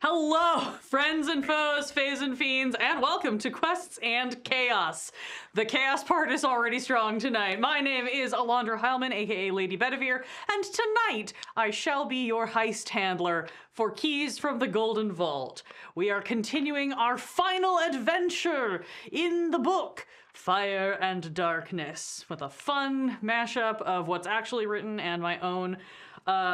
Hello, friends and foes, fays and fiends, and welcome to Quests and Chaos. The chaos part is already strong tonight. My name is Alondra Heilman, aka Lady Bedivere, and tonight I shall be your heist handler for Keys from the Golden Vault. We are continuing our final adventure in the book, Fire and Darkness, with a fun mashup of what's actually written and my own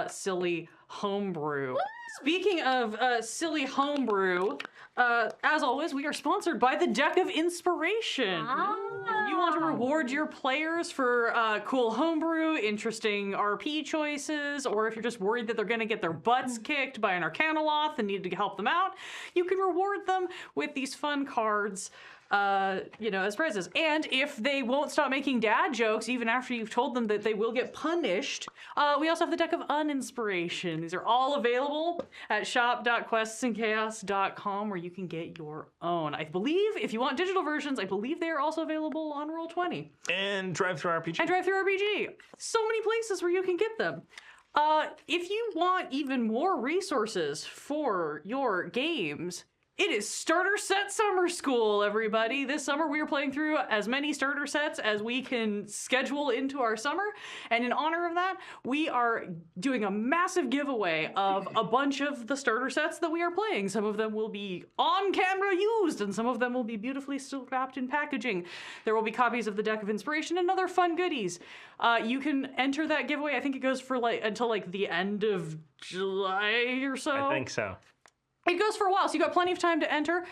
silly homebrew. Speaking of silly homebrew, as always, we are sponsored by the Deck of Inspiration. If you want to reward your players for cool homebrew, interesting RP choices, or if you're just worried that they're going to get their butts kicked by an Arcanoloth and need to help them out, you can reward them with these fun cards. As prizes. And if they won't stop making dad jokes, even after you've told them that they will get punished, we also have the Deck of Uninspiration. These are all available at shop.questsandchaos.com, where you can get your own. I believe, if you want digital versions, I believe they are also available on Roll20. And Drive-Thru RPG. And Drive-Thru RPG. So many places where you can get them. If you want even more resources for your games, it is Starter Set Summer School, everybody. This summer we are playing through as many starter sets as we can schedule into our summer. And in honor of that, we are doing a massive giveaway of a bunch of the starter sets that we are playing. Some of them will be on camera used, and some of them will be beautifully still wrapped in packaging. There will be copies of the Deck of Inspiration and other fun goodies. You can enter that giveaway. I think it goes for until the end of July or so. I think so. It goes for a while, so you got plenty of time to enter.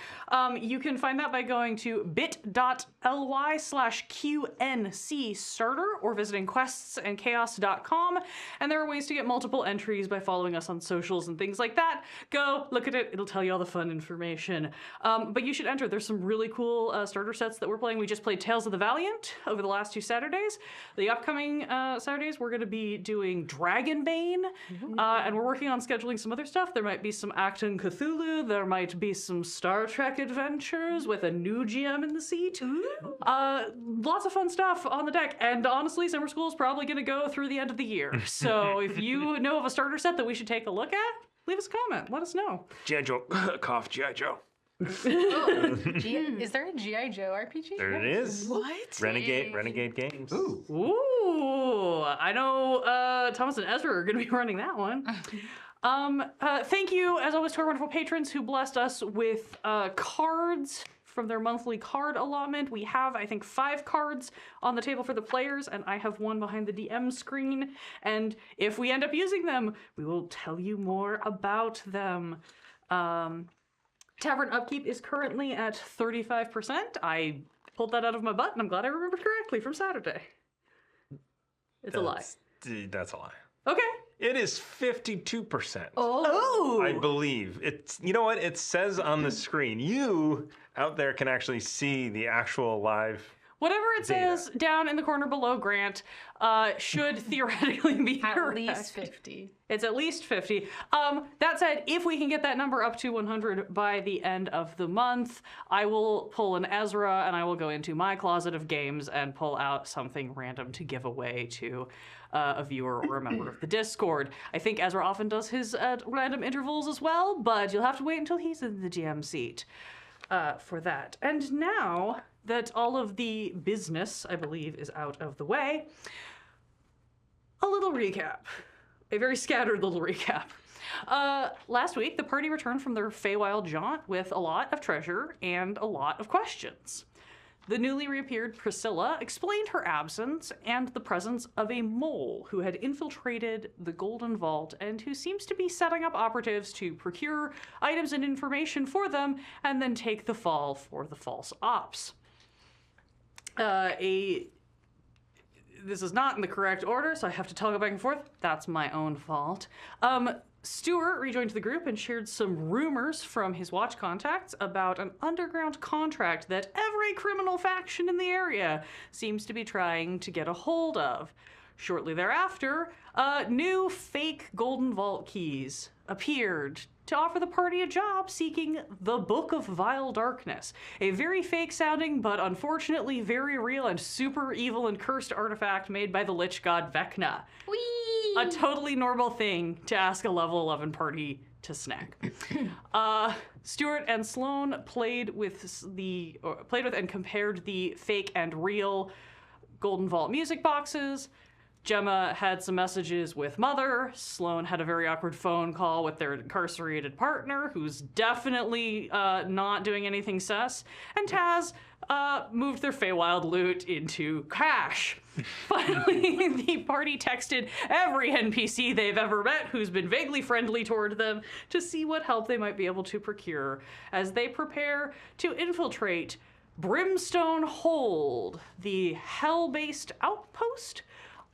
You can find that by going to bit.ly/QNC starter or visiting questsandchaos.com. And there are ways to get multiple entries by following us on socials and things like that. Go look at it. It'll tell you all the fun information. But you should enter. There's some really cool starter sets that we're playing. We just played Tales of the Valiant over the last 2 Saturdays. The upcoming Saturdays, we're going to be doing Dragonbane. And we're working on scheduling some other stuff. There might be some Acton Cthulhu. There might be some Star Trek adventures with a new GM in the seat. Lots of fun stuff on the deck. And honestly, summer school is probably going to go through the end of the year. So if you know of a starter set that we should take a look at, leave us a comment. Let us know. G.I. Joe. Cough, G.I. Joe. Is there a G.I. Joe RPG? There it is. What? Renegade Games. Ooh. I know Thomas and Ezra are going to be running that one. Thank you, as always, to our wonderful patrons who blessed us with cards from their monthly card allotment. We have, I think, 5 cards on the table for the players, and I have one behind the DM screen. And if we end up using them, we will tell you more about them. Tavern upkeep is currently at 35%. I pulled that out of my butt, and I'm glad I remembered correctly from Saturday. It's a lie. That's a lie. Okay. It is 52%. Oh! I believe. You know what? It says on the screen. You out there can actually see the actual live Whatever it data. says down in the corner below, Grant, should theoretically be At correct. least 50. It's at least 50. That said, if we can get that number up to 100 by the end of the month, I will pull an Ezra and I will go into my closet of games and pull out something random to give away to a viewer or a member of the Discord. I think Ezra often does his at random intervals as well, but you'll have to wait until he's in the GM seat for that. And now that all of the business, I believe, is out of the way, a little recap. A very scattered little recap. Last week, the party returned from their Feywild jaunt with a lot of treasure and a lot of questions. The newly reappeared Priscilla explained her absence and the presence of a mole who had infiltrated the Golden Vault and who seems to be setting up operatives to procure items and information for them and then take the fall for the false ops. This is not in the correct order, so I have to toggle back and forth. That's my own fault. Stuart rejoined the group and shared some rumors from his watch contacts about an underground contract that every criminal faction in the area seems to be trying to get a hold of. Shortly thereafter, new fake Golden Vault keys appeared to offer the party a job seeking the Book of Vile Darkness, a very fake-sounding but unfortunately very real and super evil and cursed artifact made by the Lich God Vecna. Whee! A totally normal thing to ask a level 11 party to snack. Stuart and Sloane played with and compared the fake and real Golden Vault music boxes. Gemma had some messages with Mother. Sloane had a very awkward phone call with their incarcerated partner, who's definitely not doing anything sus. And Taz moved their Feywild loot into cash. Finally, the party texted every NPC they've ever met who's been vaguely friendly toward them to see what help they might be able to procure as they prepare to infiltrate Brimstone Hold, the hell-based outpost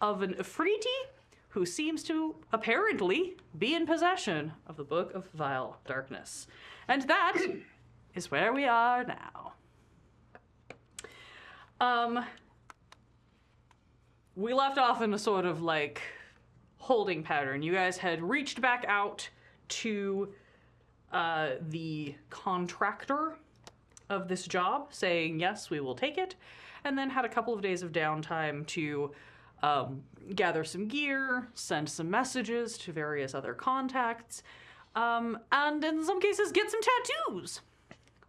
of an Ifriti who seems to apparently be in possession of the Book of Vile Darkness. And that is where we are now. We left off in a sort of like holding pattern. You guys had reached back out to the contractor of this job, saying, yes, we will take it, and then had a couple of days of downtime to gather some gear, send some messages to various other contacts, and in some cases get some tattoos.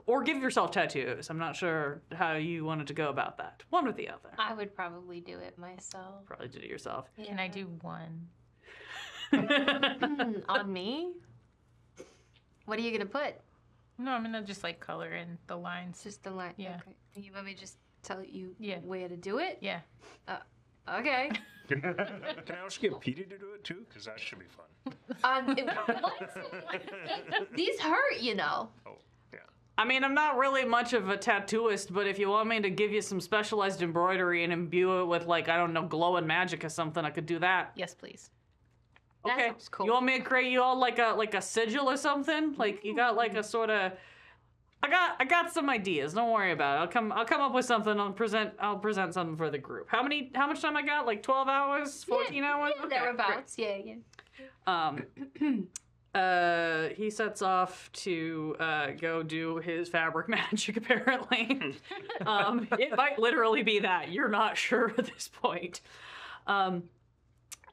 Or give yourself tattoos. I'm not sure how you wanted to go about that. One or the other. I would probably do it myself. Probably did it yourself. Can I do one? On me? What are you gonna put? No, I'm gonna just like color in the lines. Just the line. Yeah. Okay. You want me to just tell you Yeah. where to do it? Yeah. Okay. Can I also get Petey to do it too? Because that should be fun. What? These hurt, you know. Oh, yeah. I mean, I'm not really much of a tattooist, but if you want me to give you some specialized embroidery and imbue it with, like, I don't know, glowing magic or something, I could do that. Yes, please. That Okay. sounds cool. You want me to create you all like a sigil or something? Like you got like a sort of. I got some ideas. Don't worry about it. I'll come up with something. I'll present something for the group. How much time I got? Like 12 hours? 14 hours? Yeah, Okay, thereabouts. Yeah. he sets off to go do his fabric magic, apparently. It might literally be that. You're not sure at this point.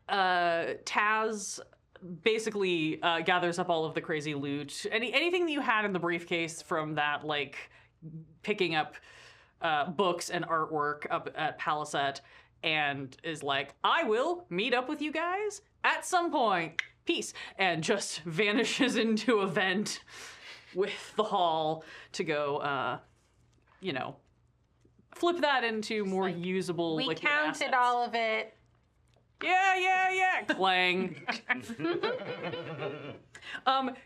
Taz basically gathers up all of the crazy loot. Anything that you had in the briefcase from that, like, picking up books and artwork up at Palisade, and is like, I will meet up with you guys at some point. Peace. And just vanishes into a vent with the hall to go, flip that into more usable We liquid counted assets. all of it. Yeah. Clang.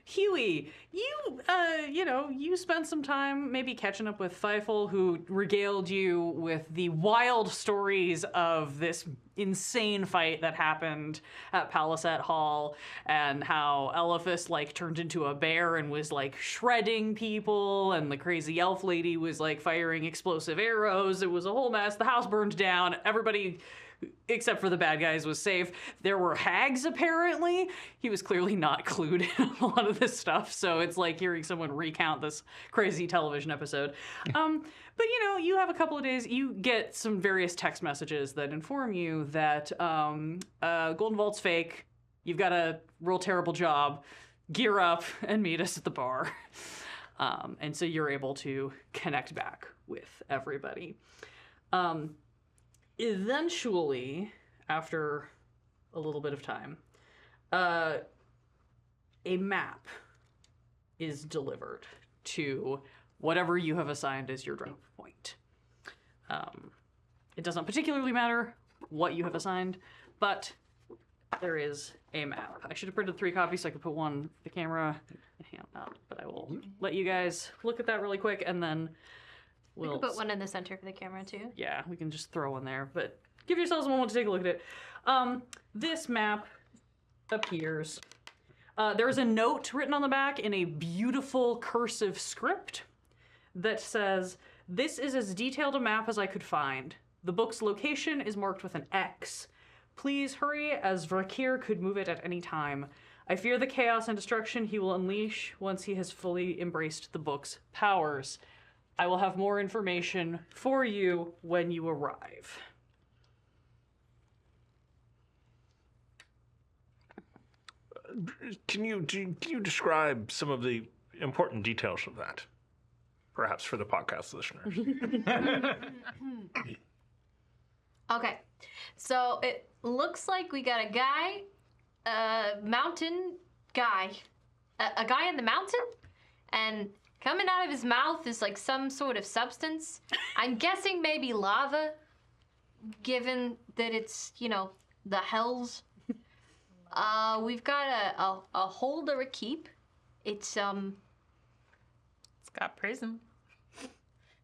Huey, you spent some time maybe catching up with Feifel, who regaled you with the wild stories of this insane fight that happened at Palisade Hall, and how Elephas, like, turned into a bear and was, like, shredding people, and the crazy elf lady was, like, firing explosive arrows. It was a whole mess. The house burned down. Everybody, except for the bad guys, was safe. There were hags, apparently. He was clearly not clued in on a lot of this stuff, so it's like hearing someone recount this crazy television episode. But, you have a couple of days. You get some various text messages that inform you that Golden Vault's fake. You've got a real terrible job. Gear up and meet us at the bar. And so you're able to connect back with everybody. Eventually, after a little bit of time, a map is delivered to whatever you have assigned as your drop point. It doesn't particularly matter what you have assigned, but there is a map. I should have printed 3 copies so I could put one for the camera and hand out, but I will let you guys look at that really quick, and then We could put one in the center for the camera too. Yeah, we can just throw one there, but give yourselves a moment to take a look at it. This map appears. There's a note written on the back in a beautiful cursive script that says, "This is as detailed a map as I could find. The book's location is marked with an X. Please hurry, as Vrakir could move it at any time. I fear the chaos and destruction he will unleash once he has fully embraced the book's powers. I will have more information for you when you arrive." Can you describe some of the important details of that? Perhaps for the podcast listeners. Okay, so it looks like we got a guy, mountain guy, a guy in the mountain, and coming out of his mouth is like some sort of substance. I'm guessing maybe lava, given that it's, the hells. We've got a hold or a keep. It's got prison.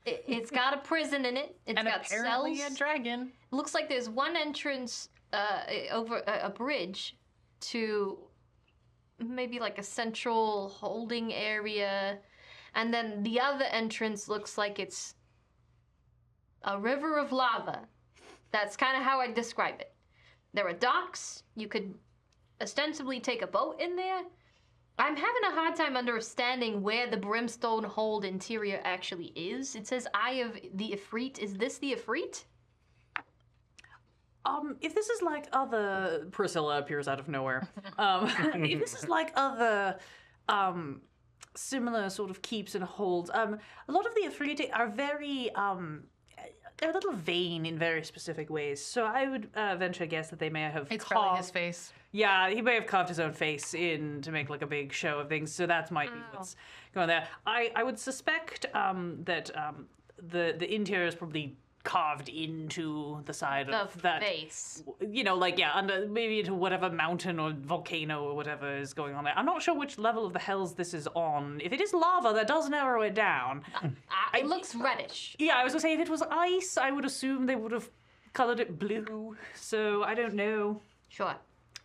It's got a prison in it. It's And got apparently cells. a dragon. Looks like there's one entrance over a bridge to maybe like a central holding area, and then the other entrance looks like it's a river of lava. That's kind of how I describe it. There are docks. You could ostensibly take a boat in there. I'm having a hard time understanding where the Brimstone hold interior actually is. It says Eye of the Ifrit. Is this the Ifrit? If this is like other... Priscilla appears out of nowhere. If this is like other similar sort of keeps and holds, a lot of the Ifriti are very... they're a little vain in very specific ways. So I would venture a guess that they may have It's carved... probably his face. Yeah, he may have carved his own face in to make like a big show of things. So that might be what's going there. I would suspect that the interior is probably carved into the side of The that face. under maybe into whatever mountain or volcano or whatever is going on there. I'm not sure which level of the hells this is on. If it is lava, that does narrow it down. It looks reddish. Yeah, I was gonna say if it was ice, I would assume they would have colored it blue. So I don't know. Sure.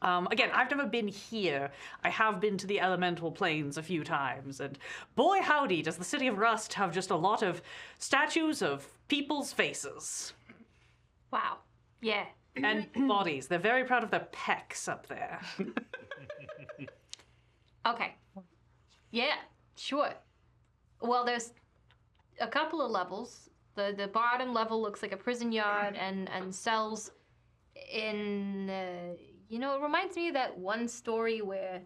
Again, I've never been here. I have been to the elemental planes a few times, and boy howdy, does the city of Rust have just a lot of statues of people's faces. Wow. Yeah. And bodies. They're very proud of their pecs up there. Okay. Yeah, sure. Well, there's a couple of levels. The bottom level looks like a prison yard and cells in, it reminds me of that one story where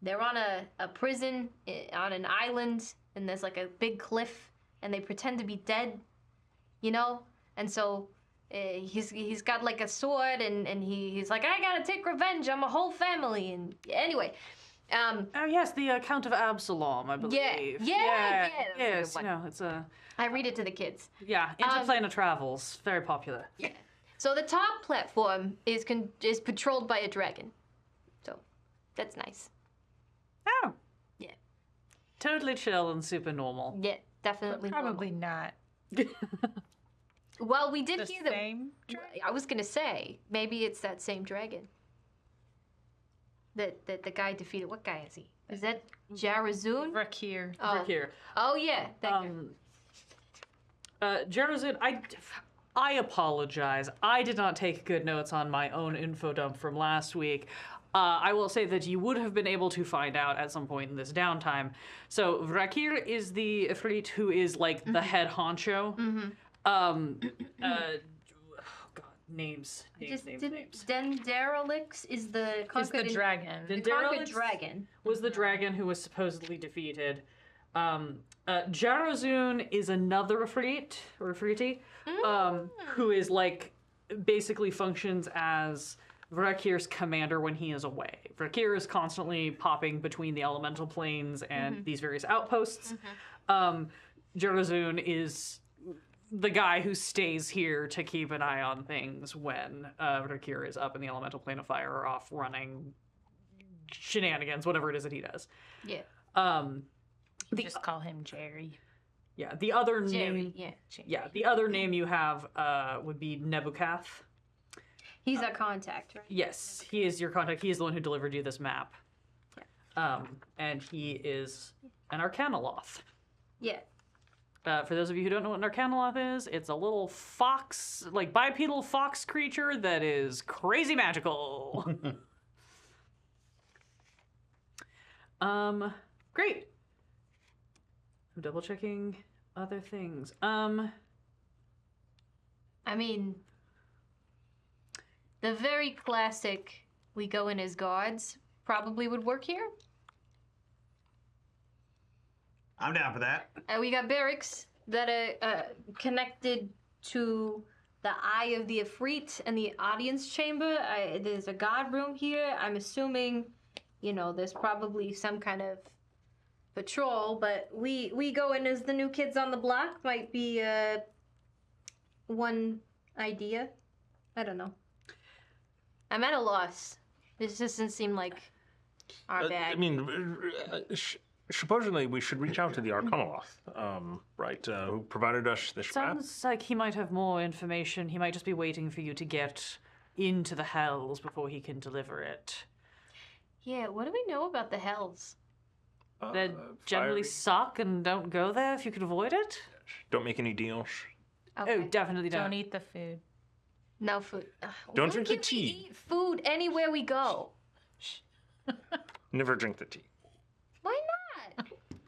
they're on a prison on an island and there's like a big cliff and they pretend to be dead, And so he's got like a sword and he's like, I gotta take revenge on my whole family. And anyway, Oh yes, the Count of Absalom, I believe. Yeah, that's a yes, good one. it's a I read it to the kids. Interplanar Travels, very popular. Yeah. So the top platform is patrolled by a dragon. So that's nice. Oh, Yeah. totally chill and super normal. Yeah, definitely. Probably not. normal. Well, we did The hear that. same. I was gonna say maybe it's that same dragon. That the guy defeated. What guy is he? Is that Jarazun? Rakir. Oh. Here. Oh yeah. That guy. Jerazun, I apologize. I did not take good notes on my own info dump from last week. I will say that you would have been able to find out at some point in this downtime. So Vrakir is the Ifrit who is like the head honcho. Names. Denderelix is the Is conquered the dragon. the conquered Denderelix dragon. was the dragon who was supposedly defeated. Jarazun is another Ifrit, or Ifriti, who is like, basically functions as Vrakir's commander when he is away. Vrakir is constantly popping between the elemental planes and these various outposts. Jarazun is the guy who stays here to keep an eye on things when Vrakir is up in the elemental plane of fire or off running shenanigans, whatever it is that he does. Yeah. Just call him Jerry. Yeah, the other Jerry. name. Yeah. Yeah, the other name you have would be Nebukath. He's our contact, right? Yes, he is your contact. He is the one who delivered you this map. And he is an Arcanoloth. Yeah. For those of you who don't know what an Arcanoloth is, it's a little fox, like bipedal fox creature that is crazy magical. Great. I'm double checking other things. I mean, the very classic, we go in as guards, probably would work here. I'm down for that. We got barracks that are connected to the Eye of the Ifrit and the audience chamber. There's a guard room here. I'm assuming, there's probably some kind of patrol, but we go in as the new kids on the block. Might be one idea. I don't know. I'm at a loss. This doesn't seem like our bag. I mean, supposedly we should reach out to the Arcanoloth, right? Who provided us this map. Sounds like he might have more information. He might just be waiting for you to get into the hells before he can deliver it. Yeah, what do we know about the hells? They generally fiery. suck and don't go there if you can avoid it. Don't make any deals. Oh, definitely Don't don't. eat the food. No food. Don't Why drink the can't we tea. Eat food anywhere we go. Never drink the tea. Why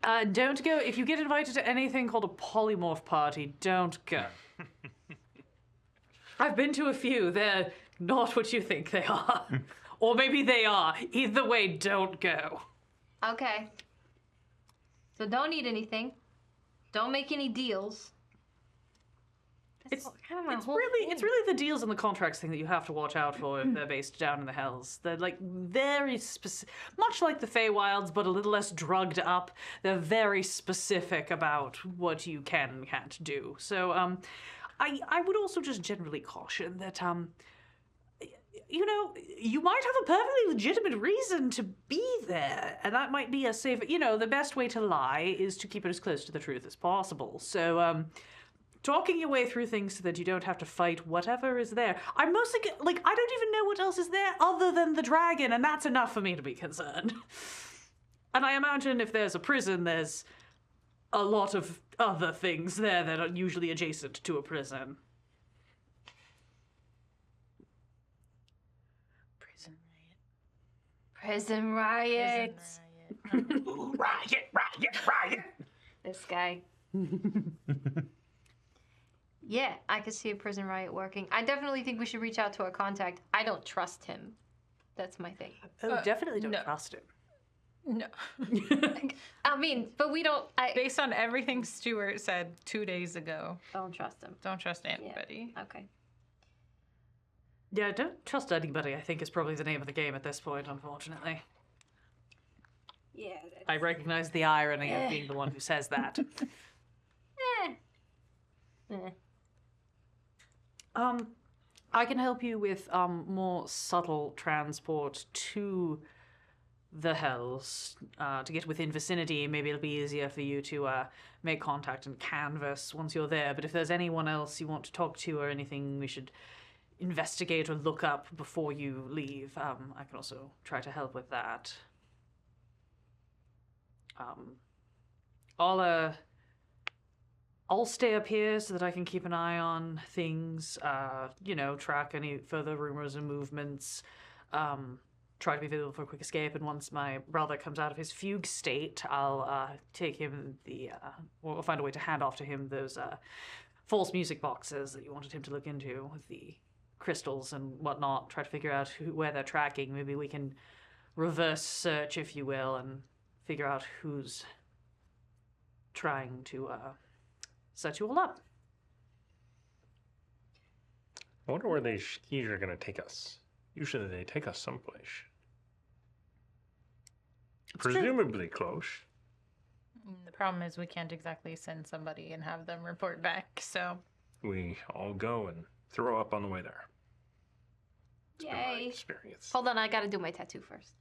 not? Don't go. If you get invited to anything called a polymorph party, don't go. I've been to a few. They're not what you think they are. Or maybe they are. Either way, don't go. Okay. So don't eat anything. Don't make any deals. It's kind of my It's whole really, it's thing. really the deals and the contracts thing that you have to watch out for if they're based down in the hells. They're like very specific, much like the Feywilds, but a little less drugged up. They're very specific about what you can and can't do. So, I would also just generally caution that, you might have a perfectly legitimate reason to be there, and that might be a safe. The best way to lie is to keep it as close to the truth as possible. So, talking your way through things so that you don't have to fight whatever is there. I'm mostly I don't even know what else is there other than the dragon, and that's enough for me to be concerned. And I imagine if there's a prison, there's a lot of other things there that are usually adjacent to a prison. Prison riot. Prison riot. Prison riot. Riot! This guy. Yeah, I could see a prison riot working. I definitely think we should reach out to our contact. I don't trust him. That's my thing. Oh, definitely don't no. trust him. No. I mean, but we don't. I Based on everything Stuart said 2 days ago, don't trust him. don't trust anybody. Okay. Yeah, don't trust anybody, I think is probably the name of the game at this point, unfortunately. Yeah. I recognize the irony of being the one who says that. I can help you with more subtle transport to the hells to get within vicinity. Maybe it'll be easier for you to make contact and canvass once you're there. But if there's anyone else you want to talk to or anything we should investigate or look up before you leave, I can also try to help with that. I'll stay up here so that I can keep an eye on things, track any further rumors and movements, try to be visible for a quick escape, and once my brother comes out of his fugue state, I'll take him we'll find a way to hand off to him those false music boxes that you wanted him to look into with the crystals and whatnot, try to figure out where they're tracking. Maybe we can reverse search, if you will, and figure out who's trying to set you all up. I wonder where these skis are going to take us. Usually they take us someplace. Presumably close. The problem is we can't exactly send somebody and have them report back, so. We all go and throw up on the way there. It's been my Yay. experience. Hold on, I gotta do my tattoo first.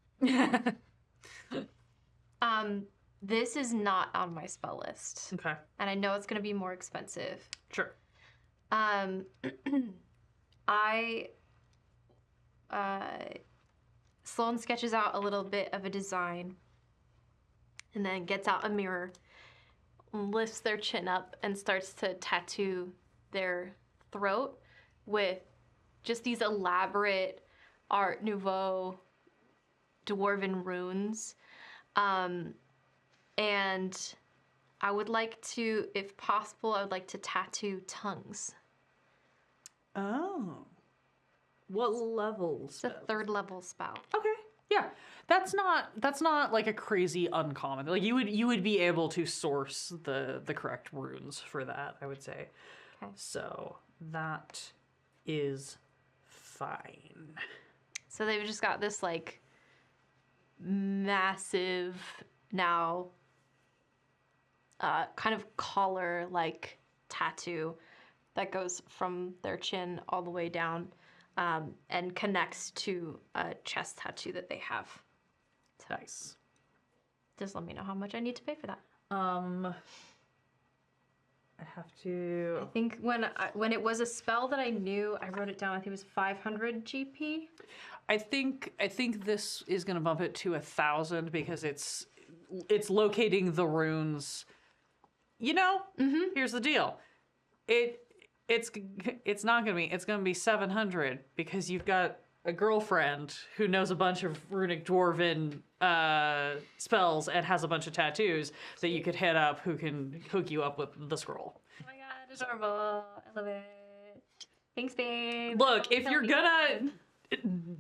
This is not on my spell list. Okay, And I know it's gonna be more expensive. sure. Sloan sketches out a little bit of a design and then gets out a mirror, lifts their chin up, and starts to tattoo their throat with just these elaborate Art Nouveau dwarven runes. And I would like to, if possible, I would like to tattoo tongues. Oh. What levels? It's a 3rd level spell. Okay. Yeah, that's not like a crazy uncommon. Like you would be able to source the correct runes for that, I would say. Okay. So that is fine. So they've just got this like massive now kind of collar like tattoo that goes from their chin all the way down and connects to a chest tattoo that they have. Nice. Just let me know how much I need to pay for that. I have to. I think when it was a spell that I knew, I wrote it down. I think it was 500 GP. I think this is gonna bump it to 1,000 because it's locating the runes. You know, here's the deal. It's not gonna be. It's gonna be 700 because you've got a girlfriend who knows a bunch of runic dwarven spells and has a bunch of tattoos that you could hit up who can hook you up with the scroll. Oh my god, adorable. I love it. Thanks, babe. Look, if you're gonna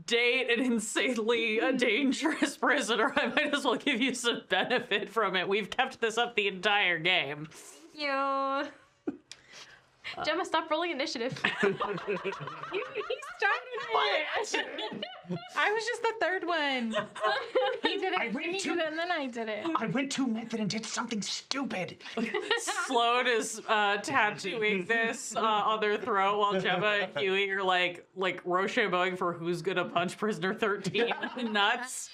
date an insanely dangerous prisoner, I might as well give you some benefit from it. We've kept this up the entire game. Thank you. Gemma, stop rolling initiative. He started it. I was just the third one. He did it. I went He to- did it, and then I did it. I went too method and did something stupid. Sloan is tattooing this on their throat while Gemma and Huey are like Rochambeauing for who's gonna punch prisoner 13 nuts.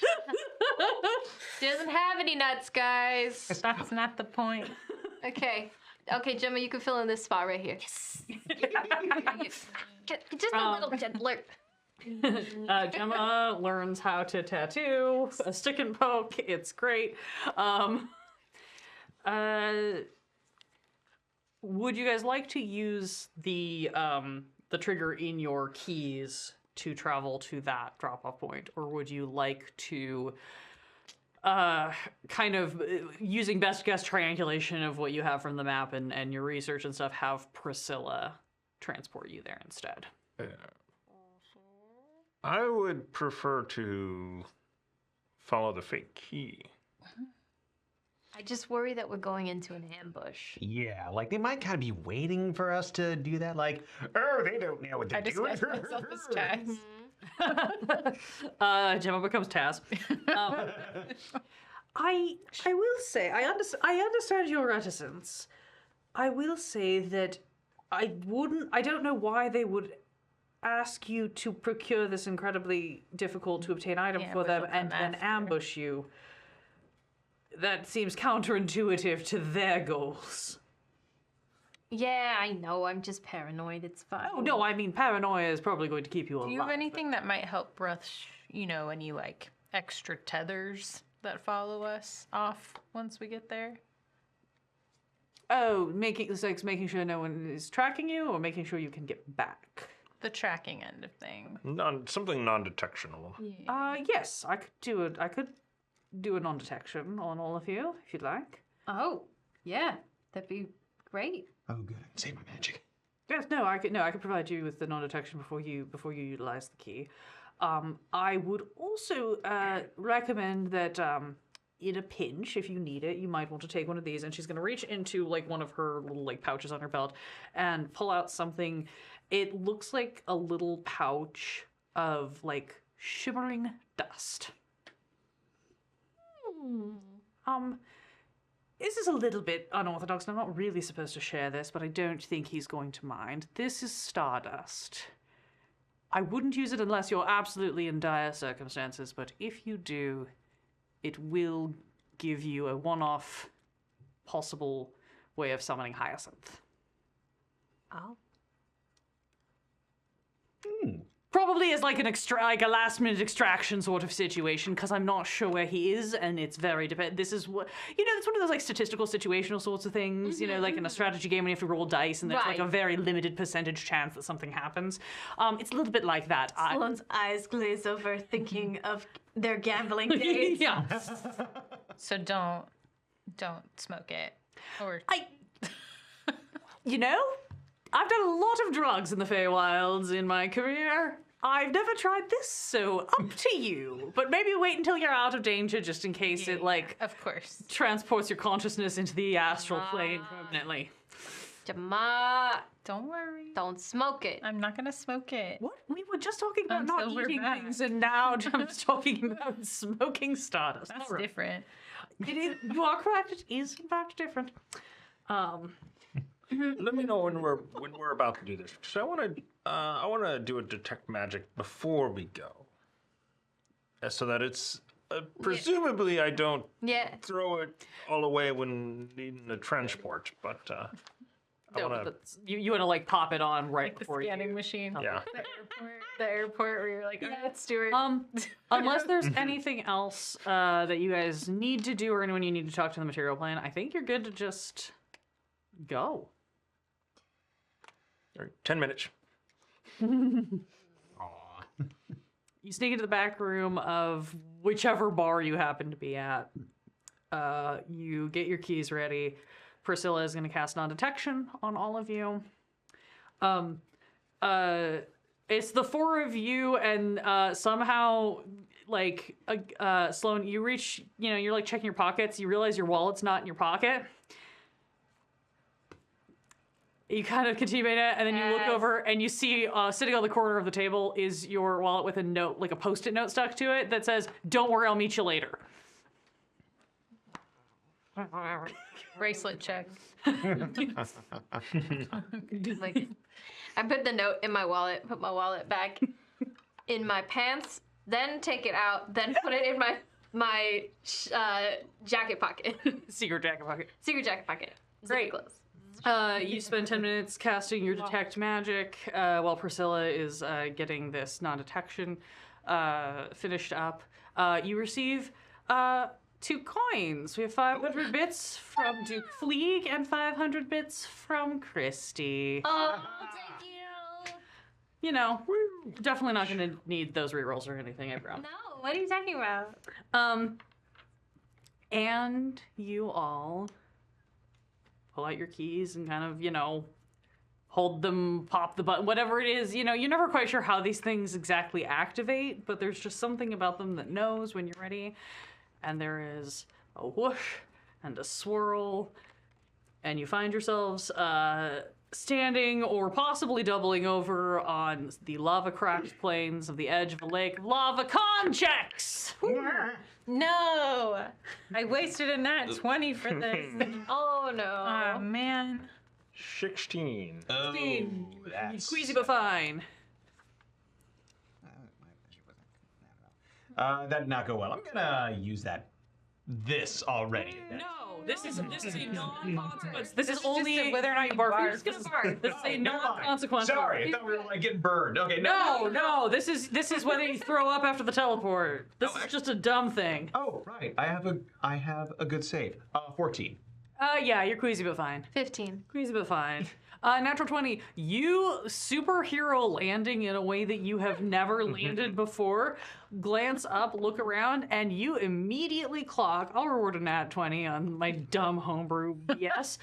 Doesn't have any nuts, guys. That's not the point. Okay. Okay, Gemma, you can fill in this spot right here. Yes. Just a little gentler. Gemma learns how to tattoo a stick and poke. It's great. Would you guys like to use the trigger in your keys to travel to that drop-off point, or would you like to kind of using best guess triangulation of what you have from the map and your research and stuff, have Priscilla transport you there instead? I would prefer to follow the fake key. I just worry that we're going into an ambush. Yeah, like they might kind of be waiting for us to do that. Like, oh, they don't know what they're I doing. disguised myself as Chaz. Gemma becomes Taz. I will say I understand your reticence. I will say that I don't know why they would ask you to procure this incredibly difficult to obtain item Yeah, for which them will and come then after. ambush you. That seems counterintuitive to their goals. Yeah, I know. I'm just paranoid. It's fine. Oh no, I mean paranoia is probably going to keep you alive. Do you have anything that might help brush, any like extra tethers that follow us off once we get there? Oh, making sure no one is tracking you, or making sure you can get back. The tracking end of thing. Something non-detectionable. Yes, I could do a non-detection on all of you if you'd like. Oh, yeah. That'd be great. Oh, good. Save my magic. Yes, I could provide you with the non-detection before you utilize the key. I would also recommend that in a pinch, if you need it, you might want to take one of these. And she's going to reach into like one of her little like pouches on her belt and pull out something. It looks like a little pouch of like shimmering dust. This is a little bit unorthodox, and I'm not really supposed to share this, but I don't think he's going to mind. This is stardust. I wouldn't use it unless you're absolutely in dire circumstances, but if you do, it will give you a one-off possible way of summoning Hyacinth. Oh. Probably as like a last-minute extraction sort of situation, because I'm not sure where he is, and it's very This is what it's one of those like statistical situational sorts of things. Like in a strategy game when you have to roll dice, and there's like a Right. very limited percentage chance that something happens. It's a little bit like that. Sloane's eyes glaze over, thinking of their gambling days. Yeah. So don't smoke it. Or I've done a lot of drugs in the Feywilds in my career. I've never tried this, so up to you. But maybe wait until you're out of danger, just in case it like Of course. transports your consciousness into the astral plane permanently. Jama, Don't worry. don't smoke it. I'm not gonna smoke it. What? We were just talking about Until not we're eating back. things, and now Jum's talking about smoking stardust. That's All right. different. It is, you are correct. It is in fact different. Let me know when we're about to do this, because I want to do a detect magic before we go, so that it's presumably I don't Yeah. throw it all away when needing a transport, but I No, want to. but you want to like pop it on right Like the before scanning you. machine. Yeah. The airport where you're like, all right, Stuart. Unless there's anything else that you guys need to do or anyone you need to talk to the material plane, I think you're good to just go. All right, 10 minutes. You sneak into the back room of whichever bar you happen to be at. You get your keys ready. Priscilla is going to cast non-detection on all of you. It's the four of you, and somehow, like, Sloan, you reach, you're like checking your pockets. You realize your wallet's not in your pocket. You kind of continue it, and then you look over and you see sitting on the corner of the table is your wallet with a note, like a Post-it note stuck to it that says, "Don't worry, I'll meet you later." Bracelet check. Like, I put the note in my wallet, put my wallet back in my pants, then take it out, then put it in my jacket pocket, Secret jacket pocket. secret jacket pocket. Great. Close. You spend 10 minutes casting your detect magic while Priscilla is getting this non-detection finished up. You receive 2 coins. We have 500 bits from Duke Fleeg and 500 bits from Christy. Oh, thank you. You know, definitely not going to need those rerolls or anything, I promise. No, what are you talking about? And you all pull out your keys and kind of, hold them, pop the button, whatever it is. You're never quite sure how these things exactly activate, but there's just something about them that knows when you're ready. And there is a whoosh and a swirl, and you find yourselves standing or possibly doubling over on the lava-cracked plains of the edge of a lake of lava. Con checks! No! I wasted a nat 20 for this. Oh no. Oh, man. 16. Oh, that's... Squeezy but fine. That did not go well. I'm gonna use this already. No, this is a non-consequence. This is just only whether or not you barf. This is a non-consequence. Sorry, I thought we were like getting burned. Okay, No, this is whether you throw up after the teleport. This is just a dumb thing. Oh, right. I have a good save. 14. Yeah, you're queasy but fine. 15. Queasy but fine. Natural 20. You superhero landing in a way that you have never landed before. Glance up, look around, and you immediately clock. I'll reward a nat 20 on my dumb homebrew BS.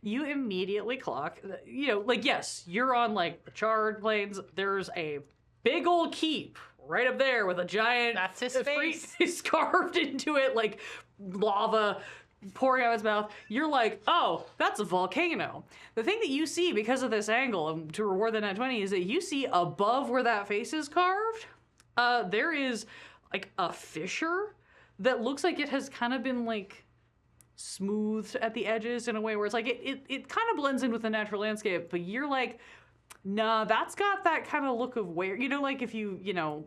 You immediately clock. Yes, you're on like the charred plains. There's a big old keep right up there with a giant That's his face carved into it, like lava pouring out its mouth. You're like, oh, that's a volcano. The thing that you see because of this angle, and to reward the nat 20, is that you see above where that face is carved, there is like a fissure that looks like it has kind of been like smoothed at the edges in a way where it's like it kind of blends in with the natural landscape, but you're like, nah, that's got that kind of look of where, like if you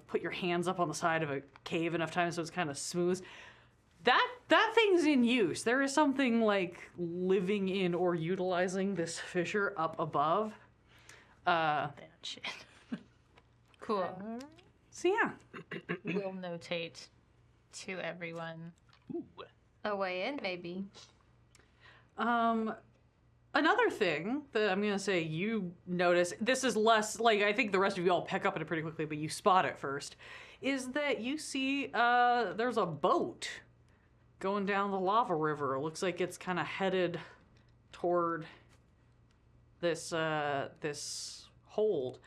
put your hands up on the side of a cave enough times so it's kind of smooth. That thing's in use. There is something like living in or utilizing this fissure up above. That shit. Cool. So yeah. We'll notate to everyone. A way in, maybe. Another thing that I'm gonna say you notice, this is less like I think the rest of you all pick up on it pretty quickly, but you spot it first, is that you see there's a boat going down the lava river. It looks like it's kind of headed toward this hold.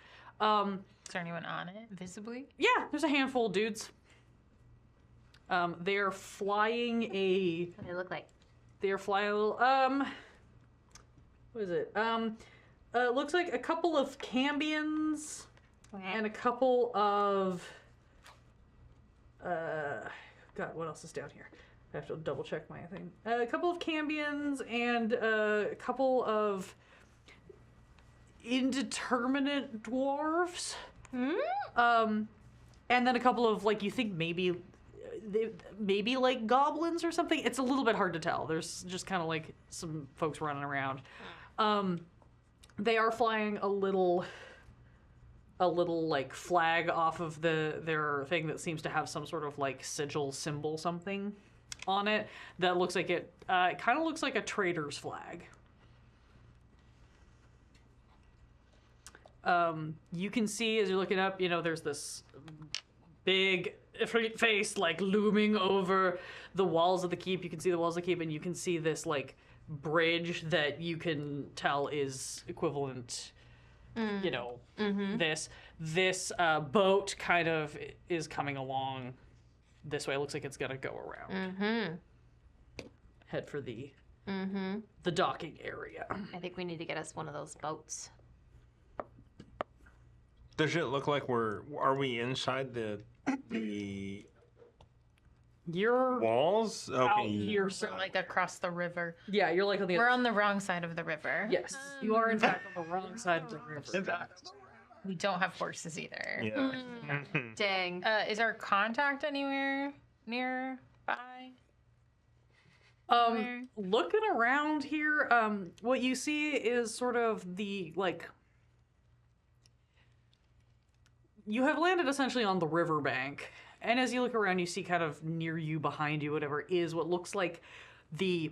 Is there anyone on it visibly? Yeah, there's a handful of dudes. They're flying a. What do they look like? They're flying a little. What is it? Looks like a couple of Cambions and a couple of. God, what else is down here? I have to double check my thing. A couple of Cambions and a couple of indeterminate dwarves. And then a couple of like you think maybe like goblins or something. It's a little bit hard to tell. There's just kind of like some folks running around. They are flying a little like flag off of their thing that seems to have some sort of like sigil symbol something on it that looks like it kind of looks like a trader's flag. You can see as you're looking up, there's this big face like looming over the walls of the keep. You can see the walls of the keep, and you can see this like bridge that you can tell is equivalent. This boat kind of is coming along this way. It looks like it's gonna go around. Head for the docking area. I think we need to get us one of those boats. Does it look like are we inside the You're walls? out Okay. here, We're so like across the river. yeah, you're like on the We're on the wrong side of the river. yes, you are in fact on the wrong side of the river. We don't have horses either. Yeah. Dang. Is our contact anywhere nearby? Looking around here, what you see is sort of the like. You have landed essentially on the riverbank, and as you look around, you see kind of near you, behind you, whatever is what looks like the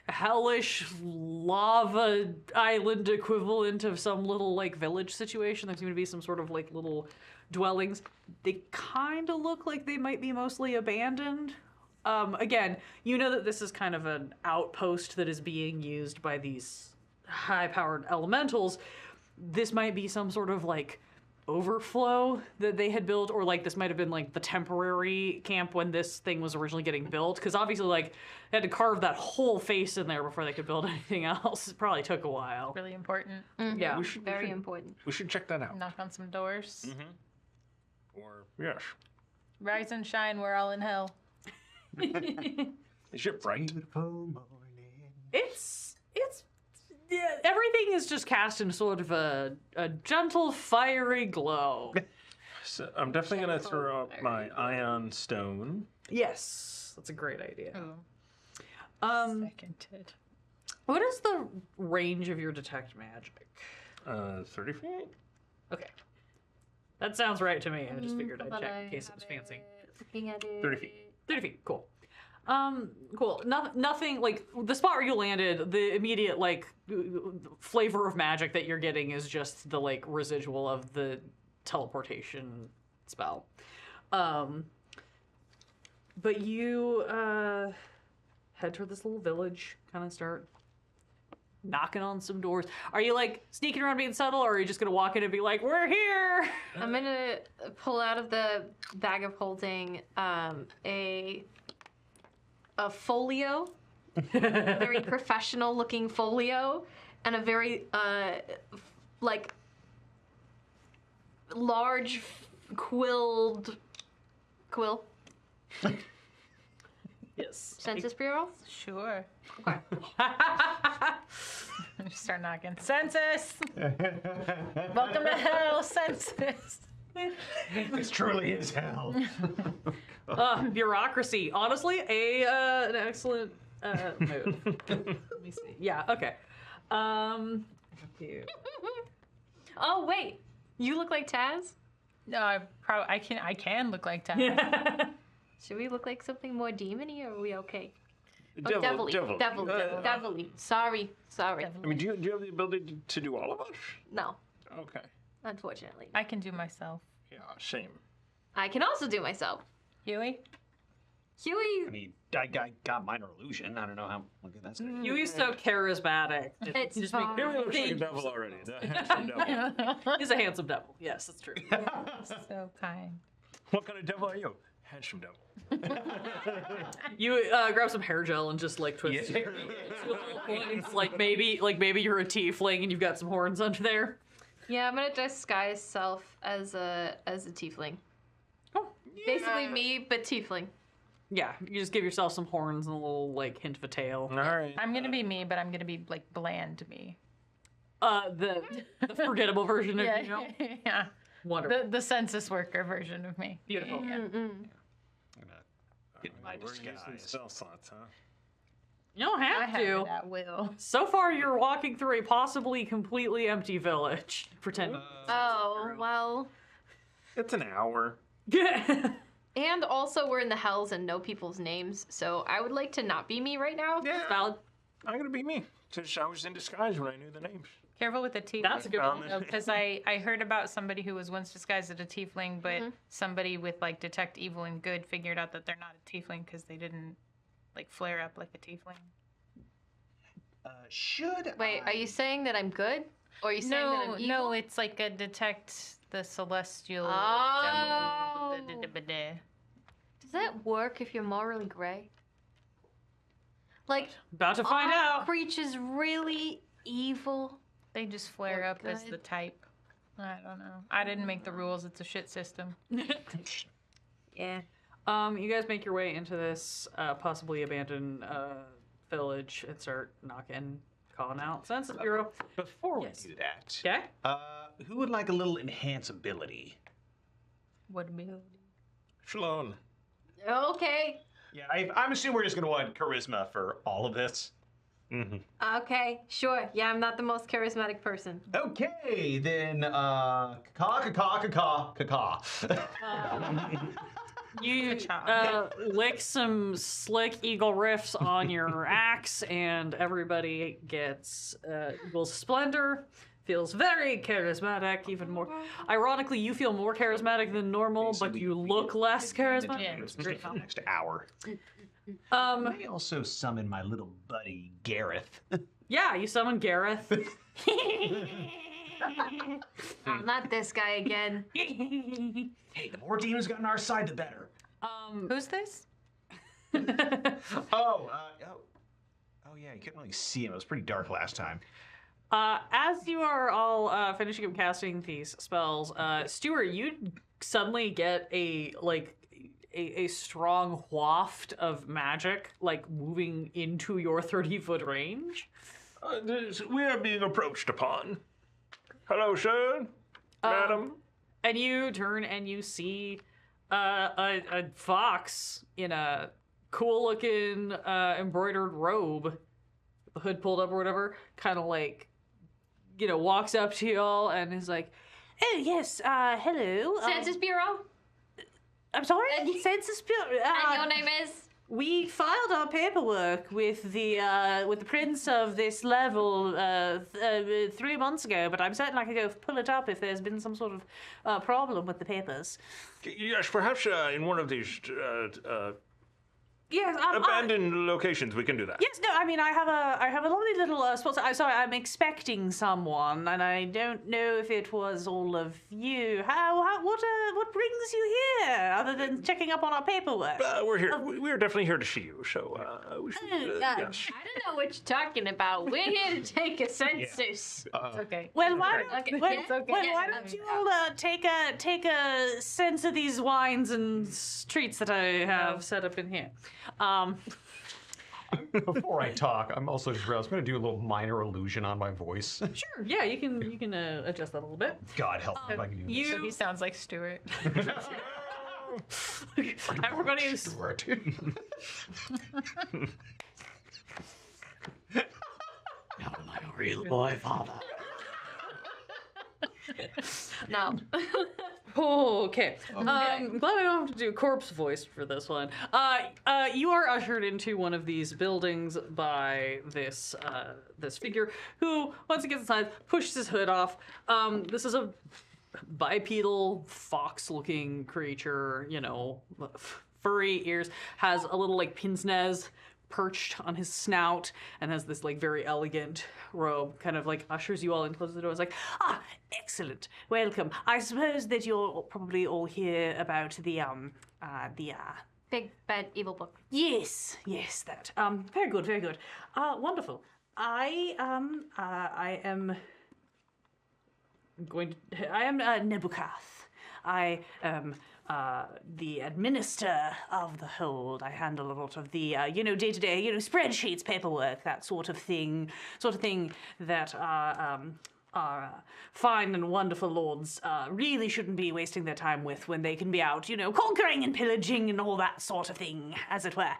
hellish lava island equivalent of some little like village situation. There seem to be some sort of like little dwellings. They kind of look like they might be mostly abandoned. Again, you know that this is kind of an outpost that is being used by these high-powered elementals. This might be some sort of like overflow that they had built, or like this might have been like the temporary camp when this thing was originally getting built, because obviously like they had to carve that whole face in there before they could build anything else. It probably took a while. Really important. Yeah. Very important. We should check that out. Knock on some doors. Or yes. Rise and shine, we're all in hell. Is it bright? It's yeah, everything is just cast in sort of a gentle fiery glow. So I'm definitely gonna throw up my ion stone. Yes, that's a great idea. Seconded. What is the range of your detect magic? 30 feet. Okay, that sounds right to me. I just figured I'd check in case it was fancy. Looking at it. 30 feet. 30 feet, cool. Cool. Nothing like the spot where you landed. The immediate like flavor of magic that you're getting is just the like residual of the teleportation spell. But you head toward this little village. Kind of start knocking on some doors. Are you like sneaking around being subtle, or are you just gonna walk in and be like, "We're here"? I'm gonna pull out of the bag of holding a folio, a very professional looking folio, and a very like large quill. Yes. Census Bureau? Sure. Okay. Just start knocking. Census! Welcome to hell, census! This truly is hell. Bureaucracy. Honestly, an excellent move. Let me see. Yeah. Okay. Here. Oh wait, you look like Taz. No, I can look like that. Should we look like something more demony, or are we okay? Devil. Devilly. Sorry. I mean, do you have the ability to do all of us? No, Okay. unfortunately. I can do myself. Yeah, same. I can also do myself. Huey? Huey, I mean, I got minor illusion. I don't know how good that's gonna be. Huey's so charismatic. It's Just fine. Here we looks like a Thank- devil already. The handsome devil. He's a handsome devil. Yes, that's true. So kind. What kind of devil are you? Handsome devil. You grab some hair gel and just like twist Yeah. it. Two little points, like maybe you're a tiefling and you've got some horns under there. Yeah, I'm gonna disguise self as a tiefling. Oh. Basically me, but tiefling. Yeah, you just give yourself some horns and a little like hint of a tail. All right. I'm gonna be me, but I'm gonna be like bland me. The forgettable version of you know? yeah. Wonderful. The census worker version of me. Beautiful. Yeah. I'm gonna get my We're using disguise. spell slots, huh? You don't I have have to. it at will. So far, you're walking through a possibly completely empty village. Pretend. Oh, well. It's an hour. And also we're in the hells and know people's names, so I would like to not be me right now. Yeah. Valid. I'm gonna be me. Since I was in disguise when I knew the names. Careful with the tiefling. That's a good one. Because I heard about somebody who was once disguised as a tiefling, but somebody with like detect evil and good figured out that they're not a tiefling because they didn't like flare up like a tiefling. Should Wait, I... are you saying that I'm good? Or are you saying that I'm evil? No, it's like a detect the celestial. Oh. Does that work if you're morally gray? Like, About to find are out. creatures really evil? They just flare Or up as good. the type. I don't know. I didn't make the rules. It's a shit system. Yeah. You guys make your way into this possibly abandoned village and start knocking, calling out. Census Bureau. Before we Yes. do that, Okay. who would like a little enhanceability? What ability? Shalom. Okay. Yeah, I'm assuming we're just gonna want charisma for all of this. Okay, sure. Yeah, I'm not the most charismatic person. Okay, then caw. You job. lick some slick eagle riffs on your axe, and everybody gets eagle splendor. Feels very charismatic, even more. Ironically, you feel more charismatic than normal, but you look less charismatic. Yeah. It's great. For the next hour. Um, I also summon my little buddy Gareth. yeah, you summon Gareth. Oh, not this guy again. Hey, the more demons got on our side, the better. Who's this? Oh, yeah, you couldn't really see him. It was pretty dark last time. As you are all finishing up casting these spells, Stuart, you suddenly get a strong waft of magic, like moving into your 30-foot range. We are being approached upon. Hello, sir. Madam. And you turn and you see a fox in a cool-looking embroidered robe, the hood pulled up or whatever, kind of like, walks up to y'all and is like, "Oh yes, hello. Census Bureau? I'm sorry, And- Census Bureau. And your name is? We filed our paperwork with the prince of this level 3 months ago, but I'm certain I could go pull it up if there's been some sort of problem with the papers." Yes, perhaps in one of these Yes, abandoned locations we can do that. Yes, no, I mean I have a lovely little spot. Sorry, I'm expecting someone, and I don't know if it was all of you. What brings you here, other than checking up on our paperwork? We're here. We're definitely here to see you. So we should, yes. I don't know what you're talking about. We're here to take a census. It's okay. Well, why It's don't, Okay, well, yeah, okay. well, yeah, why don't you all take a sense of these wines and treats that I have set up in here? Before I talk, I'm also just realized I'm going to do a little minor illusion on my voice. Sure, yeah, you can adjust that a little bit. God help me if I can do this. So he sounds like Stuart. Everybody is Stuart. not my real boy father. No. Oh, okay. I'm glad I don't have to do a corpse voice for this one. You are ushered into one of these buildings by this this figure who, once he gets inside, pushes his hood off. This is a bipedal fox-looking creature, furry ears, has a little like pince nez perched on his snout, and has this like very elegant robe, kind of like ushers you all in, closes the door. It's like, excellent, welcome. I suppose that you're probably all here about the Big Bad Evil Book. Yes, that. Very good, very good. Wonderful. I am Nebukath. I am the administrator of the hold. I handle a lot of the, day-to-day, spreadsheets, paperwork, that sort of thing that our fine and wonderful lords really shouldn't be wasting their time with when they can be out, conquering and pillaging and all that sort of thing, as it were.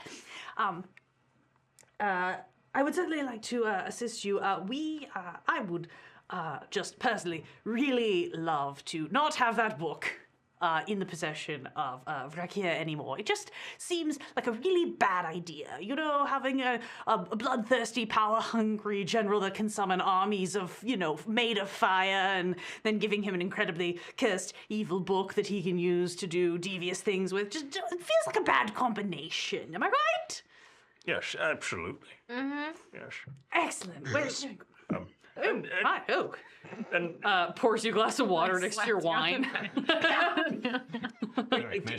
I would certainly like to assist you. I would just personally really love to not have that book in the possession of Vrakia anymore. It just seems like a really bad idea. Having a bloodthirsty, power-hungry general that can summon armies of, made of fire, and then giving him an incredibly cursed evil book that he can use to do devious things with. Just it feels like a bad combination. Am I right? Yes, absolutely. Mm-hmm. Yes. Excellent. Well, And pours you a glass of water next to your wine.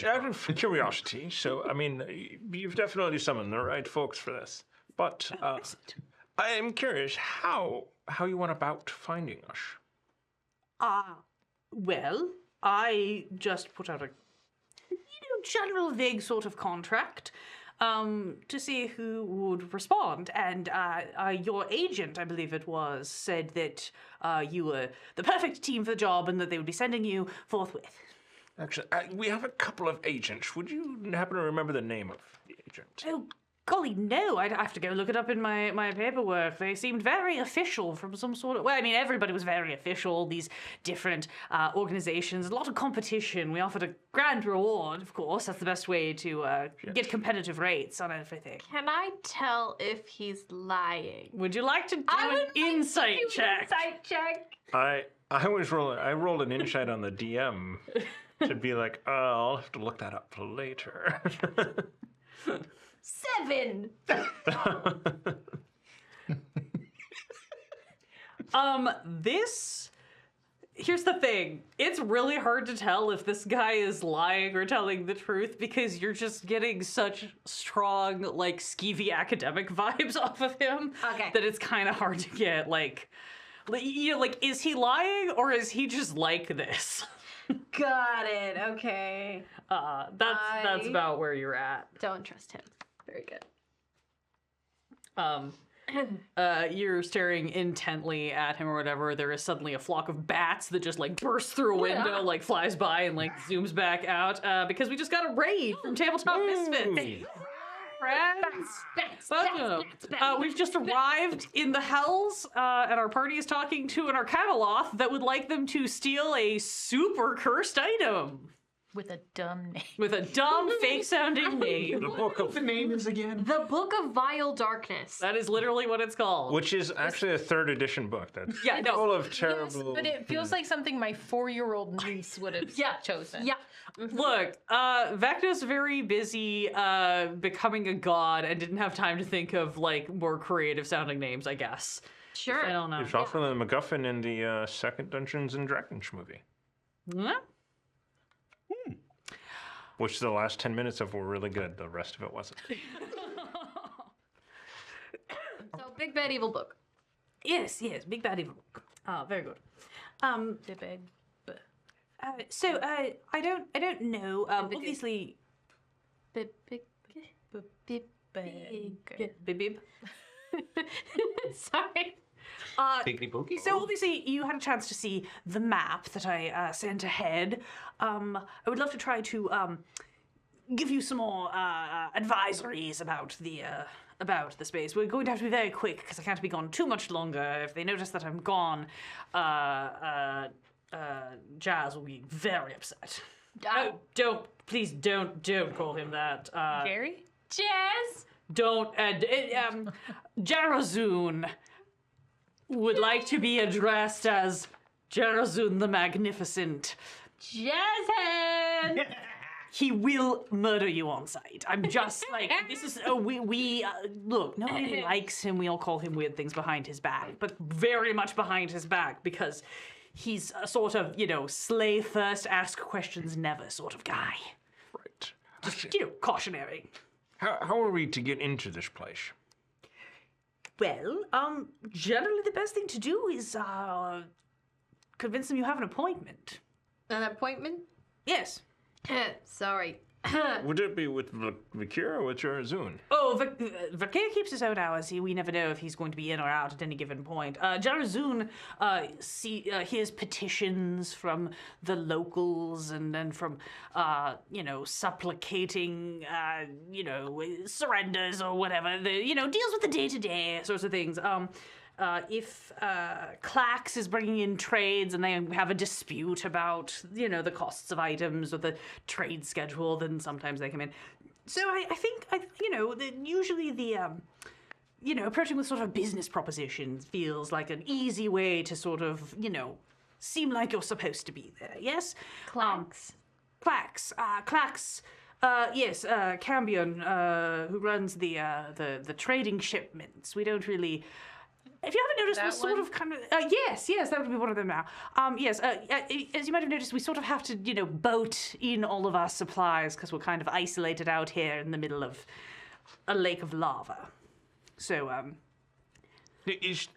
out of curiosity, so I mean, you've definitely summoned the right folks for this. But I am curious how you went about finding us. Well, I just put out a general vague sort of contract to see who would respond. And your agent, I believe it was, said that you were the perfect team for the job and that they would be sending you forthwith. Actually, we have a couple of agents. Would you happen to remember the name of the agent? Oh, golly, no. I'd have to go look it up in my paperwork. They seemed very official from some sort of... Well, I mean, everybody was very official, these different organizations. A lot of competition. We offered a grand reward, of course. That's the best way to get competitive rates on everything. Can I tell if he's lying? Would you like to do an insight check? Insight check. I rolled an insight on the DM to be like, oh, I'll have to look that up later. 7. Here's the thing. It's really hard to tell if this guy is lying or telling the truth because you're just getting such strong, like, skeevy academic vibes off of him. Okay. That it's kind of hard to get, like, is he lying or is he just like this? Got it. Okay. That's about where you're at. Don't trust him. Very good. You're staring intently at him or whatever. There is suddenly a flock of bats that just like bursts through a window, like flies by and like zooms back out because we just got a raid from Tabletop Misfits. Friends, we've just arrived in the Hells, and our party is talking to an Arcanoloth that would like them to steal a super cursed item. With a dumb name. With a dumb, fake-sounding name. The book of The name is again. The Book of Vile Darkness. That is literally what it's called. which is actually a 3rd edition book. That's full of terrible. But it feels like something my 4-year-old niece would have chosen. Yeah. Look, Vecna's very busy becoming a god and didn't have time to think of, like, more creative-sounding names, I guess. Sure. I don't know. It's also the MacGuffin in the second Dungeons and Dragons movie, Yeah. which the last 10 minutes of were really good. The rest of it wasn't. So, Big Bad Evil Book. Yes, Big Bad Evil. Very good. So I don't know. Obviously, Big. Bib. Sorry. Biggity boogie. So obviously you had a chance to see the map that I sent ahead. I would love to try to give you some more advisories about the space. We're going to have to be very quick because I can't be gone too much longer. If they notice that I'm gone, Jazz will be very upset. Please don't call him that. Jerry? Jazz. Don't. Jarazun would like to be addressed as Jarazun the Magnificent. Jazz hands. he will murder you on sight. I'm just like, this is, look, nobody likes him. We all call him weird things behind his back, but very much behind his back because he's a sort of, slay first, ask questions never sort of guy. Right. Just, cautionary. How are we to get into this place? Well, generally the best thing to do is, convince them you have an appointment. An appointment? Yes. Sorry. Would it be with Vakir or with Jarazun? Oh, Vakir keeps his own hours. We never know if he's going to be in or out at any given point. Jarazun hears petitions from the locals and then from, supplicating, surrenders or whatever. Deals with the day-to-day sorts of things. If Clax is bringing in trades and they have a dispute about, the costs of items or the trade schedule, then sometimes they come in. So I think, usually the, approaching with sort of business propositions feels like an easy way to sort of, seem like you're supposed to be there, yes? Clax. Clax. Yes, Cambion, who runs the trading shipments. We don't really... If you haven't noticed, That we're sort one? of kind of... yes, that would be one of them now. Yes, as you might have noticed, we sort of have to, boat in all of our supplies because we're kind of isolated out here in the middle of a lake of lava. So,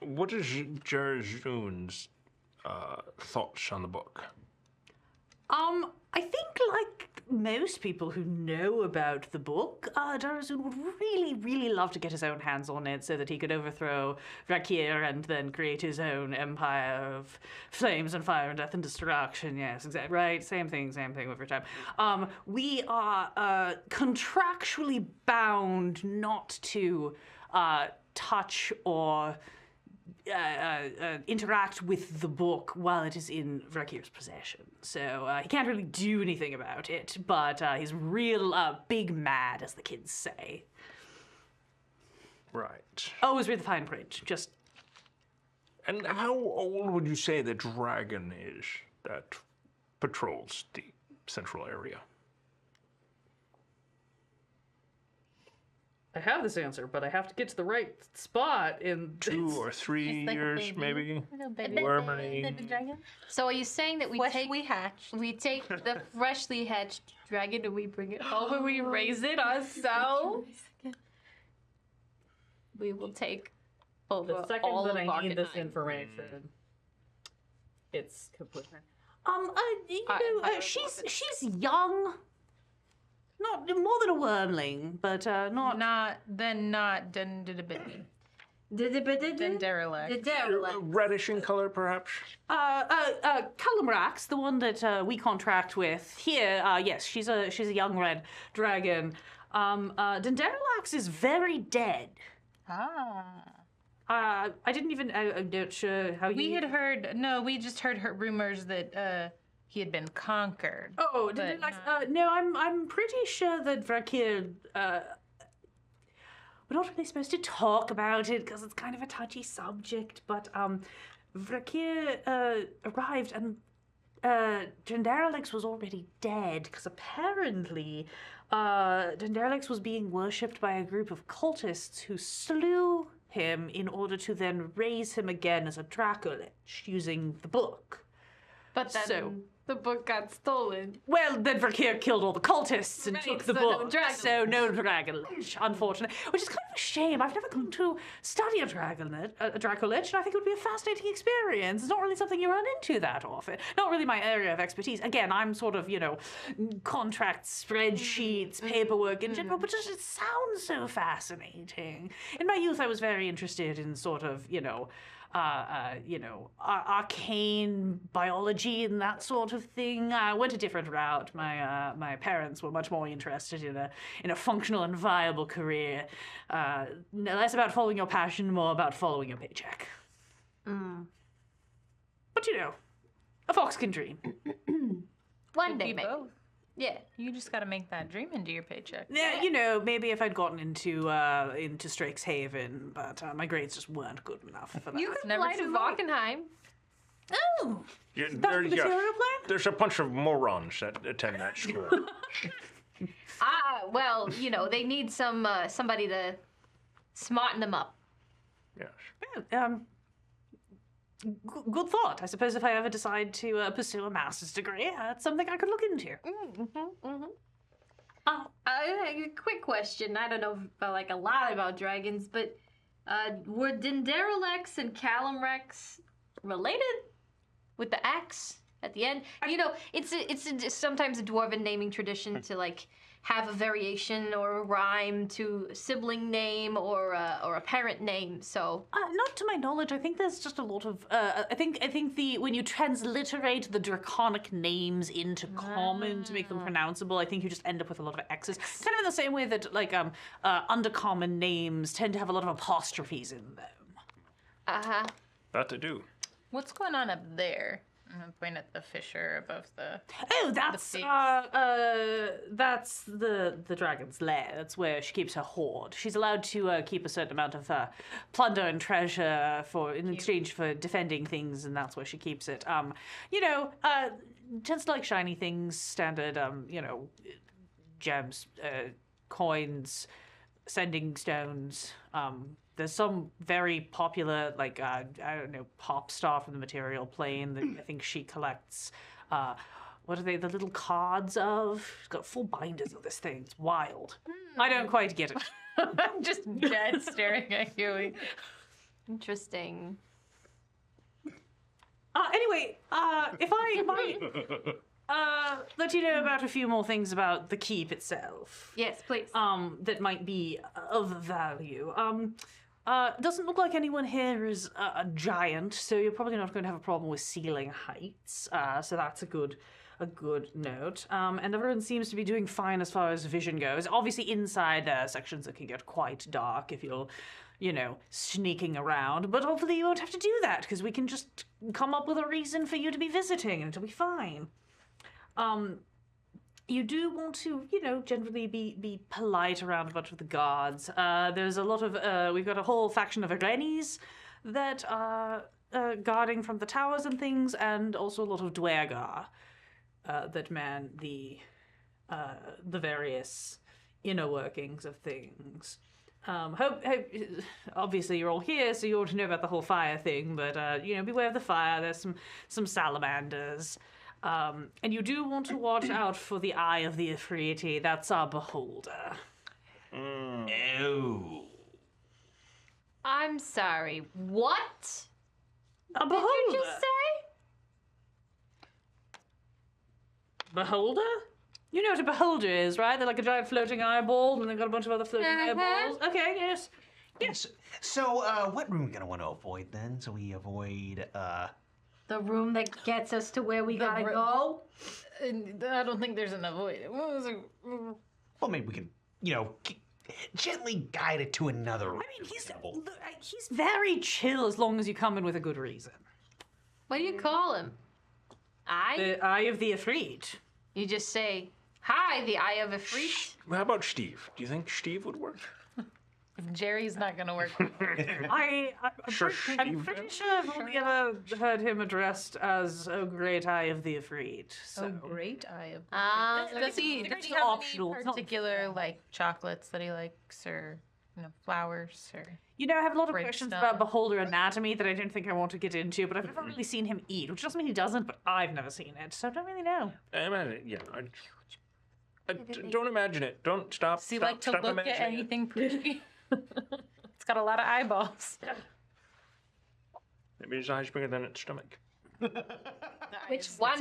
What is Jarazun's thoughts on the book? I think like most people who know about the book, Jarazun would really, really love to get his own hands on it so that he could overthrow Vakir and then create his own empire of flames and fire and death and destruction. Yes, exactly. Right, same thing every time. We are contractually bound not to touch or interact with the book while it is in Vakir's possession. So he can't really do anything about it, but he's real big mad, as the kids say. Right. Always read the fine print. Just And how old would you say the dragon is that patrols the central area? I have this answer, but I have to get to the right spot in 2 or 3 years, maybe? Worming. So are you saying that we hatched. take the freshly hatched dragon and we bring it home and we raise it ourselves? We will take over The second all that of I need this Arcanine. information, it's complete. She's young. Not more than a wormling, but not. Not Denderelect. Reddish in color, perhaps? Calamrax, the one that we contract with here. Yes, she's a young red dragon. Denderelax is very dead. I didn't even. I'm not sure how We had heard, we just heard rumors that he had been conquered. Oh, but Denderelax. No, I'm pretty sure that Vakir. We're not really supposed to talk about it because it's kind of a touchy subject. But Vakir arrived and Denderelax was already dead because apparently Denderelax was being worshipped by a group of cultists who slew him in order to then raise him again as a Dracolich using the book. But then So- the book got stolen. Well, then Vakir killed all the cultists and Right, took the so no book. dragon. So no Dracolich, unfortunately. Which is kind of a shame. I've never gone to study a Dracolich, and I think it would be a fascinating experience. It's not really something you run into that often. Not really my area of expertise. Again, I'm sort of, contracts, spreadsheets, paperwork in general, but just it sounds so fascinating. In my youth, I was very interested in sort of, arcane biology and that sort of thing. I went a different route. My parents were much more interested in a functional and viable career. Less about following your passion, more about following your paycheck. But a fox can dream. One Could day, be maybe. both. Yeah. You just got to make that dream into your paycheck. Yeah, maybe if I'd gotten into Strixhaven, but my grades just weren't good enough for that. You could Never fly to too late. Valkenheim. Oh, Yeah, that's the material plane? There's a bunch of morons that attend that school. Well, they need somebody to smarten them up. Yes. Good thought. I suppose if I ever decide to pursue a master's degree, that's something I could look into. A quick question. I don't know a lot about dragons, but were Dindarolex and Calamrex related with the X at the end? It's sometimes a dwarven naming tradition to have a variation or a rhyme to a sibling name or a parent name. So Not to my knowledge. I think there's just a lot of. I think when you transliterate the draconic names into common to make them pronounceable, I think you just end up with a lot of X's. Kind of in the same way that undercommon names tend to have a lot of apostrophes in them. That they do. What's going on up there? I'm gonna point at the fissure above the. Oh, that's the dragon's lair. That's where she keeps her hoard. She's allowed to keep a certain amount of plunder and treasure in exchange for defending things, and that's where she keeps it. Just like shiny things, standard, gems, coins, sending stones. There's some very popular, pop star from the material plane that I think she collects. What are they? The little cards of? She's got full binders of this thing. It's wild. I don't quite get it. I'm just dead staring at Huey. interesting. Anyway, if I might let you know about a few more things about the keep itself. Yes, please. That might be of value. Doesn't look like anyone here is a giant, so you're probably not going to have a problem with ceiling heights. So that's a good note. And everyone seems to be doing fine as far as vision goes. Obviously, inside there are sections that can get quite dark if you're, sneaking around. But hopefully you won't have to do that, because we can just come up with a reason for you to be visiting, and it'll be fine. You do want to, generally be polite around a bunch of the guards. There's a lot of, we've got a whole faction of Irenis that are guarding from the towers and things, and also a lot of Dwergar that man the various inner workings of things. Hope, obviously you're all here, so you ought to know about the whole fire thing, but, beware of the fire. There's some salamanders. And you do want to watch out for the Eye of the Ifriti. That's our beholder. Oh. I'm sorry. What? A beholder? Did you just say? Beholder? You know what a beholder is, right? They're like a giant floating eyeball, and they've got a bunch of other floating eyeballs. Okay, yes. Yes. So, what room are we gonna want to avoid then? So we avoid, The room that gets us to where we gotta go? I don't think there's an avoid. What was it? well, maybe we can, gently guide it to another room. I mean, he's very chill as long as you come in with a good reason. What do you call him? The Eye of the Ifrit. You just say, "Hi, the Eye of Ifrit." How about Steve? Do you think Steve would work? If Jerry's not gonna work. I'm pretty sure I've only ever heard him addressed as "Oh Great Eye of the Ifrit." So. Great eye of. Does he Does he have have optional, any it's not- particular chocolates that he likes, or flowers, or? I have a lot of questions Brimstone. about beholder anatomy that I don't think I want to get into, but I've never really seen him eat, which doesn't mean he doesn't, but I've never seen it, so I don't really know. I imagine, don't imagine it. Don't stop. Does he stop, like to stop look at imagining it. anything pretty? It's got a lot of eyeballs. Maybe his eyes bigger than its stomach. Which one?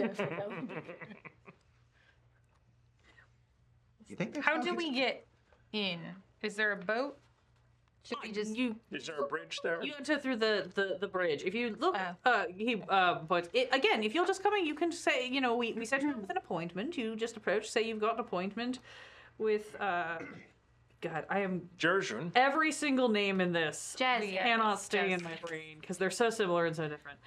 You think there's How do we get in? Is there a boat? Should we just... Is there a bridge there? You enter through the bridge. If you look, Oh. but again, if you're just coming, you can say, we set you up with an appointment. You just approach, say you've got an appointment with, God, I am... Jerjun. Every single name in this Jazz. cannot stay in my brain because they're so similar and so different.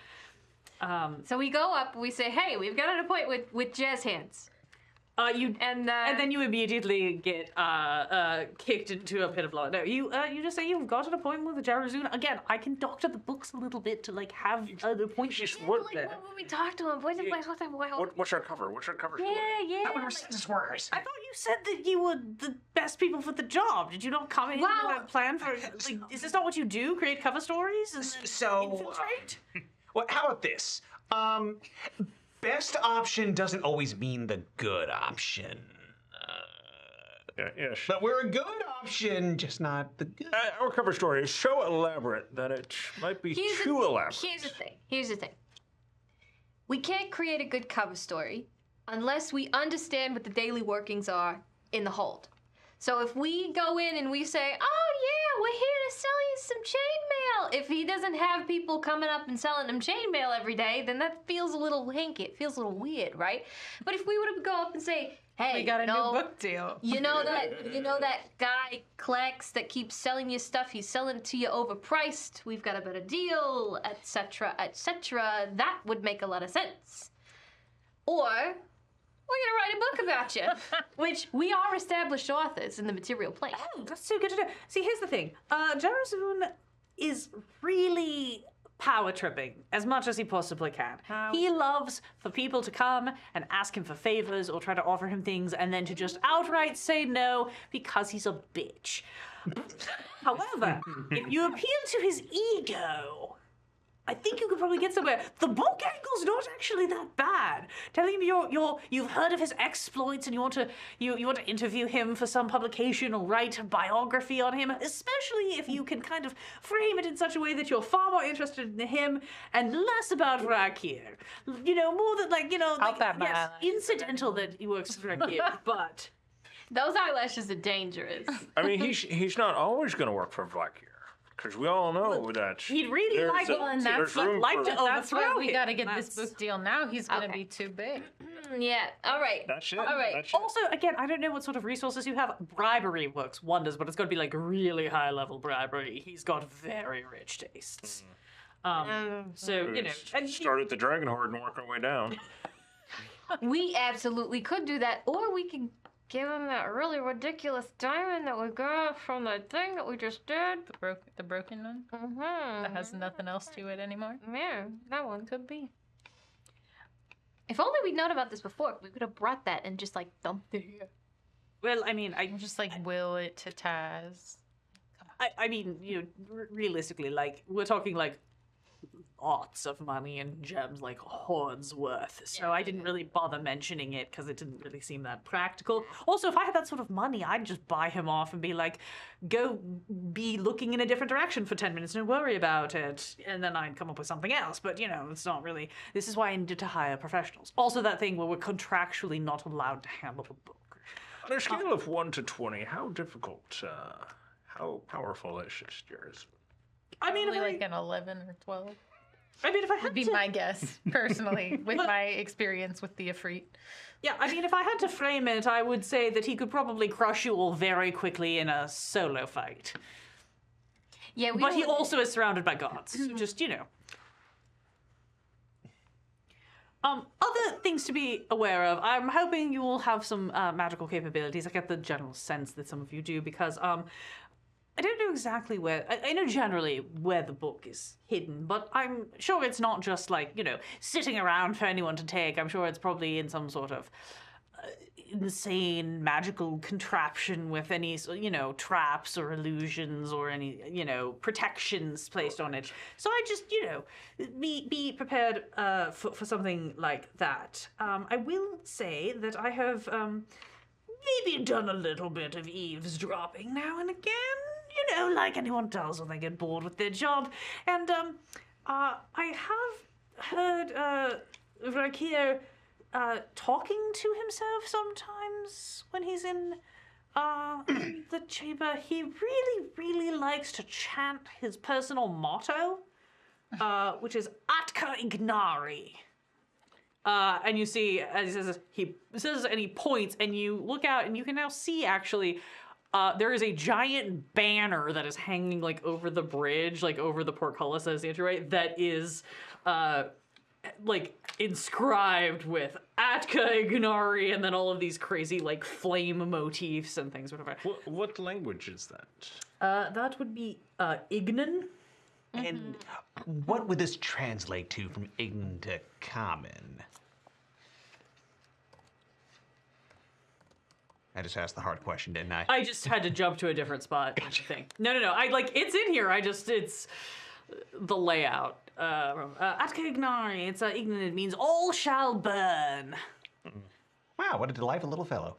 So we go up, we say, "Hey, we've got an appointment with Jazz Hands." And then you immediately get kicked into a pit of blood. No, you just say you've got an appointment with Jarazuna. Again, I can doctor the books a little bit to like have an appointment. Just what? when we talk to him, What's our cover? What's our cover? yeah. That was census workers. I thought you said that you were the best people for the job. Did you not come in with a plan for? Like, is this not what you do? Create cover stories and then So, infiltrate? Well, how about this? Best option doesn't always mean the good option. Yeah. But we're a good option, just not the good. Our cover story is so elaborate that it might be too elaborate. Here's the thing. We can't create a good cover story unless we understand what the daily workings are in the hold. So if we go in and we say, oh yeah, we're here to sell you some chainmail, if he doesn't have people coming up and selling him chainmail every day, then that feels a little hinky. It feels a little weird, right? But if we were to go up and say, hey, We got a new book deal. you know that guy Klex that keeps selling you stuff, he's selling it to you overpriced, we've got a better deal, etc., etc., that would make a lot of sense. Or we're gonna write a book about you, which we are established authors in the material plane. Oh, that's so good to know. See, here's the thing. Jarazun is really power tripping as much as he possibly can. He loves for people to come and ask him for favors or try to offer him things and then to just outright say no because he's a bitch. However, if you appeal to his ego, I think you could probably get somewhere. The book angle's not actually that bad. Telling him you've heard of his exploits and you want to interview him for some publication or write a biography on him, especially if you can kind of frame it in such a way that you're far more interested in him and less about Rakir. More than I'll bat my yes, eyelash. incidental that he works for Rakir, but Those eyelashes are dangerous. I mean, he's not always going to work for Vlakir, because we all know that he'd really there's like a- one there's that room like for- to That's why overthrow we him. got to get this That's- book deal now. He's going to Okay. be too big. Yeah, all right. That's it. All right. That's it. Also, again, I don't know what sort of resources you have. Bribery works wonders, but it's got to be like really high level bribery. He's got very rich tastes. So, and Start at the Dragon Horde and work our way down. We absolutely could do that, or we could give him that really ridiculous diamond that we got from the thing that we just did. The broken one Mm-hmm. that has nothing else to it anymore. Yeah, that one could be. If only we'd known about this before, we could have brought that and just like dumped it here. well, I mean, We'll just like will it to Taz. I mean, realistically, like we're talking like lots of money and gems, like hordes worth. So I didn't really bother mentioning it because it didn't really seem that practical. Also, if I had that sort of money, I'd just buy him off and be like, go be looking in a different direction for 10 minutes, don't worry about it. And then I'd come up with something else. But, it's not really, this is why I needed to hire professionals. Also that thing where we're contractually not allowed to handle a book. On a scale of 1 to 20, how difficult, how powerful is yours? I mean, Probably like an 11 or 12. if I had Would be to, my guess, personally, with my experience with the Ifrit. yeah, I mean, if I had to frame it, I would say that he could probably crush you all very quickly in a solo fight. Yeah, But he also is surrounded by gods. So just, Other things to be aware of. I'm hoping you will have some magical capabilities. I get the general sense that some of you do because I don't know exactly where. I know generally where the book is hidden, but I'm sure it's not just like, sitting around for anyone to take. I'm sure it's probably in some sort of insane magical contraption with any, traps or illusions or any, protections placed on it. So I just, be prepared for something like that. I will say that I have maybe done a little bit of eavesdropping now and again. Like anyone does when they get bored with their job. And I have heard Rakir talking to himself sometimes when he's in the chamber. He really, really likes to chant his personal motto, which is Atka Ignari. And you see, as he says, and he points, and you look out, and you can now see actually. There is a giant banner that is hanging like over the bridge, like over the portcullis as the entryway, that is like inscribed with Atka Ignari and then all of these crazy like flame motifs and things, whatever. What language is that? That would be Ignan. And what would this translate to from Ign to common? I just asked the hard question, didn't I? I just had to jump to a different spot. Gotcha. Thing. No. I like it's in here. It's the layout. Atka Ignari. It's Ignan. It means all shall burn. Wow, what a delightful little fellow.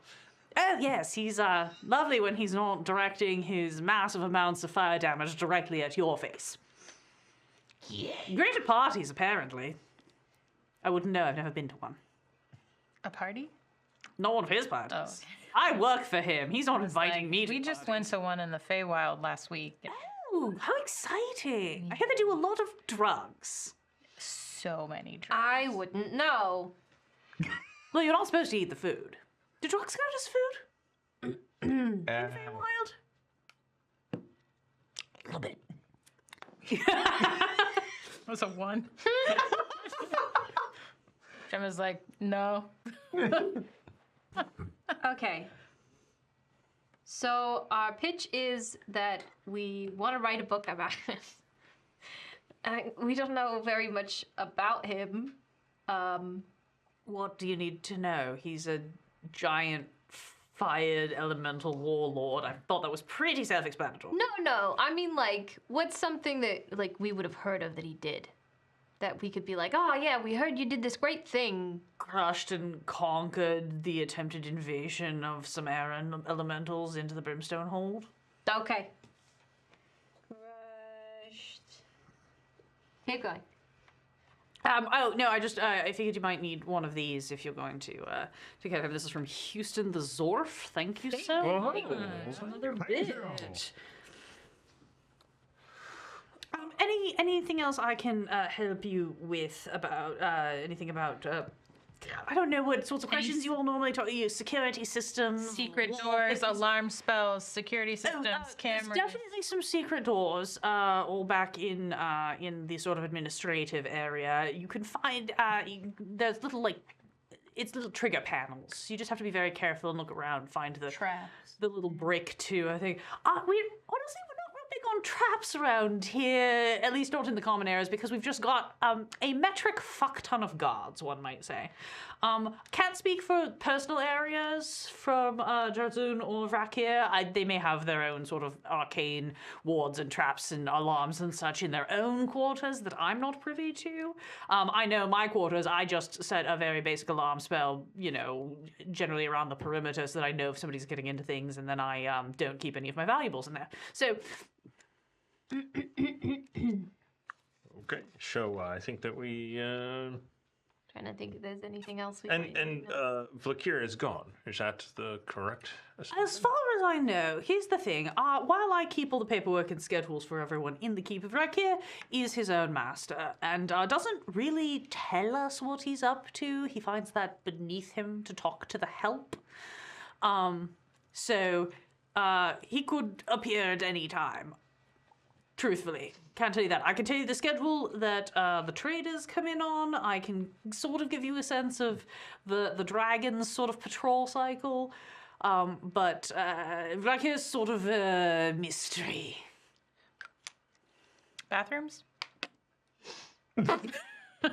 Oh yes, he's lovely when he's not directing his massive amounts of fire damage directly at your face. Yeah. Great at parties, apparently. I wouldn't know. I've never been to one. A party? Not one of his parties. Oh. I work for him. He's not inviting me to We just parties. went to one in the Feywild last week. Oh, how exciting! I hear they do a lot of drugs. So many drugs. I wouldn't know. Well, you're not supposed to eat the food. Do drugs count as food? Wild? A little bit. was a 1. Gemma's like, no. Okay. So our pitch is that we want to write a book about him. We don't know very much about him. What do you need to know? He's a giant fired elemental warlord. I thought that was pretty self-explanatory. No. I mean, like, what's something that like we would have heard of that he did? That we could be like, oh yeah, we heard you did this great thing. Crushed and conquered the attempted invasion of some air elementals into the Brimstone hold. Okay. Crushed. Keep going. Oh no, I figured you might need one of these if you're going to get him. This is from Houston the Zorf. Thank you so much. Another bit. Anything else I can help you with about anything about? I don't know what sorts of questions you all normally talk. You security systems, Secret wall doors, things. alarm spells, security systems, There's cameras. definitely some secret doors, all back in the sort of administrative area. You can find there's little it's little trigger panels. You just have to be very careful and look around, find the Traps. the little brick too. I think we're not real big on traps around here, at least not in the common areas, because we've just got a metric fuck ton of guards, one might say. Can't speak for personal areas from Jarzun or Vrakir. They may have their own sort of arcane wards and traps and alarms and such in their own quarters that I'm not privy to. I know my quarters, I just set a very basic alarm spell, generally around the perimeter so that I know if somebody's getting into things, and then I don't keep any of my valuables in there. So... Okay, so I think that we Trying to think if there's anything else we and might know. Vlakir is gone. Is that the correct? As far as I know, here's the thing. While I keep all the paperwork and schedules for everyone in the Keep of Rakir, is his own master, and doesn't really tell us what he's up to. He finds that beneath him to talk to the help. So he could appear at any time. Truthfully, can't tell you that. I can tell you the schedule that the traders come in on. I can sort of give you a sense of the dragon's sort of patrol cycle. But Rakir's sort of a mystery. Bathrooms?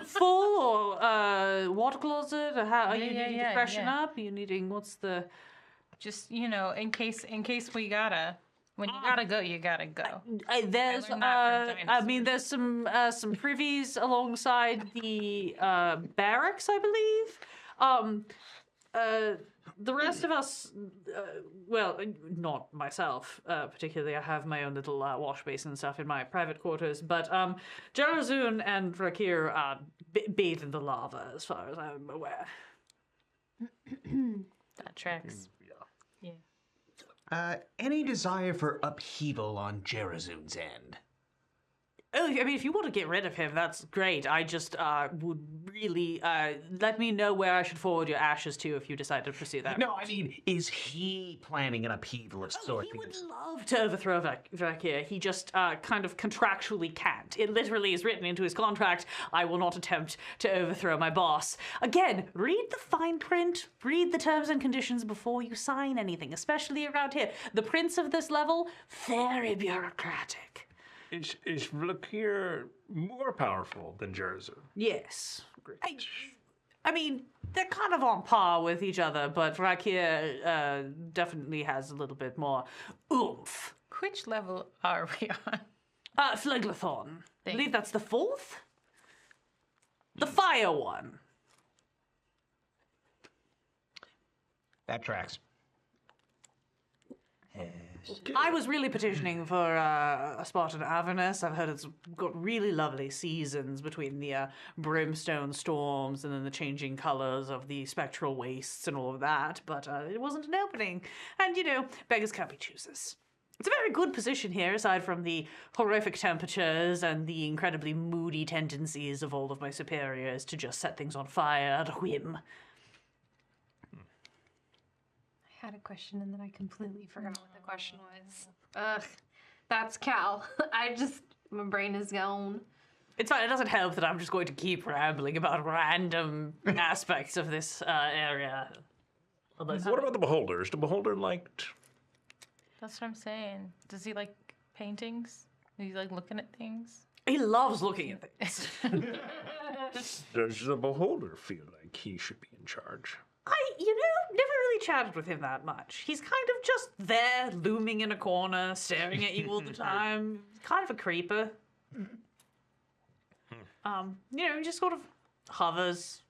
Full or water closet? Or how are you Yeah, needing to freshen up? Are you needing the? Just, in case we gotta. When you gotta go, you gotta go. There's learned that from there's some privies alongside the barracks, I believe. The rest of us, well, not myself particularly. I have my own little wash basin and stuff in my private quarters. But Jarazun and Rakir bathe in the lava, as far as I'm aware. That tracks. Any desire for upheaval on Jarazun's end? Oh, I mean, if you want to get rid of him, that's great. I just would really let me know where I should forward your ashes to if you decide to pursue that. No, I mean, is he planning an upheaval of sorts? He would love to overthrow Vakir. He just kind of contractually can't. It literally is written into his contract, I will not attempt to overthrow my boss. Again, read the fine print, read the terms and conditions before you sign anything, especially around here. The prince of this level, very bureaucratic. Is Vlakir more powerful than Jerzu? Yes. I mean, they're kind of on par with each other, but Vakir definitely has a little bit more oomph. Which level are we on? Phleglathon. I believe that's the 4th? The fire one. That tracks. I was really petitioning for a spot in Avernus. I've heard it's got really lovely seasons between the brimstone storms and then the changing colors of the spectral wastes and all of that, but it wasn't an opening. And, you know, beggars can't be choosers. It's a very good position here, aside from the horrific temperatures and the incredibly moody tendencies of all of my superiors to just set things on fire at a whim. I had a question and then I completely forgot what the question was. Ugh, that's Cal. My brain is gone. It's fine. It doesn't help that I'm just going to keep rambling about random aspects of this area. What about the Beholder? Is the Beholder liked? That's what I'm saying. Does he like paintings? Is he like looking at things? He loves looking at things. Does the Beholder feel like he should be in charge? Never really chatted with him that much. He's kind of just there, looming in a corner, staring at you all the time. Kind of a creeper. He just sort of hovers,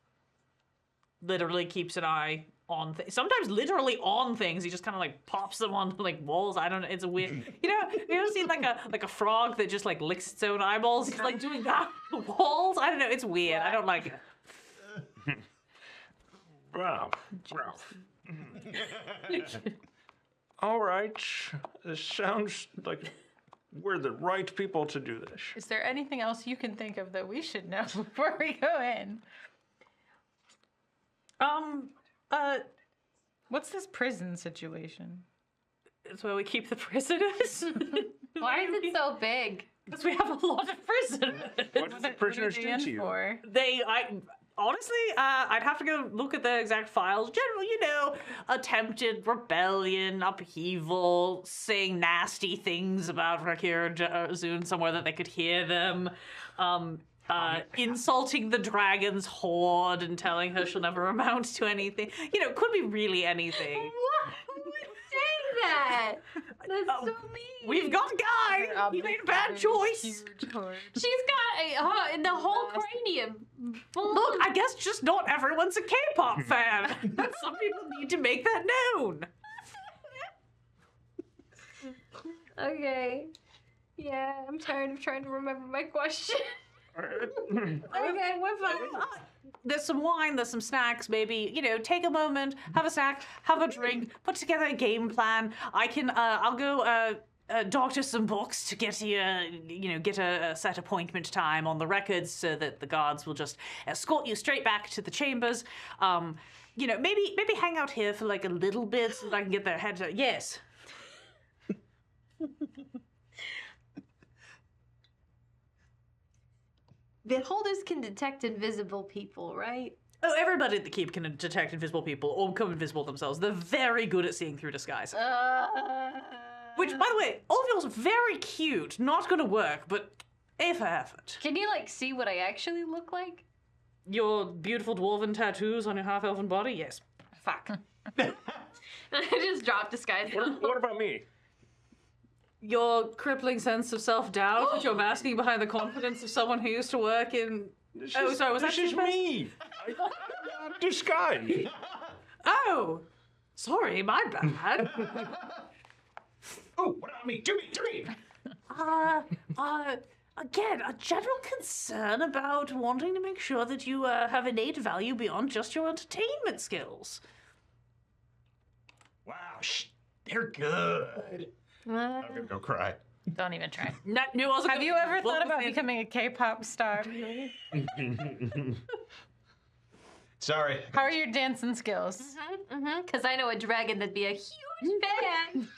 literally keeps an eye on things. Sometimes literally on things. He just kind of like pops them onto like walls. I don't know. It's a weird. You ever seen like a frog that just like licks its own eyeballs? He's like doing that on the walls. I don't know. It's weird. I don't like it. Wow. All right. This sounds like we're the right people to do this. Is there anything else you can think of that we should know before we go in? What's this prison situation? It's where we keep the prisoners. Why is it so big? Because we have a lot of prisoners. What did the prisoners do to you? Honestly, I'd have to go look at the exact files. General, attempted rebellion, upheaval, saying nasty things about Rakir and Zun somewhere that they could hear them, insulting the dragon's horde and telling her she'll never amount to anything. It could be really anything. What? Who would say that? That's so mean. We've got a guy. He made a bad choice. She's got the whole cranium full. Look, I guess just not everyone's a K-pop fan. Some people need to make that known. Okay. Yeah, I'm tired of trying to remember my question. Okay, we're fine. There's some wine, there's some snacks, maybe, take a moment, have a snack, have a drink, put together a game plan. I'll go doctor some books to get you, get a set appointment time on the records so that the guards will just escort you straight back to the chambers. Maybe hang out here for like a little bit so that I can get their heads. Yes. Beholders can detect invisible people, right? Oh, everybody at the keep can detect invisible people or become invisible themselves. They're very good at seeing through disguise. Which, by the way, all of y'all's very cute. Not gonna work, but A for effort. Can you, see what I actually look like? Your beautiful dwarven tattoos on your half-elven body? Yes. Fuck. I just dropped disguise. What about me? Your crippling sense of self-doubt that you're masking behind the confidence of someone who used to work in... Was that just me? I'm disguised. Oh! Sorry, my bad. Oh, what about me? Do me! Again, a general concern about wanting to make sure that you have innate value beyond just your entertainment skills. Wow, they're good. I'm gonna go cry. Don't even try. Have you ever thought about becoming a K-pop star? Sorry. How are your dancing skills? Because I know a dragon that'd be a huge fan.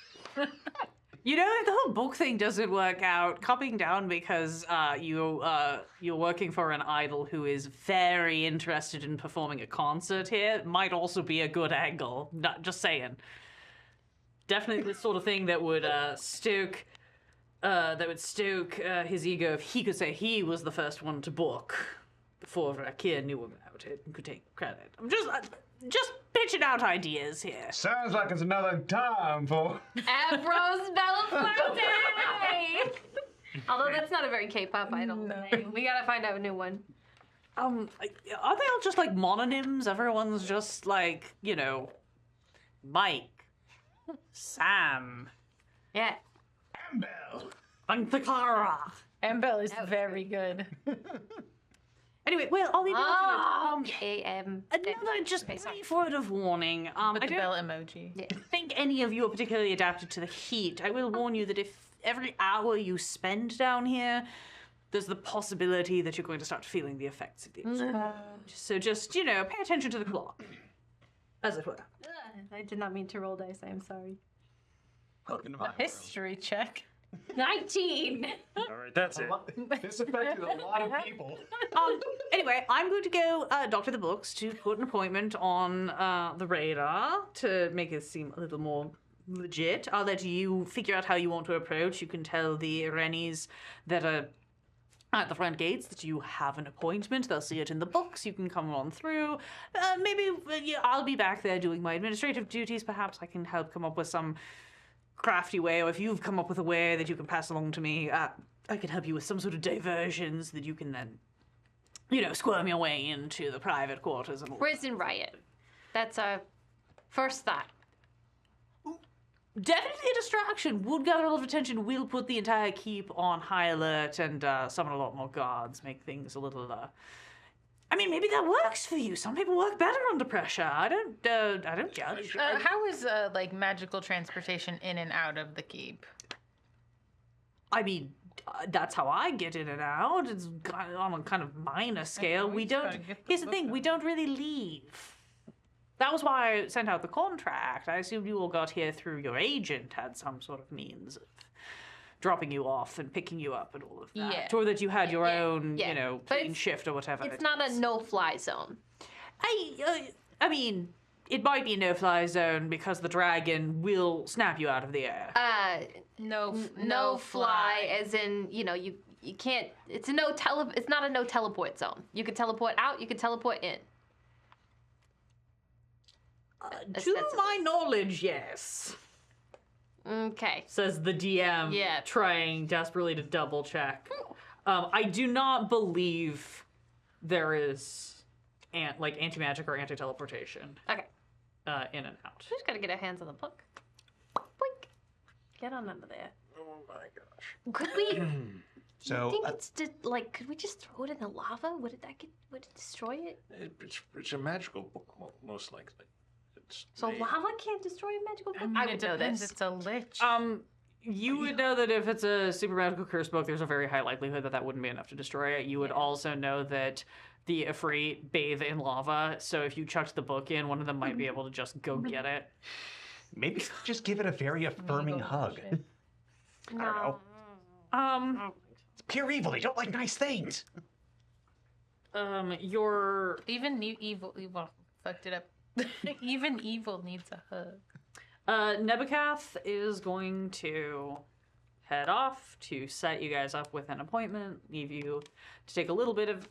You know, if the whole book thing doesn't work out, coming down because you're working for an idol who is very interested in performing a concert here might also be a good angle. Not just saying. Definitely the sort of thing that would stoke his ego if he could say he was the first one to book before Rakir knew about it and could take credit. I'm just pitching out ideas here. Sounds like it's another time for. Ambrose Belafonte! Although that's not a very K-pop idol name. We gotta find out a new one. Are they all just like mononyms? Everyone's just like, Mike, Sam, Yeah. Clara. Ambel is very good. Anyway, well, I'll leave you Oh, to it. A-M. Another just brief word of warning. With I the don't bell emoji. think any of you are particularly adapted to the heat. I will warn you that if every hour you spend down here, there's the possibility that you're going to start feeling the effects of the exposure. So just, pay attention to the clock, as it were. I did not mean to roll dice. I am sorry. Welcome to my History check. 19! All right, that's it. world. This affected a lot of people. Anyway, I'm going to go doctor the books to put an appointment on the radar to make it seem a little more legit. I'll let you figure out how you want to approach. You can tell the Rennies that are at the front gates that you have an appointment. They'll see it in the books. You can come on through. Maybe I'll be back there doing my administrative duties. Perhaps I can help come up with some crafty way, or if you've come up with a way that you can pass along to me, I can help you with some sort of diversions that you can then, squirm your way into the private quarters and all. Prison riot. That's our first thought. Definitely a distraction. Would gather a lot of attention. We'll put the entire keep on high alert and summon a lot more guards. Make things a little. Maybe that works for you. Some people work better under pressure. I don't judge. How is magical transportation in and out of the keep? That's how I get in and out. It's on a kind of minor scale. we We just don't. gotta get the Here's the book thing: out. we don't really leave. That was why I sent out the contract. I assumed you all got here through your agent had some sort of means of dropping you off and picking you up and all of that, Yeah. or that you had your own, But plane it's- shift or whatever. It's not a no-fly zone. It might be a no-fly zone because the dragon will snap you out of the air. No fly, as in, you can't, it's not a no teleport zone. You can teleport out, you can teleport in. To my knowledge, yes. Okay. Says the DM, Yeah. trying desperately to double check. I do not believe there is anti-magic or anti-teleportation Okay. in and out. We just gotta get our hands on the book. Boink. Get on under there. Oh my gosh. Could we, So, think could we just throw it in the lava? Would it destroy it? It's a magical book, most likely. So lava can't destroy a magical book? I I mean, would it know depends. this. It's a lich. You would know that if it's a super magical curse book, there's a very high likelihood that wouldn't be enough to destroy it. You would also know that the Ifrit bathe in lava, so if you chucked the book in, one of them might be able to just go get it. maybe just give it a very affirming hug. I don't know. It's pure evil. They don't like nice things. Your Even evil fucked it up. Even evil needs a hug. Nebukath is going to head off to set you guys up with an appointment, leave you to take a little bit of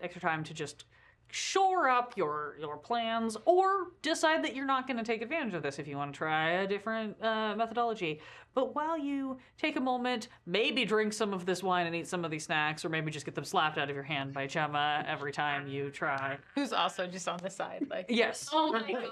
extra time to just shore up your plans, or decide that you're not going to take advantage of this if you want to try a different methodology. But while you take a moment, maybe drink some of this wine and eat some of these snacks, or maybe just get them slapped out of your hand by Gemma every time you try. Who's also just on the side, like. Yes. Oh my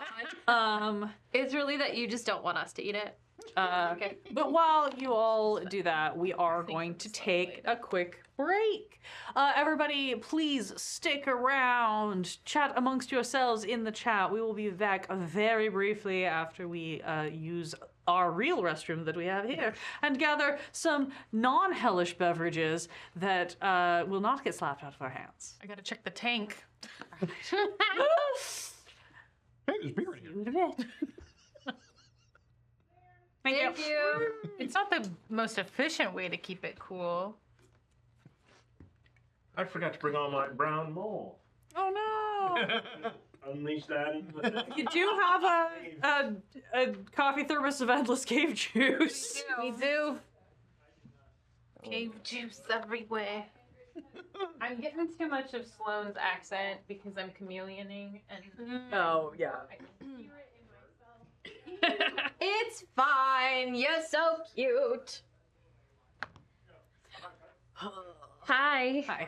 god. It's really that you just don't want us to eat it. Okay. But while you all do that, we are going to take a quick break. Everybody, please stick around. Chat amongst yourselves in the chat. We will be back very briefly after we use our real restroom that we have here and gather some non-hellish beverages that will not get slapped out of our hands. I gotta check the tank. Hey, there's beer in here. In a bit. Thank you. It's not the most efficient way to keep it cool. I forgot to bring on my brown mole. Oh no! Unleash that into the You do have a coffee thermos of endless cave juice. We do. Cave juice everywhere. I'm getting too much of Sloane's accent because I'm chameleoning and Oh yeah. I can hear it in myself. It's fine. You're so cute. Hi. Hi.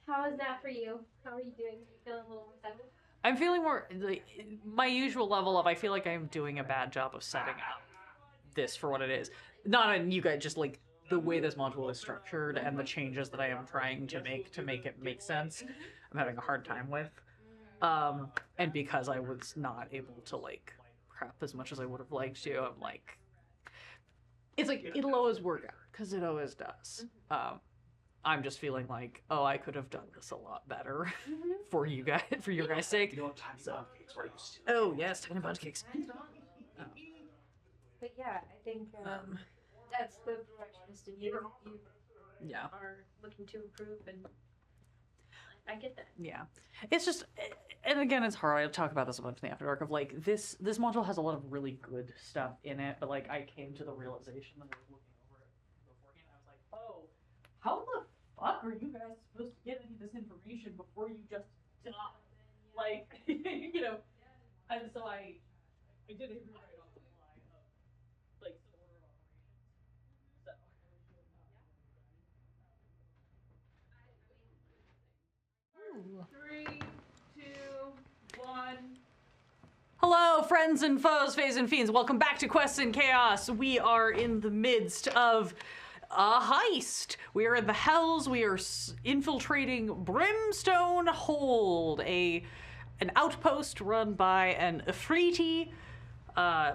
How is that for you? How are you doing? You feeling a little receptive? I'm feeling more like, my usual level of I feel like I'm doing a bad job of setting up this for what it is. Not on you guys, just like the way this module is structured and the changes that I am trying to make it make sense. I'm having a hard time with. And because I was not able to like prep as much as I would have liked to, I'm like, it's like it'll always work out because it always does. I'm just feeling like, oh, I could have done this a lot better for you guys, for your guys' sake. You know, tiny cupcakes, right? Oh yes, tiny bunch cakes. But yeah, I think that's the directionist in you. You Yeah, are looking to improve, and I get that. yeah. It's just, and again, it's hard. I'll talk about this a bunch in the After Dark of like this module has a lot of really good stuff in it, but like I came to the realization that I was looking over it beforehand. I was like, oh, how the fuck are you guys supposed to get any of this information before you just die? Like, you know, and so I did a rewrite on the fly of like the order of operations. So. 3, 2, 1. Hello, friends and foes, fays and fiends. Welcome back to Quests and Chaos. We are in the midst of a heist. We are in the Hells. We are infiltrating Brimstone Hold, an outpost run by an Ifriti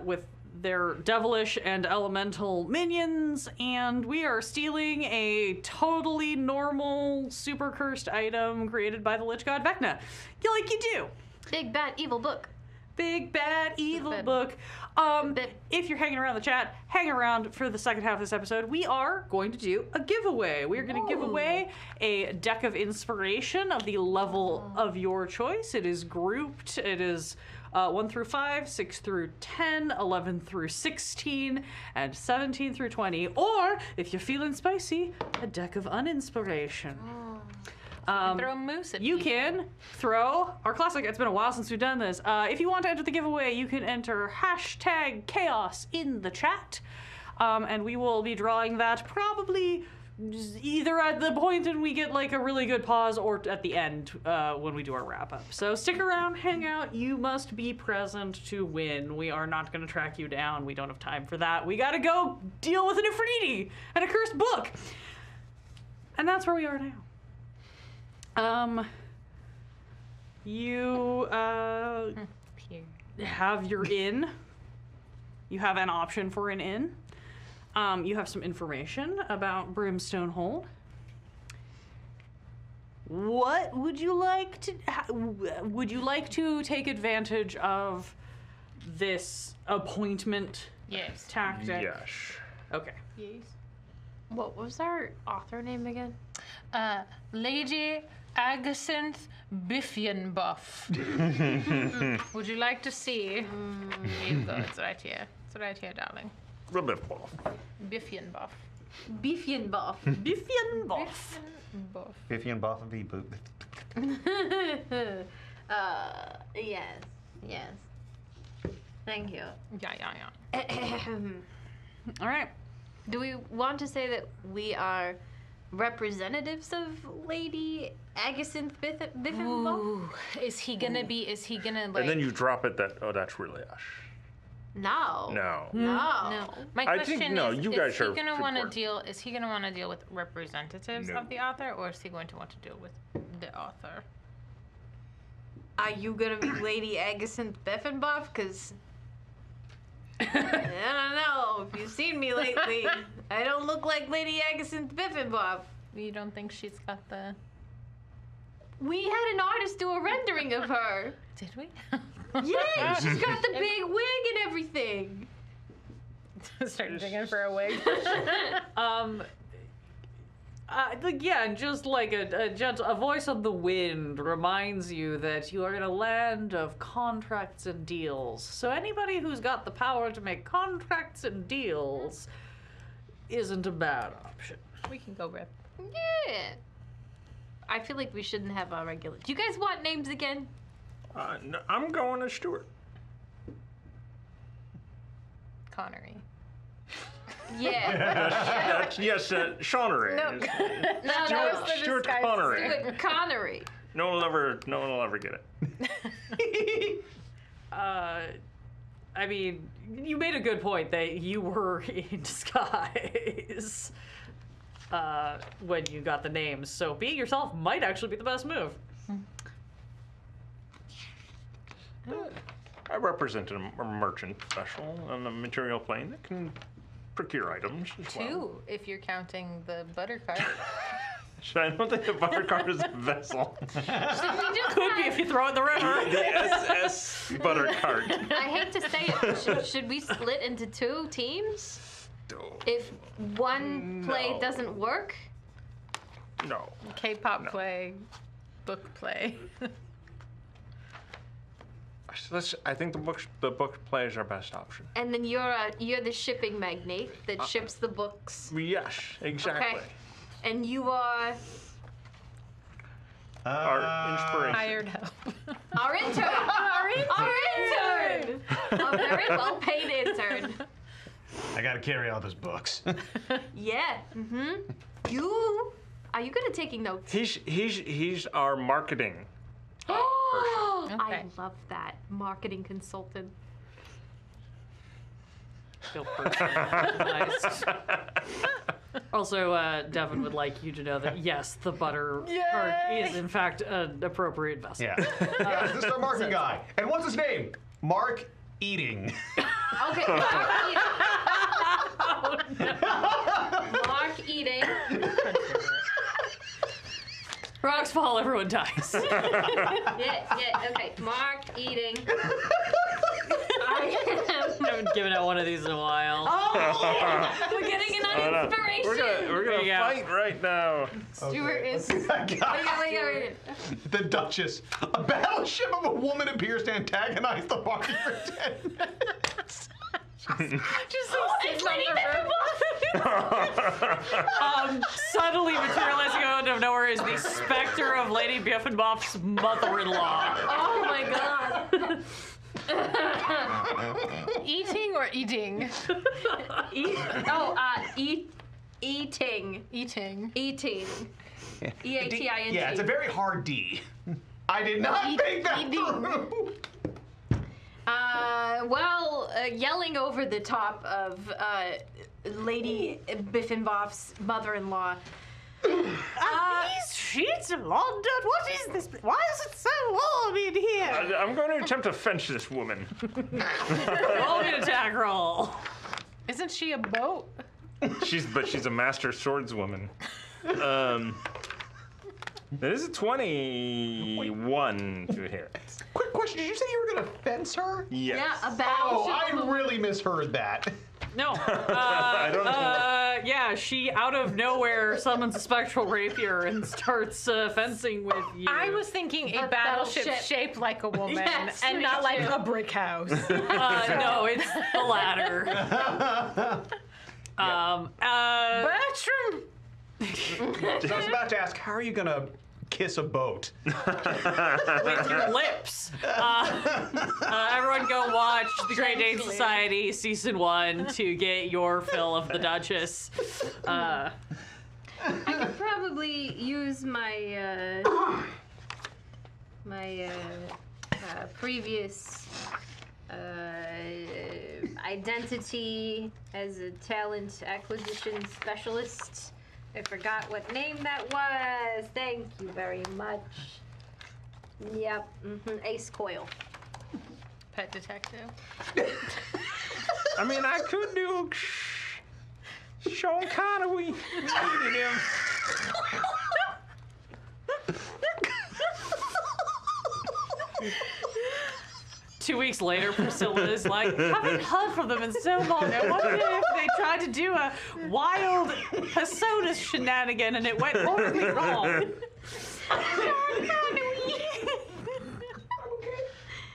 with their devilish and elemental minions, and we are stealing a totally normal, super cursed item created by the Lich God Vecna. Like you do. Big bad evil book. Big bad evil Bib. book. Bib. If you're hanging around the chat, hang around for the second half of this episode. We are going to do a giveaway. We are going to give away a deck of inspiration of the level of your choice. It is grouped. It is 1 through 5, 6 through 10, 11 through 16, and 17 through 20. Or, if you're feeling spicy, a deck of uninspiration. Throw a moose at You people. can throw our classic. It's been a while since we've done this. If you want to enter the giveaway, you can enter hashtag chaos in the chat. And we will be drawing that probably either at the point when we get like a really good pause or at the end when we do our wrap up. So stick around, hang out. You must be present to win. We are not going to track you down. We don't have time for that. We got to go deal with an Ifriti and a cursed book. And that's where we are now. You have your inn. You have an option for an inn. You have some information about Brimstone Hold. What would you like to? Would you like to take advantage of this appointment Yes. tactic? Yes. Okay. Yes. What was our author name again? Lady Agacinth Biffienbuff. Would you like to see? Here you go. It's right here. It's right here, darling. Ribbit-ball. Biffienbuff. Beefian buff. Biffienboff. Buff. Biffy and Buff and V boot. Yes. Yes. Thank you. Yeah. All right. Do we want to say that we are representatives of Lady Agacinth Biffenbach? Ooh. Is he gonna like? And then you drop it that, oh, that's really Ash. No. No. No. My I question think, no, is, you is guys he are gonna want to important. deal? Is he gonna want to deal with representatives No. of the author, or is he going to want to deal with the author? Are you gonna be Lady Agacinth Biffenbach? Because I don't know if you've seen me lately. I don't look like Lady Agassynth Biffenbob. You don't think she's got the... We had an artist do a rendering of her. Did we? Yeah, she's got the big wig and everything. Start digging for a wig. Yeah, and just like a voice on the wind reminds you that you are in a land of contracts and deals. So anybody who's got the power to make contracts and deals isn't a bad option. We can go rip. Yeah. I feel like we shouldn't have our regular. Do you guys want names again? No, I'm going as Stuart. Connery. Yeah. Yes, Shaunery. No. No, Stuart Connery. Stuart Connery. No one will ever get it. I mean, you made a good point that you were in disguise when you got the names, so being yourself might actually be the best move. I represent a merchant vessel on the material plane that can procure items as well. 2, if you're counting the butter cart. I don't think the butter cart is a vessel. Could be if you throw it in the river. The SS butter cart. I hate to say it, should we split into 2 teams? If one play No. doesn't work? No. K-pop play, book play. I think the book play is our best option. And then you're the shipping magnate that ships the books. Yes, exactly. Okay. And you are Our inspiration. Hired help. our intern. Our intern. A very well-paid intern. I gotta carry all those books. Yeah. Mm-hmm. Are you good at taking notes? He's our marketing. I Okay. love that. Marketing consultant. Feel personalized. Also, Devin would like you to know that yes, the butter cart is in fact an appropriate vessel. Yeah. Yeah, this is our marketing guy. And what's his name? Mark Eating. Okay. Mark Eating. Mark Eating. Rocks fall, everyone dies. Yeah, okay. Mark Eating. I haven't given out one of these in a while. We're getting an inspiration. We're There gonna you go. fight right now. Stuart is. Wait. The Duchess. A battleship of a woman appears to antagonize the party for 10 minutes. It's Lady Suddenly materializing out of nowhere is the specter of Lady Biffenboff's mother-in-law. Oh my god. Eating or eating? Eating. Eating. Eating. E-A-T-I-N-G. Yeah, it's a very hard D. I did not think that through. Yelling over the top of Lady Biffenboff's mother-in-law. These sheets of London, what is this? Why is it so warm in here? I'm going to attempt to fence this woman. Roll me an attack roll. Isn't she a boat? She's a master swordswoman. That is a 21 to hit. Quick question, did you say you were gonna fence her? Yes. Yeah, a Oh, battleship. I really misheard that. No. I don't know. Yeah, she out of nowhere summons a spectral rapier and starts fencing with you. I was thinking a battleship shaped like a woman Yes, and me not like too. a brick house. No, it's the latter. Bertram! So I was about to ask, how are you gonna kiss a boat? With your lips. Everyone go watch The Great Dane Society Season 1 to get your fill of the Duchess. I could probably use my previous identity as a talent acquisition specialist. I forgot what name that was. Thank you very much. Yep, Ace Coil. Pet detective. I mean, I could do Sean Connery. Needed him. 2 weeks later, Priscilla is like, haven't heard from them in so long. I wonder if they tried to do a wild persona shenanigan and it went horribly wrong.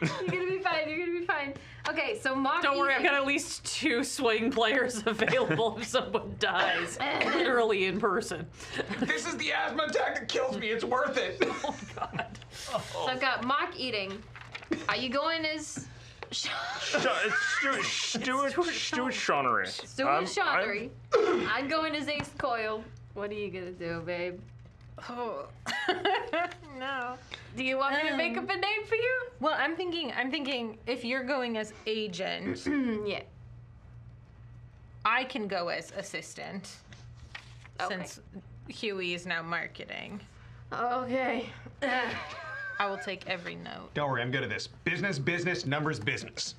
You're gonna be fine. You're gonna be fine. Okay, so Mark. Don't worry, I've got at least 2 swing players available if someone dies. Literally in person. This is the asthma attack that kills me. It's worth it. Oh, God. So I've got Mark eating. Are you going as Stuart Shawnery. Stuart Shawnery? I'm going as Ace Coyle. What are you gonna do, babe? Oh. No. Do you want me to make up a name for you? Well, I'm thinking if you're going as agent, Yeah. I can go as assistant. Okay. Since Huey is now marketing. Okay. I will take every note. Don't worry, I'm good at this. Business, business, numbers, business.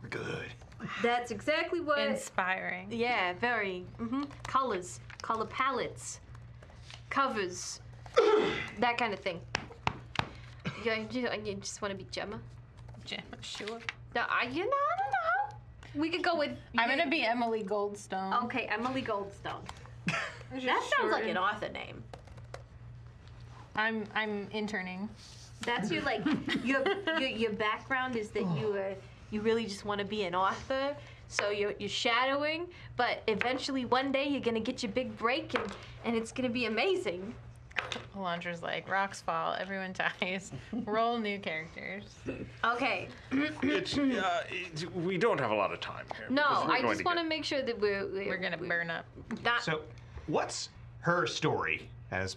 We're good. That's exactly what. Inspiring. Yeah, very. Colors, color palettes, covers, that kind of thing. You just want to be Gemma? Gemma, sure. No, I don't know. We could go with. I'm gonna be Emily Goldstone. Okay, Emily Goldstone. That sounds like an author name. I'm interning. That's your your background is that you really just want to be an author. So you're shadowing, but eventually one day you're gonna get your big break and it's gonna be amazing. Alondra's like, rocks fall, everyone dies. Roll new characters. Okay. We don't have a lot of time here. No, because we're I going just want to make sure that We're gonna burn up. not. So, what's her story? As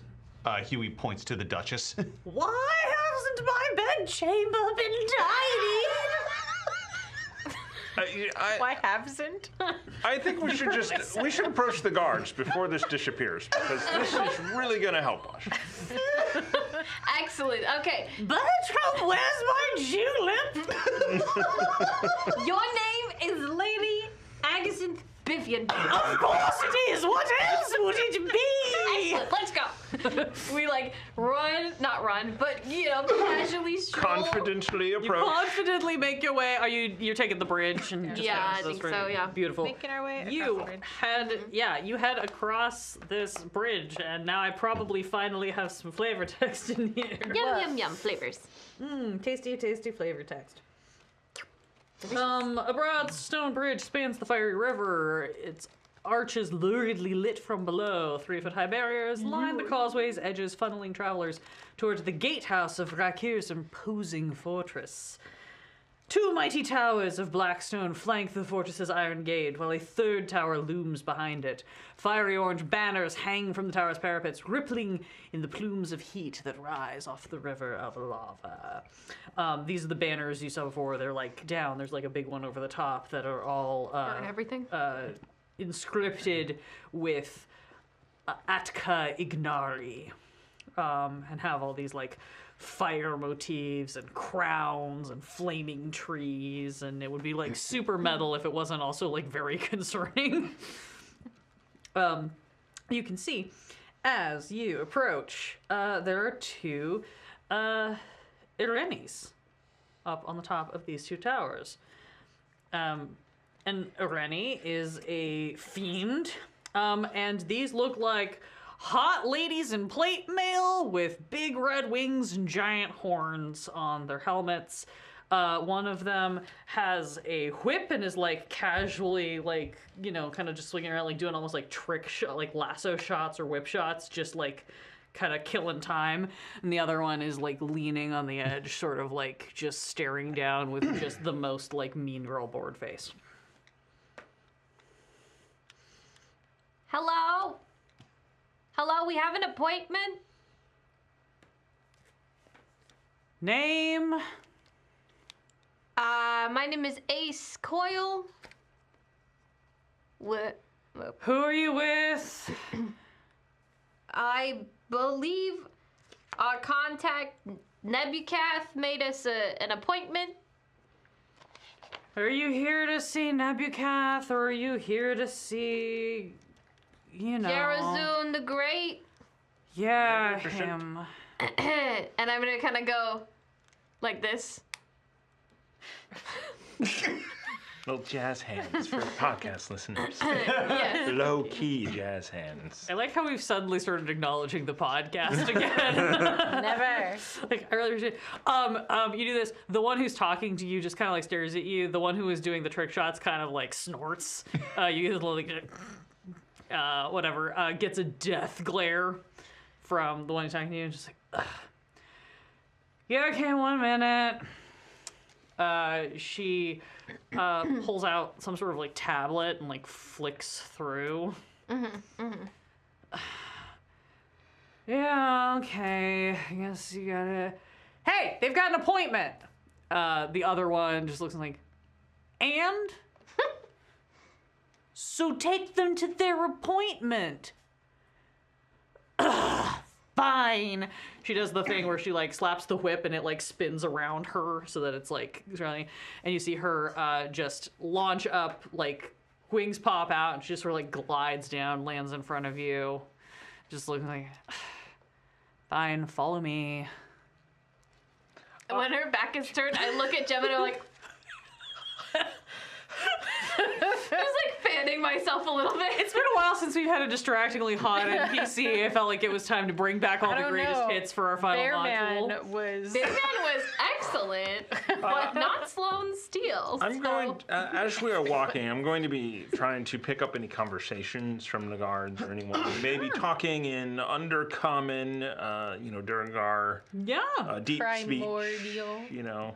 Huey points to the Duchess. Why hasn't my bedchamber been tidied? Why hasn't? I think we should approach the guards before this disappears because this is really going to help us. Excellent. Okay. Bertram, where's my julep? Your name is Lady Agassiz Bivian. Of course it is. What else would it be? Excellent. Let's go. We not run, but casually stroll. Confidently You approach. confidently make your way. You're taking the bridge and just Yeah, I that's think pretty so, yeah. Beautiful. Making our way You across the bridge. you head across this bridge, and now I probably finally have some flavor text in here. Yum flavors. Tasty flavor text. A broad stone bridge spans the fiery river. Its arches luridly lit from below. 3-foot-high barriers line the causeway's edges, funneling travelers towards the gatehouse of Rakir's imposing fortress. 2 mighty towers of black stone flank the fortress's iron gate, while a 3rd tower looms behind it. Fiery orange banners hang from the tower's parapets, rippling in the plumes of heat that rise off the river of lava. These are the banners you saw before. They're down. There's a big one over the top that are all And everything. inscripted with Atka Ignari, and have all these fire motifs and crowns and flaming trees, and it would be super metal if it wasn't also very concerning. You can see as you approach, there are 2 Irenes up on the top of these 2 towers. And Irene is a fiend, and these look like hot ladies in plate mail with big red wings and giant horns on their helmets. One of them has a whip and is casually kind of just swinging around, doing almost trick lasso shots or whip shots, just kind of killing time. And the other one is leaning on the edge, sort of just staring down with just the most mean girl bored face. Hello? Hello, we have an appointment? Name? My name is Ace Coyle. Who are you with? I believe our contact Nebucath made us an appointment. Are you here to see Nebucath, or are you here to see, Jarazun the Great. Yeah, him. And I'm gonna kind of go like this. Little jazz hands for podcast listeners. Yes. Low key jazz hands. I like how we've suddenly started acknowledging the podcast again. Never. Like, I really appreciate you do this. The one who's talking to you just kind of like stares at you. The one who is doing the trick shots kind of like snorts. You get a little like, gets a death glare from the one who's talking to you. Just like, ugh. Yeah, okay, 1 minute. She pulls out some sort of like tablet and like flicks through. Yeah, okay. I guess you gotta. Hey, they've got an appointment. The other one just looks like, and? So take them to their appointment. Fine. She does the thing where she like slaps the whip and it like spins around her so that it's like surrounding, and you see her just launch up, like wings pop out, and she just sort of like glides down, lands in front of you, just looking like, fine, follow me. When her back is turned, I look at Gemma and I'm like, just like fanning myself a little bit. It's been a while since we've had a distractingly hot NPC. I felt like it was time to bring back all the greatest hits for our final module. Bearman was... Bearman was excellent, but not Sloane Steele. I'm going, as we are walking, I'm going to be trying to pick up any conversations from the guards or anyone who may be talking in undercommon, during our deep speech, Primordial.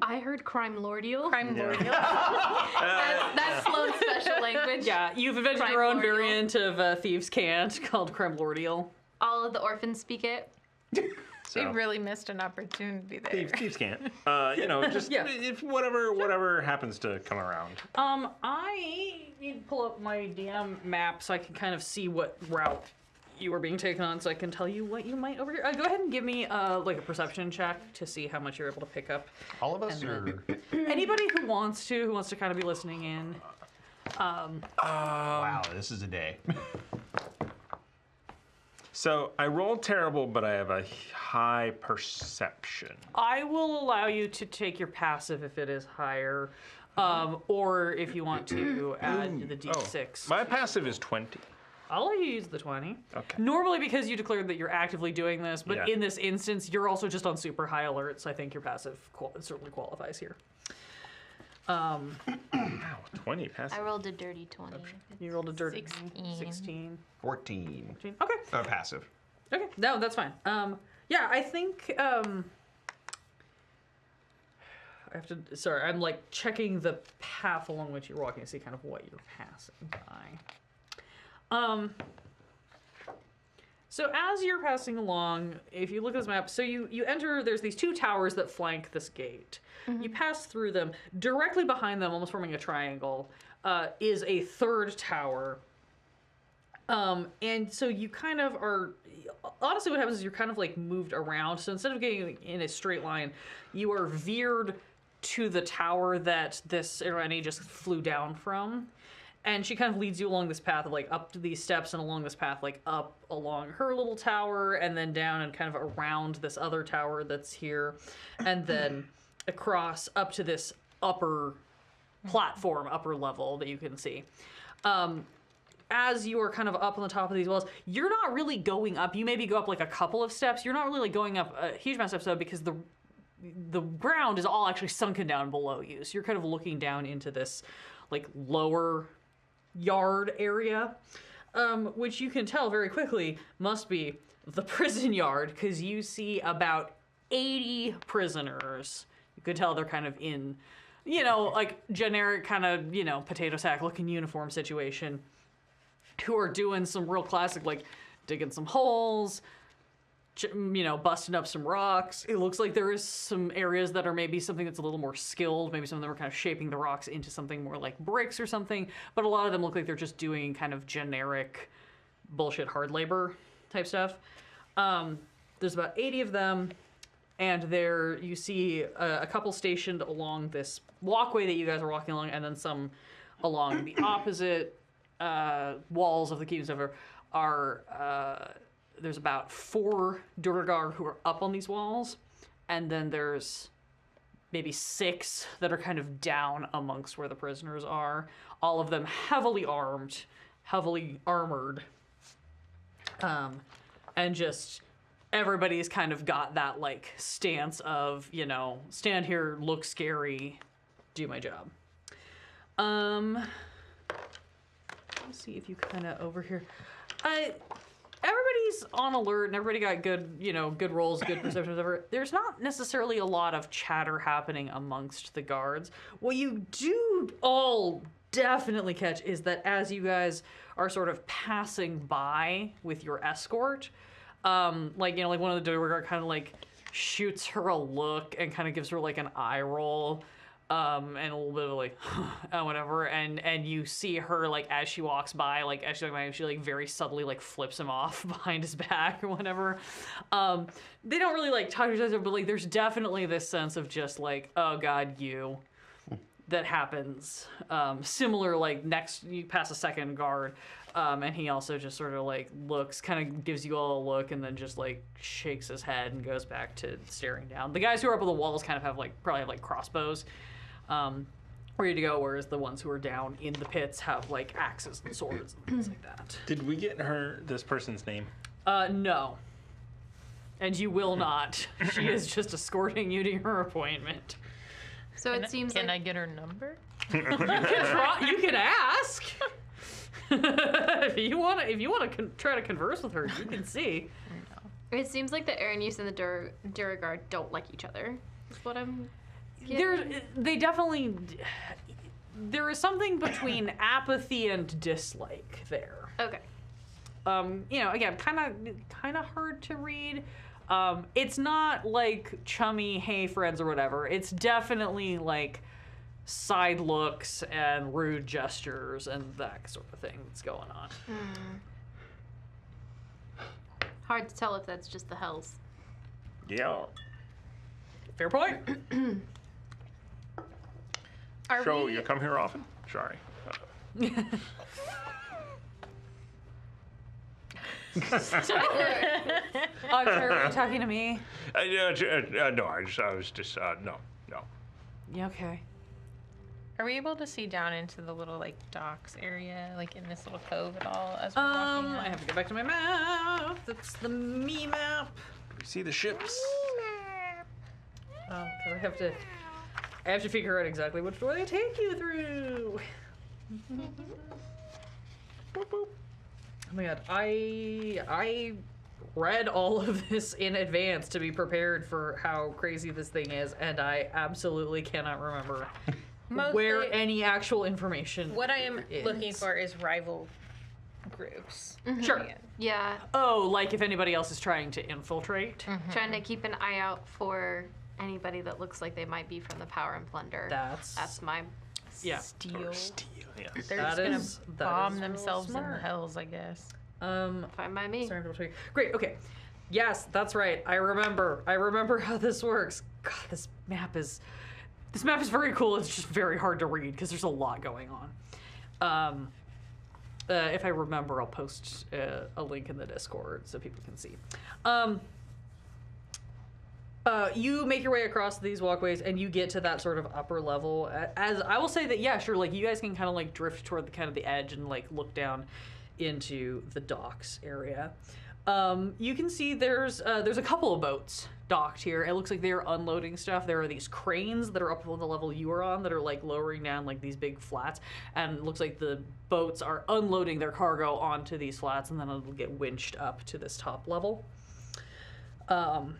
I heard crime lordial. Crime lordial. That's Sloane's special language. Yeah, you've invented your own variant of Thieves' Cant called Creme Lordial. All of the orphans speak it. We really missed an opportunity there. Thieves can't. Just if whatever happens to come around. I need to pull up my DM map so I can kind of see what route you are being taken on, so I can tell you what you might over here. Go ahead and give me like a perception check to see how much you're able to pick up. All of us, or Anybody who wants to kind of be listening in. wow, this is a day. So I rolled terrible, but I have a high perception. I will allow you to take your passive if it is higher, or if you want to add the D6. My passive is 20. I'll let you use the 20. Okay. Normally, because you declared that you're actively doing this, but Yeah. in this instance, you're also just on super high alert, so I think your passive certainly qualifies here. Wow, 20 passive. I rolled a dirty 20. You rolled a dirty 16. 16. 14. Okay. Passive. Okay. No, that's fine. Yeah, I think I have to. Sorry, I'm like checking the path along which you're walking to see kind of what you're passing by. So as you're passing along, if you look at this map, so you enter, there's these two towers that flank this gate. You pass through them. Directly behind them, almost forming a triangle, is a third tower. And so you kind of are, honestly what happens is you're kind of like moved around. So instead of getting in a straight line, you are veered to the tower that this Irani just flew down from. And she kind of leads you along this path of like up to these steps and along this path, like up along her little tower and then down and kind of around this other tower that's here. And then across up to this upper platform, upper level that you can see. As you are kind of up on the top of these walls, you're not really going up. You maybe go up like a couple of steps. You're not really like going up a huge amount of steps though, because the ground is all actually sunken down below you. So you're kind of looking down into this like lower yard area, which you can tell very quickly must be the prison yard, because you see about 80 prisoners. You could tell they're kind of in, like generic kind of, potato sack looking uniform situation, who are doing some real classic, like digging some holes, busting up some rocks. It looks like there is some areas that are maybe something that's a little more skilled. Maybe some of them are kind of shaping the rocks into something more like bricks or something. But a lot of them look like they're just doing kind of generic bullshit hard labor type stuff. There's about 80 of them. And there you see a couple stationed along this walkway that you guys are walking along, and then some along the opposite walls of the keep. There's about 4 Durgar who are up on these walls, and then there's maybe 6 that are kind of down amongst where the prisoners are. All of them heavily armed, heavily armored, and just everybody's kind of got that like stance of, you know, stand here, look scary, do my job. Let's see if you kind of over here. Everybody's on alert and everybody got good, you know, good rolls, good perception, whatever. There's not necessarily a lot of chatter happening amongst the guards. What you do all definitely catch is that as you guys are sort of passing by with your escort, like, you know, like one of the Durgar kind of like shoots her a look and kind of gives her like an eye roll. And a little bit of like, whatever, and you see her like as she walks by, like as she like very subtly like flips him off behind his back or whatever. They don't really like talk to each other, but like there's definitely this sense of just like, oh god, you. That happens. Similar, like next you pass a second guard, and he also just sort of like looks, kind of gives you all a look, and then just like shakes his head and goes back to staring down. The guys who are up on the walls kind of have like probably have like crossbows, ready to go, whereas the ones who are down in the pits have like axes and swords and things like that. Did we get this person's name? No. And you will not. She is just escorting you to your appointment. So it seems Can like I get her number? You can ask. if you want to try to converse with her, you can see. it seems like the Aranis and the Durgar don't like each other. Is what I'm getting. There is something between apathy and dislike there. Okay. You know, again, kind of hard to read. It's not like chummy, hey friends or whatever. It's definitely like side looks and rude gestures and that sort of thing that's going on. Hard to tell if that's just the Hells. Yeah. Fair point. So you come here often? Sorry. I'm sorry, were you talking to me? No, I was just, no. Yeah, okay. Are we able to see down into the little like docks area, like in this little cove at all as we're walking out? I have to go back to my map. That's the me map. We see the ships. Because I have to figure out exactly which door they take you through. Boop, boop. Oh my god, I read all of this in advance to be prepared for how crazy this thing is, and I absolutely cannot remember where any actual information What I am is. looking for is rival groups. Sure. Yeah. Oh, like if anybody else is trying to infiltrate? Trying to keep an eye out for anybody that looks like they might be from the Power and Plunder. That's my yeah. Steal. Yes. They're That just is- gonna that bomb is real themselves in the smart. hells, I guess. fine by me. Sorry, great, okay. Yes, that's right. I remember how this works. God, this map is very cool. It's just very hard to read because there's a lot going on. If I remember, I'll post a link in the Discord so people can see. You make your way across these walkways and you get to that sort of upper level. As I will say that, yeah, sure, like you guys can kind of like drift toward the kind of the edge and like look down into the docks area. You can see there's a couple of boats docked here. It looks like they're unloading stuff. There are these cranes that are up on the level you are on that are like lowering down like these big flats, and it looks like the boats are unloading their cargo onto these flats, and then it'll get winched up to this top level. Go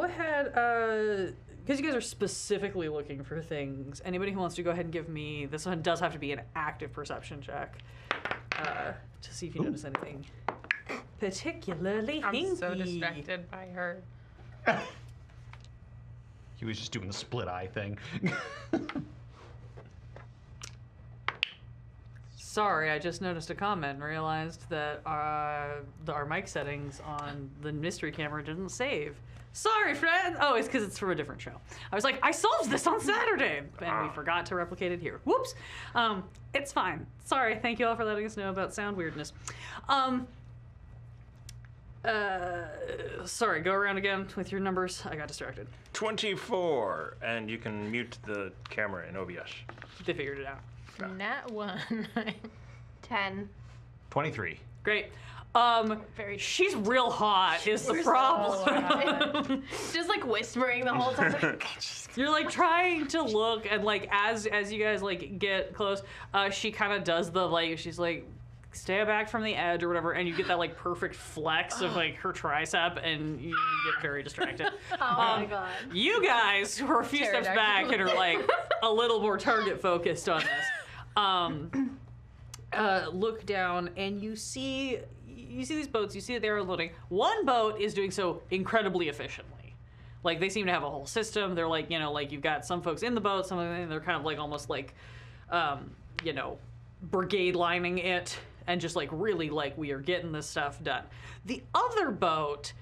ahead, because you guys are specifically looking for things. Anybody who wants to go ahead and give me, this one does have to be an active perception check, to see if you notice anything particularly I'm so hinky. distracted by her. He was just doing the split eye thing. Sorry, I just noticed a comment and realized that our mic settings on the mystery camera didn't save. Sorry, friend. Oh, it's because it's from a different show. I was like, I solved this on Saturday, and we forgot to replicate it here. Whoops. It's fine. Sorry. Thank you all for letting us know about sound weirdness. Sorry. Go around again with your numbers. I got distracted. 24, and you can mute the camera in OBS. They figured it out. Nat 1. 10. 23. Great. She's real hot is the problem. Just like whispering the whole time. You're like trying to look, and like as you guys like get close, she kind of does the like, she's like, stay back from the edge or whatever, and you get that like perfect flex of like her tricep, and you get very distracted. Oh my god. You guys who are a few steps back and are like a little more target focused on this, look down and you see these boats. You see that they're unloading. One boat is doing so incredibly efficiently. Like they seem to have a whole system. They're like, you know, like you've got some folks in the boat, some of them they're kind of like almost like, you know, brigade lining it. And just like really like we are getting this stuff done. The other boat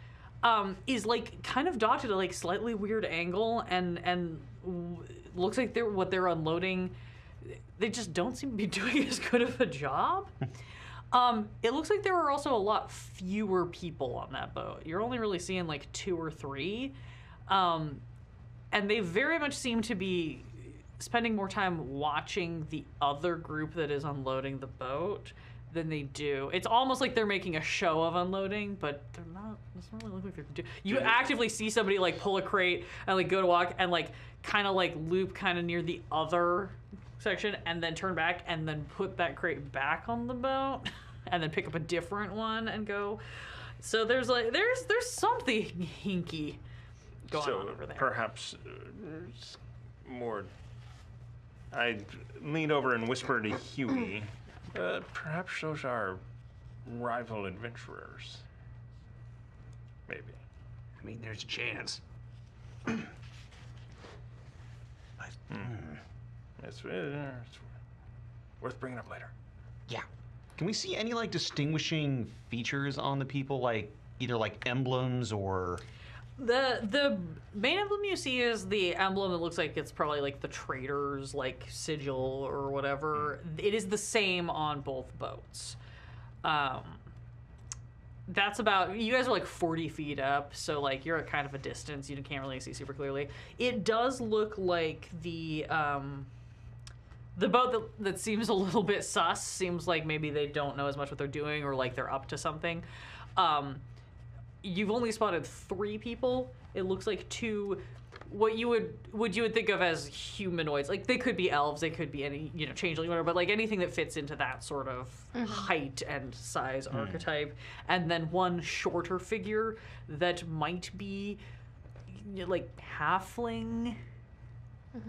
is like kind of docked at a like slightly weird angle, and looks like what they're unloading. They just don't seem to be doing as good of a job. It looks like there are also a lot fewer people on that boat. You're only really seeing like 2 or 3, and they very much seem to be spending more time watching the other group that is unloading the boat than they do. It's almost like they're making a show of unloading, but they're not. It doesn't really look like they're doing. You actively see somebody like pull a crate and like go to walk and like kind of like loop kind of near the other section and then turn back and then put that crate back on the boat and then pick up a different one and go. So there's like there's something hinky going on over there. Perhaps more. I lean over and whisper to Huey. Perhaps those are rival adventurers. Maybe. I mean, there's a chance. It's worth bringing up later. Yeah. Can we see any like distinguishing features on the people, like either like emblems or? The main emblem you see is the emblem that looks like it's probably like the trader's like sigil or whatever. It is the same on both boats. That's about, you guys are like 40 feet up, so like you're at kind of a distance. You can't really see super clearly. It does look like the boat that seems a little bit sus, seems like maybe they don't know as much what they're doing or like they're up to something. You've only spotted 3 people. It looks like 2, what you would think of as humanoids. Like they could be elves, they could be any, you know, changeling, whatever, but like anything that fits into that sort of height and size archetype. And then one shorter figure that might be like halfling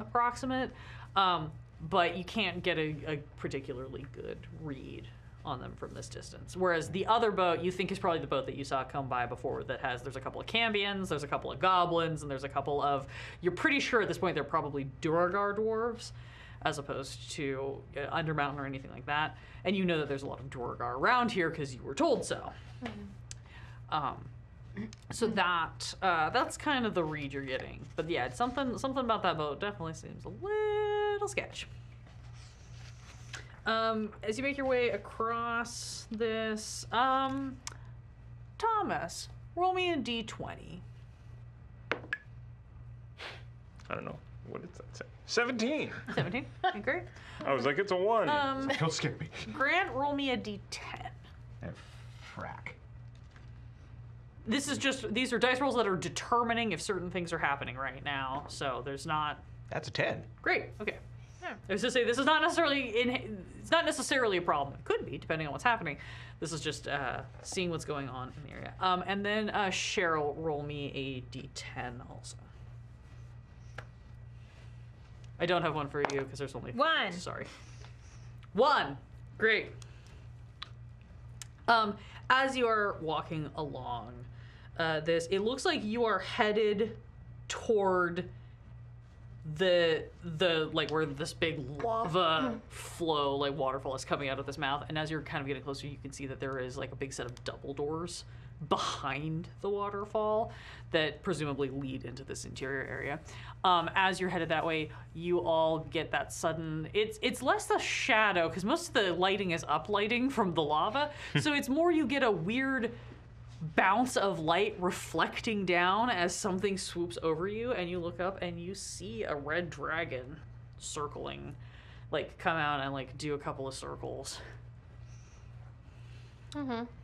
approximate. But you can't get a particularly good read on them from this distance. Whereas the other boat you think is probably the boat that you saw come by before that there's a couple of Cambions, there's a couple of goblins, and there's a couple of, you're pretty sure at this point they're probably Duergar dwarves as opposed to Undermountain or anything like that. And you know that there's a lot of Duergar around here because you were told so. So that's kind of the read you're getting. But yeah, it's something about that boat definitely seems a little sketch. As you make your way across this, Thomas, roll me a d20. I don't know. What does that say? 17. 17. Great. I was like, it's a 1. Don't scare me. Grant, roll me a d10. Frack. These are dice rolls that are determining if certain things are happening right now. So there's not. That's a 10. Great. Okay. I was to say this is not necessarily it's not necessarily a problem. It could be depending on what's happening. This is just seeing what's going on in the area. And then Cheryl, roll me a d10 also. I don't have one for you because there's only 1. Sorry. 1. Great. As you are walking along this, it looks like you are headed toward the like where this big lava flow, like waterfall, is coming out of this mouth, and as you're kind of getting closer, you can see that there is like a big set of double doors behind the waterfall that presumably lead into this interior area. As you're headed that way, you all get that sudden, it's less the shadow, because most of the lighting is uplighting from the lava, so it's more you get a weird bounce of light reflecting down as something swoops over you, and you look up and you see a red dragon circling, like come out and like do a couple of circles.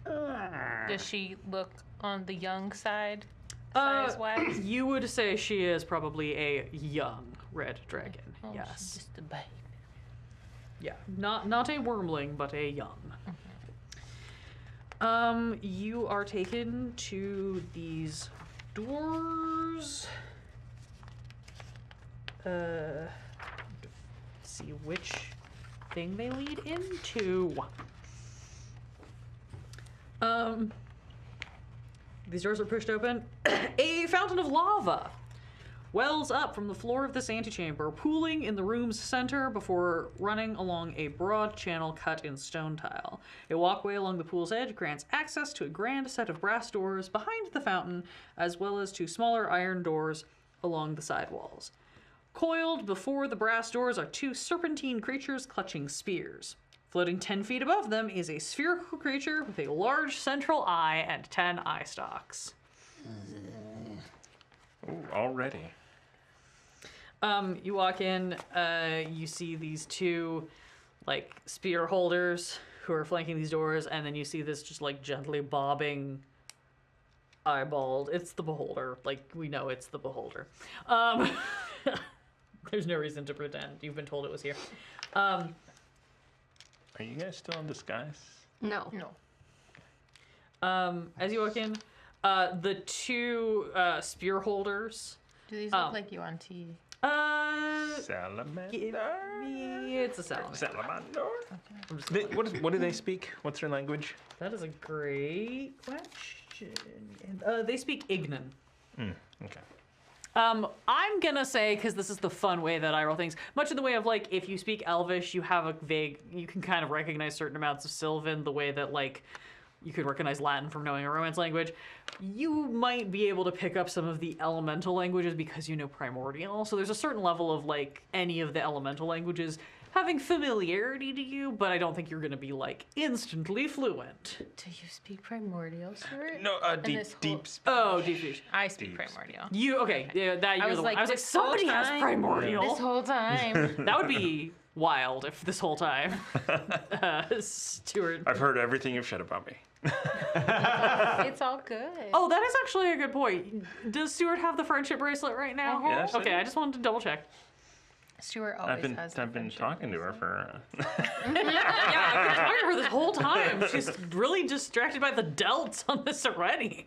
Does she look on the young side, size-wise? You would say she is probably a young red dragon. Oh, Yes. she's just a babe. Yeah. Not a wormling, but a young. You are taken to these doors. See which thing they lead into. These doors are pushed open. A fountain of lava wells up from the floor of this antechamber, pooling in the room's center before running along a broad channel cut in stone tile. A walkway along the pool's edge grants access to a grand set of brass doors behind the fountain, as well as to smaller iron doors along the side walls. Coiled before the brass doors are two serpentine creatures clutching spears. Floating 10 feet above them is a spherical creature with a large central eye and 10 eye stalks. Ooh, already. You walk in, you see these two, like, spear holders who are flanking these doors, and then you see this just, like, gently bobbing eyeballed. It's the Beholder. Like, we know it's the Beholder. There's no reason to pretend. You've been told it was here. Are you guys still in disguise? No. As you walk in, the two spear holders. Do these look like you on TV? Salamander? It's a salamander. Salamander? What do they speak? What's their language? That is a great question. They speak Ignan. Okay. I'm gonna say, because this is the fun way that I roll things, much in the way of, like, if you speak Elvish, you have a vague, you can kind of recognize certain amounts of Sylvan, the way that, like, you could recognize Latin from knowing a Romance language. You might be able to pick up some of the elemental languages because you know Primordial, so there's a certain level of, like, any of the elemental languages having familiarity to you, but I don't think you're gonna be, like, instantly fluent. Do you speak Primordial, Stuart? No, deep speech. Oh, deep speech. I speak Primordial. You, okay, yeah, that you're was the like, one. I was like, this whole somebody has time- Primordial. This whole time. That would be wild if this whole time Stuart. I've heard everything you've said about me. It's all good. Oh, that is actually a good point. Does Stuart have the friendship bracelet right now? Yes, I Okay, do. I just wanted to double check. Stuart always has the I've been friendship talking to her for. Yeah, I've been talking to her this whole time. She's really distracted by the delts on this already.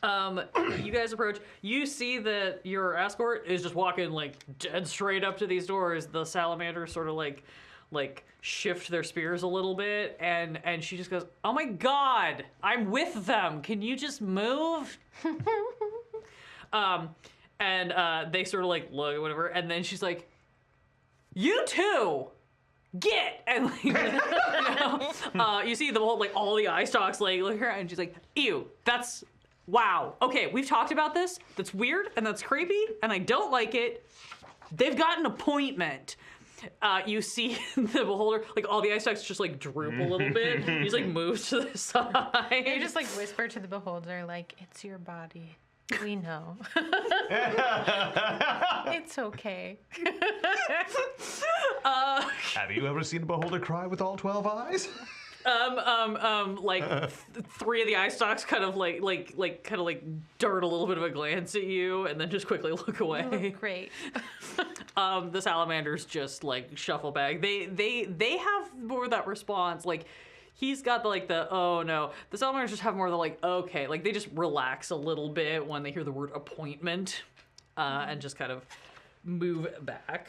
You guys approach. You see that your escort is just walking, like, dead straight up to these doors. The salamanders sort of like shift their spears a little bit, and she just goes, "Oh my god, I'm with them. Can you just move?" And they sort of like look or whatever, and then she's like, "You too, get!" And like, you see the whole, like, all the eye stalks like look at her, and she's like, "Ew, that's wow. Okay, we've talked about this. That's weird and that's creepy, and I don't like it. They've got an appointment." You see the Beholder, like, all the eye stalks just like droop a little bit. He just like moves to the side. You just like whisper to the Beholder, like, it's your body. We know. It's okay. Have you ever seen a beholder cry with all 12 eyes? Three of the eye stalks kind of like dart a little bit of a glance at you and then just quickly look away. Great. The salamanders just like shuffle back. They have more of that response. Like, he's got the oh no. The salamanders just have more of the like, okay. Like, they just relax a little bit when they hear the word appointment, and just kind of move back.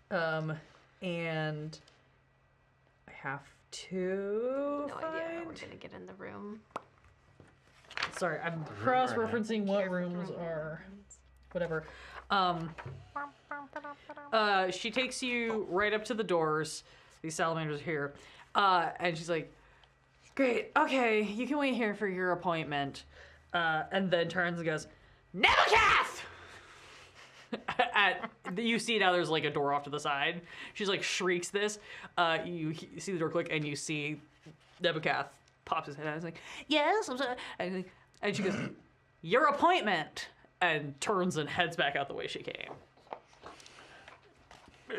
And I have to No idea how we're gonna get in the room. Sorry, I'm cross-referencing what rooms are. Whatever. She takes you right up to the doors. These salamanders are here. And she's like, great, okay, you can wait here for your appointment. And then turns and goes, Nebuchadnezzar! You see now there's like a door off to the side. She's like shrieks this. You see the door click and you see Nebuchadnezzar pops his head out and is like, yes, I'm sorry. And she goes, your appointment! And turns and heads back out the way she came. We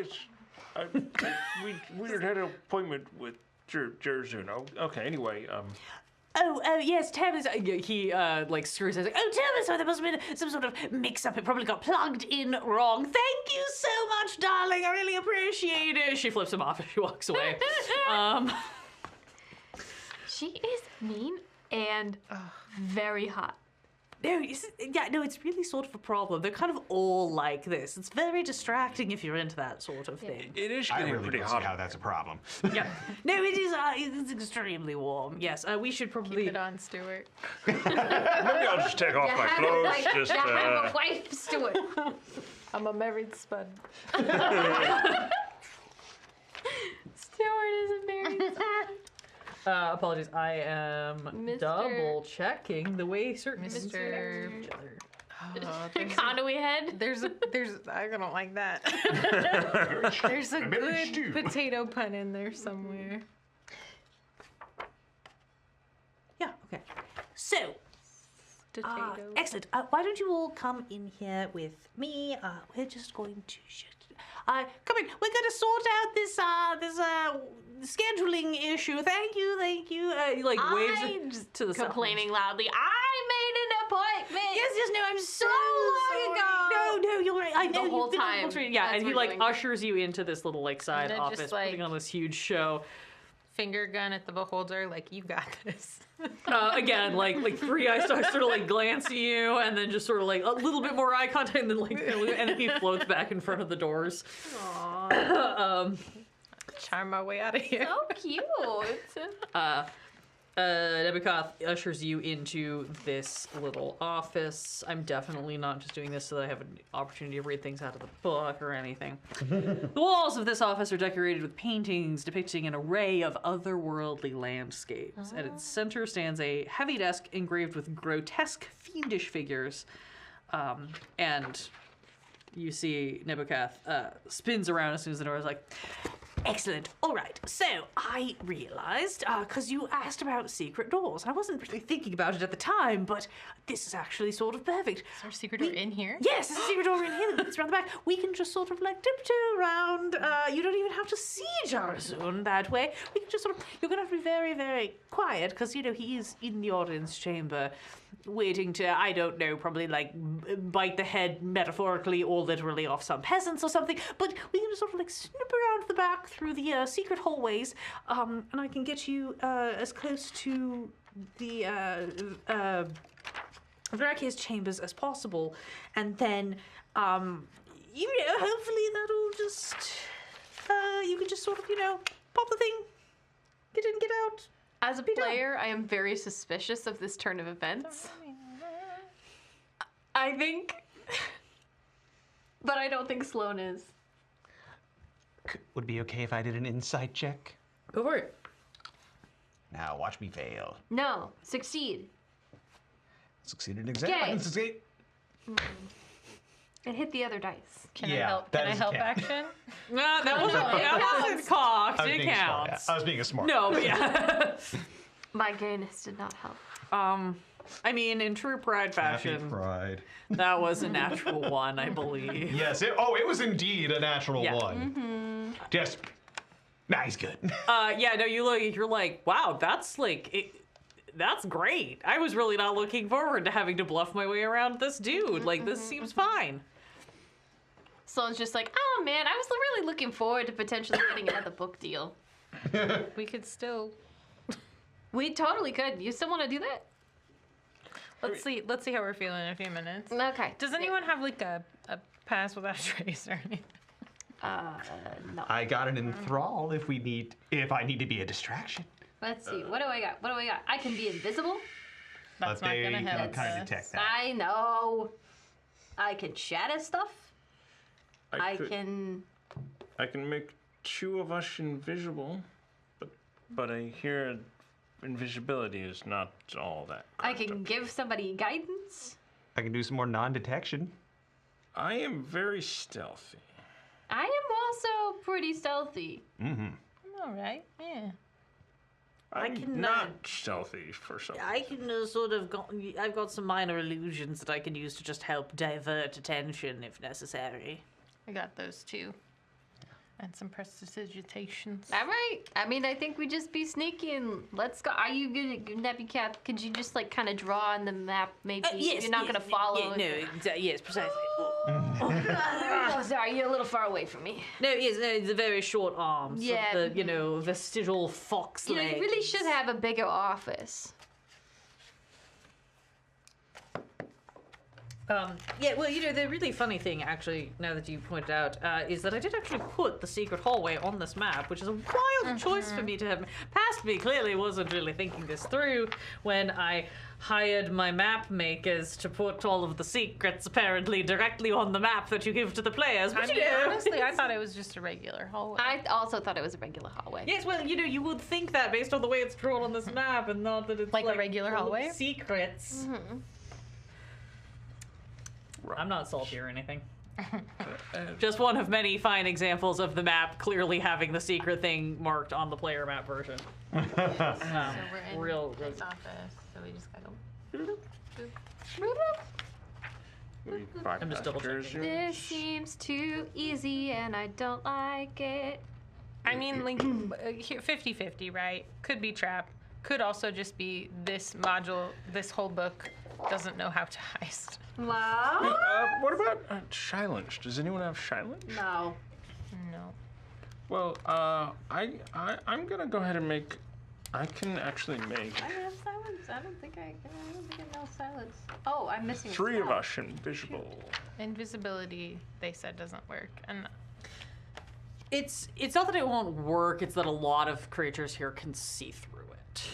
had an appointment with Jerzuno. Okay, anyway, Oh, yes, Thomas. He, like, screws his, oh, Thomas, there must have been some sort of mix-up. It probably got plugged in wrong. Thank you so much, darling. I really appreciate it. She flips him off and she walks away. She is mean and very hot. No, it's really sort of a problem. They're kind of all like this. It's very distracting if you're into that sort of thing. it is I getting really pretty don't hot. see how that's a problem. Yeah. No, it is. It's extremely warm. Yes, we should probably. Keep it on, Stuart. Maybe I'll just take off my clothes. Just I have a wife, Stuart. I'm a married spud. Stuart is a married Apologies, I am Mr. double checking the way certain Mr. Conway head. There's I don't like that. There's a good potato pun in there somewhere. Yeah. Okay. So. Potato. Excellent. Why don't you all come in here with me? We're just going to come in. We're going to sort out this scheduling issue. Thank you. He like waves to the complaining loudly. I made an appointment. Yes. No. I'm so long ago. No. You're right. I know The whole you've been time. Yeah, That's and he what we're like doing. ushers you into this little like side then office, just, like, putting on this huge show. Finger gun at the beholder, like, you got this. Again, like three eyes sort of like glance at you, and then just sort of like a little bit more eye contact, and then like, and then he floats back in front of the doors. Charm my way out of here. So cute. Nebuchadnezzar ushers you into this little office. I'm definitely not just doing this so that I have an opportunity to read things out of the book or anything. The walls of this office are decorated with paintings depicting an array of otherworldly landscapes. At its center stands a heavy desk engraved with grotesque, fiendish figures. And you see Nebuchadnezzar spins around as soon as the door is like, excellent. All right. So I realized, because you asked about secret doors, and I wasn't really thinking about it at the time, but this is actually sort of perfect. Is there a secret door in here? Yes, there's a secret door in here that leads around the back. We can just sort of like tiptoe around. You don't even have to see Jarazun that way. We can just sort of, you're going to have to be very, very quiet, because, you know, he is in the audience chamber waiting to, I don't know, probably like bite the head metaphorically or literally off some peasants or something. But we can just sort of like snip around the back through the secret hallways, and I can get you as close to the Verakia's chambers as possible, and then you know, hopefully that'll just you can just sort of, you know, pop the thing, get in, get out. As a player, I am very suspicious of this turn of events. I think, but I don't think Sloan is. Would it be okay if I did an insight check? Go for it. Now watch me fail. No, succeed. Succeeded exactly. Okay. Succeed. And hit the other dice. Can I Yeah, help? that Can I is help count. action? No, that wasn't cocked. I was It being smart. counts. I was being a smart. No, but yeah. My gayness did not help. I mean, in true pride Happy fashion, pride. that was a natural one, I believe. Yes. It was indeed a natural Yeah. one. Just. Nah, he's good. Yeah, no, you're like, wow, that's like, that's great. I was really not looking forward to having to bluff my way around this dude. Like, this seems fine. Sloan's just like, oh man, I was really looking forward to potentially getting another book deal. We could still. We totally could. You still want to do that? Let's see how we're feeling in a few minutes. Okay. Does anyone have like a pass without a trace or anything? No. I got an enthrall if I need to be a distraction. Let's see. What do I got? I can be invisible. That's not they gonna can help kind of us. detect that. I know. I can shatter stuff. I could- can. I can make 2 of us invisible, but I hear invisibility is not all that. I cracked can up. give somebody guidance. I can do some more non-detection. I am very stealthy. I am also pretty stealthy. All right. Yeah. I'm can, not stealthy for some. I can I've got some minor illusions that I can use to just help divert attention if necessary. I got those too. And some prestidigitations. All right. I mean, I think we just be sneaky and let's go. Are you good, Nappy Cat? Could you just like kind of draw on the map? Maybe Yes, you're not gonna follow. yes, precisely. Oh, sorry, you're a little far away from me. No, it's the very short arms. Yeah. The vestigial fox You know, legs. you really should have a bigger office. Yeah, well, the really funny thing, actually, now that you pointed out, is that I did actually put the secret hallway on this map, which is a wild choice for me to have. Past me clearly wasn't really thinking this through when I hired my map makers to put all of the secrets apparently directly on the map that you give to the players. But I mean, honestly, I thought it was just a regular hallway. I also thought it was a regular hallway. Yes, well, you would think that based on the way it's drawn on this map, and not that it's Like a regular full of hallway? secrets. I'm not salty or anything. Just one of many fine examples of the map clearly having the secret thing marked on the player map version. so we're in real- his office, so we just gotta I'm just double checking. This seems too easy and I don't like it. I mean, like, 50-50, right? Could be trap. Could also just be this module, this whole book doesn't know how to heist. Wow. What about silence? Does anyone have silence? No. No. Well, I'm gonna go ahead and make. I can actually make I have silence. I don't think I know silence. Oh, I'm missing 3 of spell. us invisible. Invisibility, they said, doesn't work. And It's not that it won't work, it's that a lot of creatures here can see through it.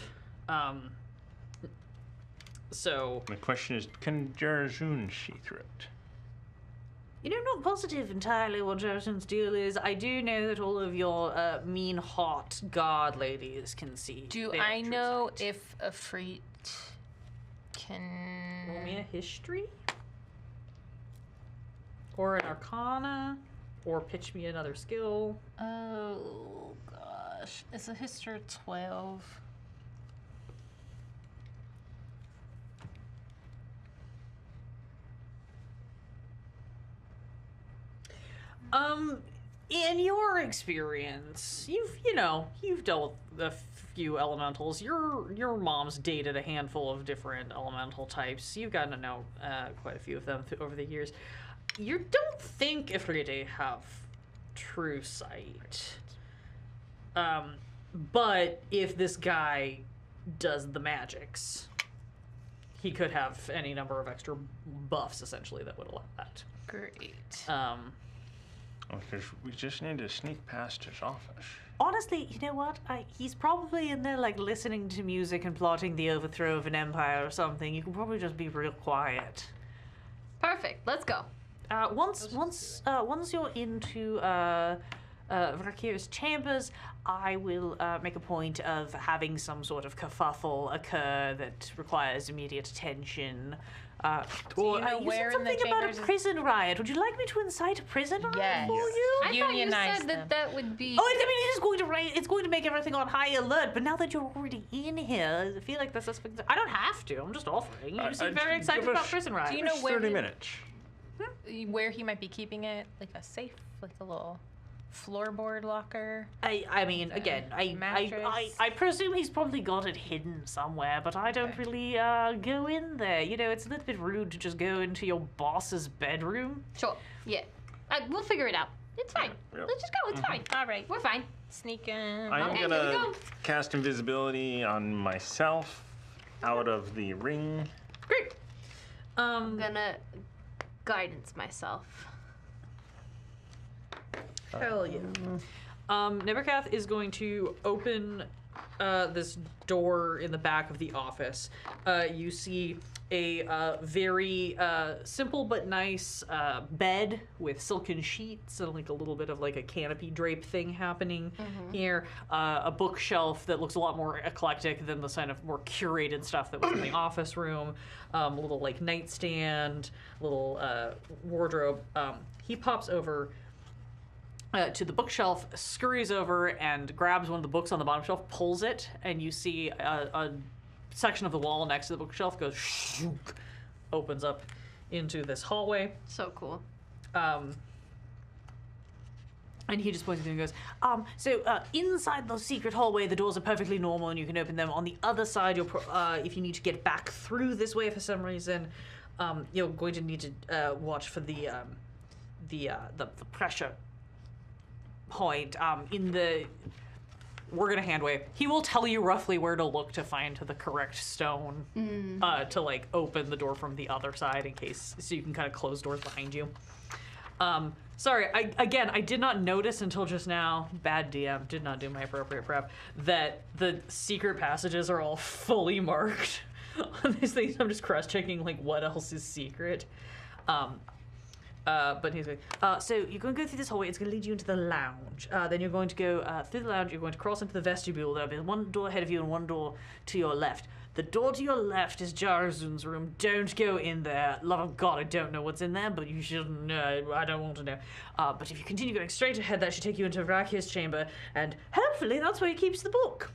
So, The question is, can Jarazun see through it? I'm not positive entirely what Jerasun's deal is. I do know that all of your mean, hot guard ladies can see. do their I true know sight. if a freak can... Roll me a history? Or an arcana? Or pitch me another skill? Oh, gosh. It's a history 12. In your experience, you've dealt with a few elementals. Your mom's dated a handful of different elemental types. You've gotten to know quite a few of them over the years. You don't think Ifrite have true sight. But if this guy does the magics, he could have any number of extra buffs, essentially, that would allow that. Great. Because we just need to sneak past his office. Honestly, you know what? He's probably in there, like, listening to music and plotting the overthrow of an empire or something. You can probably just be real quiet. Perfect. Let's go. Once you're into Vrakir's chambers, I will make a point of having some sort of kerfuffle occur that requires immediate attention. Or you know you where said in the something about chambers a is- prison riot. Would you like me to incite a prison riot Yes. for you? I thought you Unionize said them. that would be. Oh, I mean, it is going to it's going to make everything on high alert. But now that you're already in here, I feel like the suspect. I don't have to. I'm just offering. You seem very excited give us- about prison riot. Do you know Just where 30 he- minutes. Where he might be keeping it? Like a safe? Like a little floorboard locker? I mean, again, mattress. I presume he's probably got it hidden somewhere, but I don't really go in there. It's a little bit rude to just go into your boss's bedroom. Sure. Yeah. We'll figure it out. It's fine. Yep. Let's just go. It's fine. All right. We're fine. Sneak in. I'm Okay, here we gonna go. cast invisibility on myself out of the ring. Great. I'm gonna guidance myself. Hell yeah. Neverkath is going to open this door in the back of the office, you see a very simple but nice bed with silken sheets and like a little bit of like a canopy drape thing happening here. A bookshelf that looks a lot more eclectic than the kind of more curated stuff that was in the office room. A little like nightstand, little wardrobe. He pops over to the bookshelf, scurries over and grabs one of the books on the bottom shelf, pulls it, and you see a section of the wall next to the bookshelf goes shook, opens up into this hallway. So cool. And he just points to me and goes, so inside the secret hallway, the doors are perfectly normal and you can open them. On the other side, if you need to get back through this way for some reason, you're going to need to watch for the pressure point. We're gonna hand wave. He will tell you roughly where to look to find the correct stone to like open the door from the other side in case, so you can kind of close doors behind you. Sorry, I did not notice until just now, bad DM, did not do my appropriate prep, that the secret passages are all fully marked on these things. I'm just cross-checking like what else is secret. But he's like, so you're going to go through this hallway. It's going to lead you into the lounge. Then you're going to go through the lounge. You're going to cross into the vestibule. There'll be one door ahead of you and one door to your left. The door to your left is Jarzun's room. Don't go in there. Love of God, I don't know what's in there, but you shouldn't know. I don't want to know. But if you continue going straight ahead, that should take you into Rakia's chamber, and hopefully that's where he keeps the book.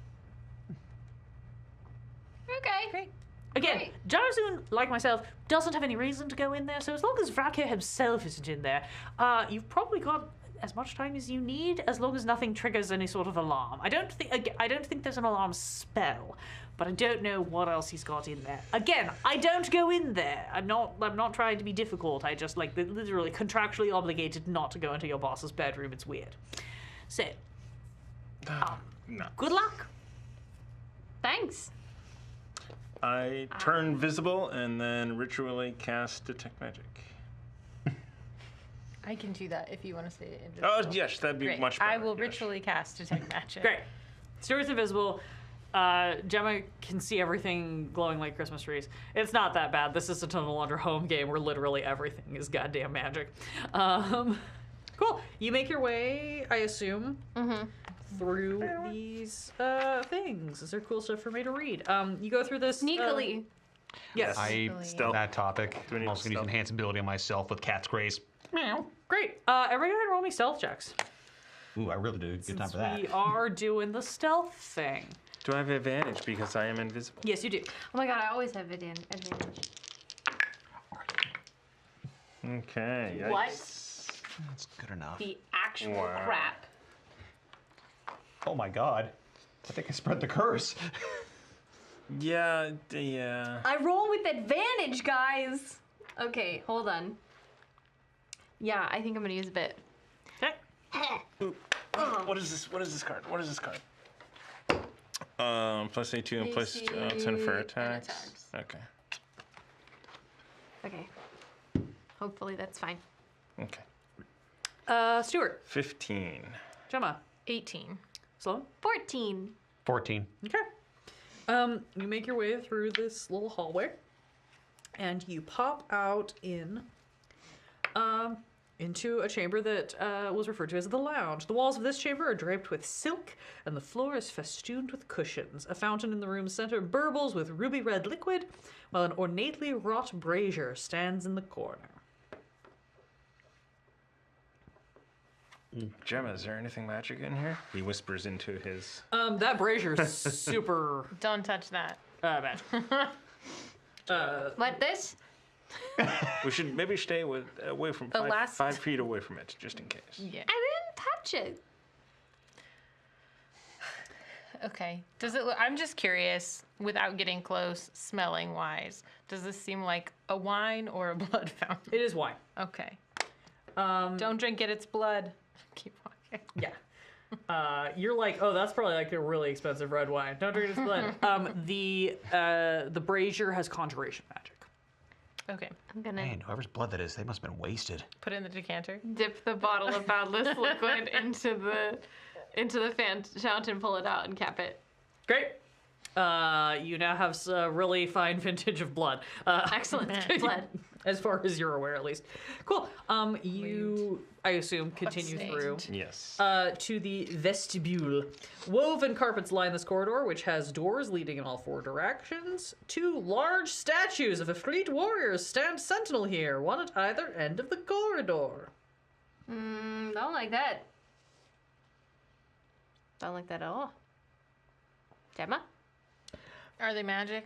Okay. Great. Again, Jarzun, like myself, doesn't have any reason to go in there, so as long as Vrakia himself isn't in there, you've probably got as much time as you need, as long as nothing triggers any sort of alarm. I don't think there's an alarm spell, but I don't know what else he's got in there. Again, I don't go in there. I'm not trying to be difficult. I just like literally contractually obligated not to go into your boss's bedroom. It's weird. So, No. good luck. Thanks. I turn visible and then ritually cast Detect Magic. I can do that if you want to stay invisible. Oh, yes, that'd be Great. much better. I will yes. ritually cast Detect Magic. Great. Stuart's invisible. Gemma can see everything glowing like Christmas trees. It's not that bad. This isn't a no longer home game where literally everything is goddamn magic. Cool. You make your way, I assume, through these things. Is there cool stuff for me to read? You go through this Sneakily. Yes. Stealth. On that topic, Do we need I'm also going to use stealth? enhance ability on myself with Cat's Grace. Meow. Great. Everybody go ahead and roll me stealth checks. Ooh, I really do. Good time for that. We are doing the stealth thing. Do I have advantage because I am invisible? Yes, you do. Oh my god, I always have advantage. Okay. Yikes. What? That's good enough. The actual Wow. crap. Oh my god. I think I spread the curse. Yeah. I roll with advantage, guys. Okay, hold on. Yeah, I think I'm gonna use a bit. Okay. What is this? What is this card? What is this card? Plus 82 and plus 10 for attacks. Okay. Okay. Hopefully that's fine. Okay. Stuart. 15. Gemma. 18. Sloan. 14. 14. Okay. You make your way through this little hallway, and you pop out into a chamber that was referred to as the lounge. The walls of this chamber are draped with silk, and the floor is festooned with cushions. A fountain in the room's center burbles with ruby red liquid, while an ornately wrought brazier stands in the corner. Gemma, is there anything magic in here? He whispers into his. That brazier's super Don't touch that. bad. What, this? We should maybe stay away from The last- 5 feet away from it, just in case. Yeah. I didn't touch it. Okay. Does it look, I'm just curious, without getting close, smelling wise, does this seem like a wine or a blood fountain? It is wine. Okay. Don't drink it, it's blood. Keep walking. Yeah. You're like, oh, that's probably like a really expensive red wine. Don't drink it, it's blood. The brazier has conjuration magic. Okay. I'm gonna Man, whoever's blood that is, they must have been wasted. Put it in the decanter. dip the bottle of boundless liquid into the fountain, pull it out, and cap it. Great. You now have a really fine vintage of blood. Excellent. Blood. As far as you're aware, at least. Cool. You, I assume, continue through Yes. to the vestibule. Woven carpets line this corridor, which has doors leading in all 4 directions. 2 large statues of elite warriors stand sentinel here, one at either end of the corridor. Don't like that. Don't like that at all. Gemma? Are they magic?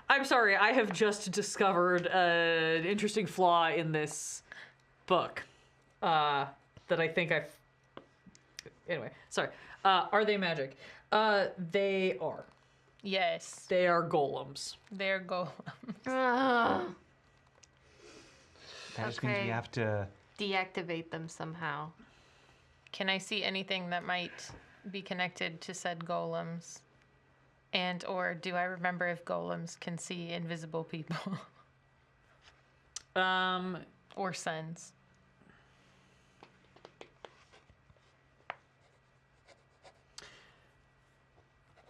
I'm sorry, I have just discovered an interesting flaw in this book that I think I've... Anyway, sorry. Are they magic? They are. Yes. They are golems. They're golems. Ugh. That just means we Okay. have to. Deactivate them somehow. Can I see anything that might be connected to said golems? And or do I remember if golems can see invisible people? Or suns?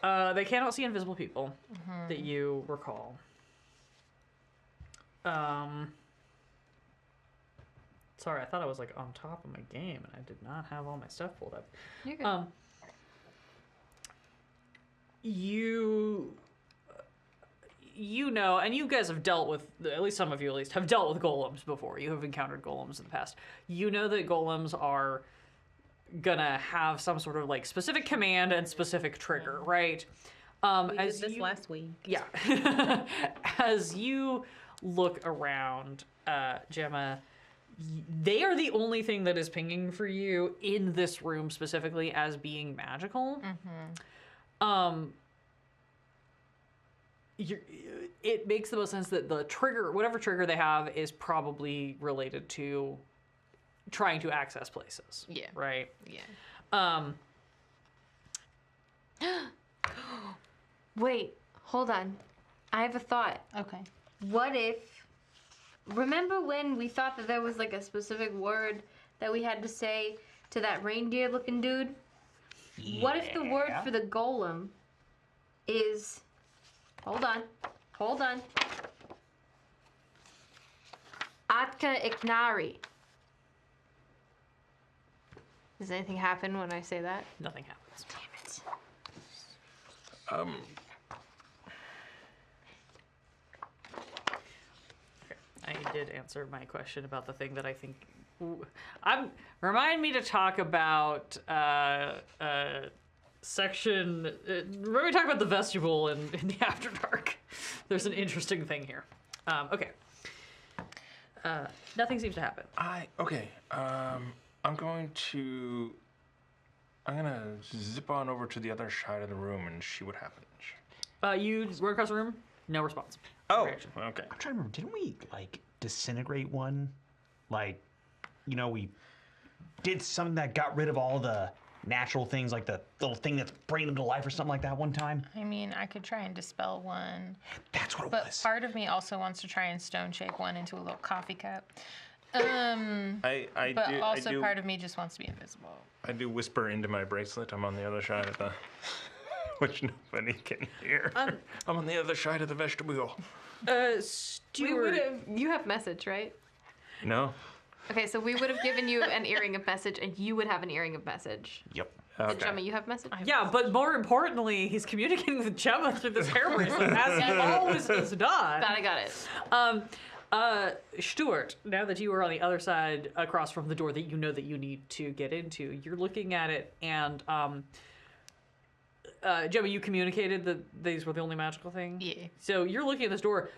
They cannot see invisible people that you recall. Sorry, I thought I was like on top of my game and I did not have all my stuff pulled up. You're good. You know, and you guys have dealt with, at least some of you at least, have dealt with golems before. You have encountered golems in the past. You know that golems are gonna have some sort of like specific command and specific trigger, right? As you, last week. yeah. As you look around, Gemma, they are the only thing that is pinging for you in this room specifically as being magical. It makes the most sense that the trigger, whatever trigger they have, is probably related to trying to access places. Yeah. Right? Yeah. Wait, hold on. I have a thought. Okay. What if... Remember when we thought that there was like a specific word that we had to say to that reindeer looking dude? What if the word for the golem is... Hold on. Atka Iknari. Does anything happen when I say that? Nothing happens. Damn it. I did answer my question about the thing that I think. Remind me to talk about section. Remember we talk about the vestibule in the Afterdark. There's an interesting thing here. Okay. Nothing seems to happen. Okay. I'm gonna zip on over to the other side of the room and see what happens. You run across the room. No response. Oh, Reaction. okay. I'm trying to remember. Didn't we like disintegrate one? Like, you know, we did something that got rid of all the natural things, like the little thing that's bringing them to life or something like that one time. I mean, I could try and dispel one. That's what it But was. part of me also wants to try and stone shake one into a little coffee cup. I But also do, part of me just wants to be invisible. I do whisper into my bracelet. I'm on the other side of the, which nobody can hear. I'm on the other side of the vestibule. Stuart. You have message, right? No. Okay, so we would have given you an earring of message, and you would have an earring of message. Yep. And Gemma, you have message? Yeah, but more importantly, he's communicating with Gemma through this hair bracelet, as he always has done. Got it. Stuart, now that you are on the other side across from the door that you know that you need to get into, you're looking at it, and Gemma, you communicated that these were the only magical thing? Yeah. So you're looking at this door.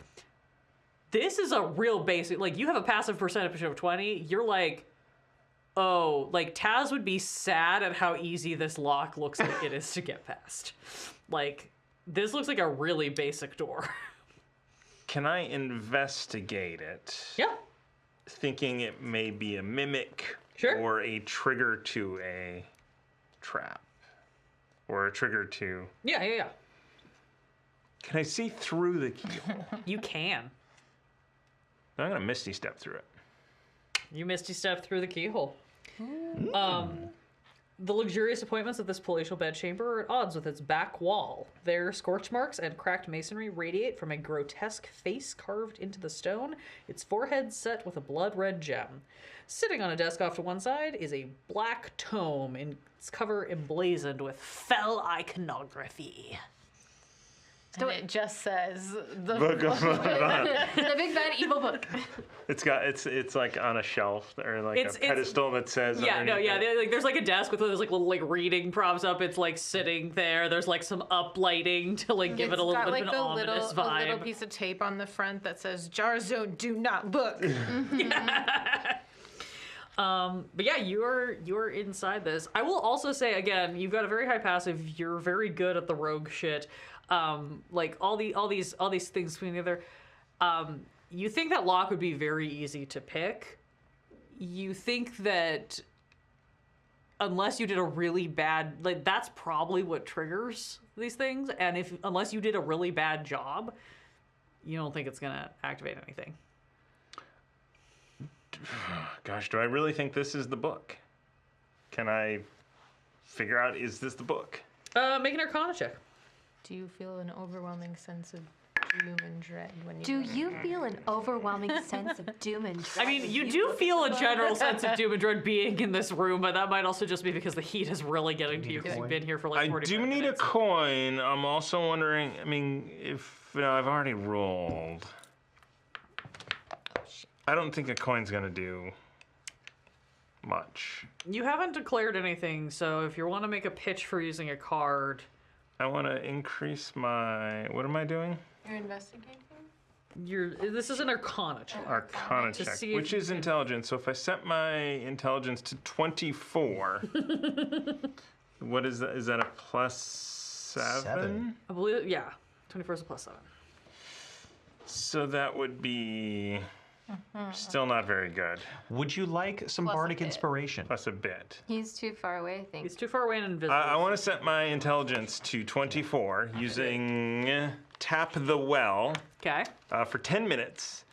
This is a real basic, like, you have a passive percentage of 20. You're like, oh, like, Taz would be sad at how easy this lock looks like it is to get past. Like, this looks like a really basic door. Can I investigate it? Yeah. Thinking it may be a mimic Sure. or a trigger to a trap or a trigger to... Yeah. Can I see through the keyhole? You can. I'm going to Misty Step through it. You Misty step through the keyhole. The luxurious appointments of this palatial bedchamber are at odds with its back wall. Their scorch marks and cracked masonry radiate from a grotesque face carved into the stone, its forehead set with a blood-red gem. Sitting on a desk off to one side is a black tome, its cover emblazoned with fell iconography. And it just says the Book of The big bad evil book. it's like on a shelf or like It's- a pedestal that says. Yeah, no, underneath yeah. it. There's like a desk with those like little like reading props up. It's like sitting there. There's like some uplighting to like give it a little got, bit like of an ominous a vibe. little piece of tape on the front that says "Jar Zone, do not look." But yeah, you're inside this. I will also say again, you've got a very high passive. You're very good at the rogue shit. Like all these things between together. You think that lock would be very easy to pick. You think that unless you did a really bad, like that's probably what triggers these things. And unless you did a really bad job, you don't think it's gonna activate anything. Gosh, do I really think this is the book? Can I figure out, is this the book? Make an Arcana check. Do you feel an overwhelming sense of doom and dread when you? Do you feel an overwhelming sense of doom and dread? I mean, you do feel a general sense of doom and dread being in this room, but that might also just be because the heat is really getting to you because you've been here for like I 45 do need minutes. a coin. I'm also wondering, I mean, if, I've already rolled. I don't think a coin's gonna do much. You haven't declared anything, so if you want to make a pitch for using a card, I want to increase my, what am I doing? You're investigating. this is an Arcana check. Arcana To check, see if which you is can- intelligence. So if I set my intelligence to 24, what is that? Is that a plus 7? 7. I believe, yeah, 24 is a +7. So that would be still not very good. Would you like some Plus a bardic bit. inspiration? Plus a bit. He's too far away, I think. He's too far away and invisible. I want to set my intelligence to 24 using Tap the Well Okay. for 10 minutes.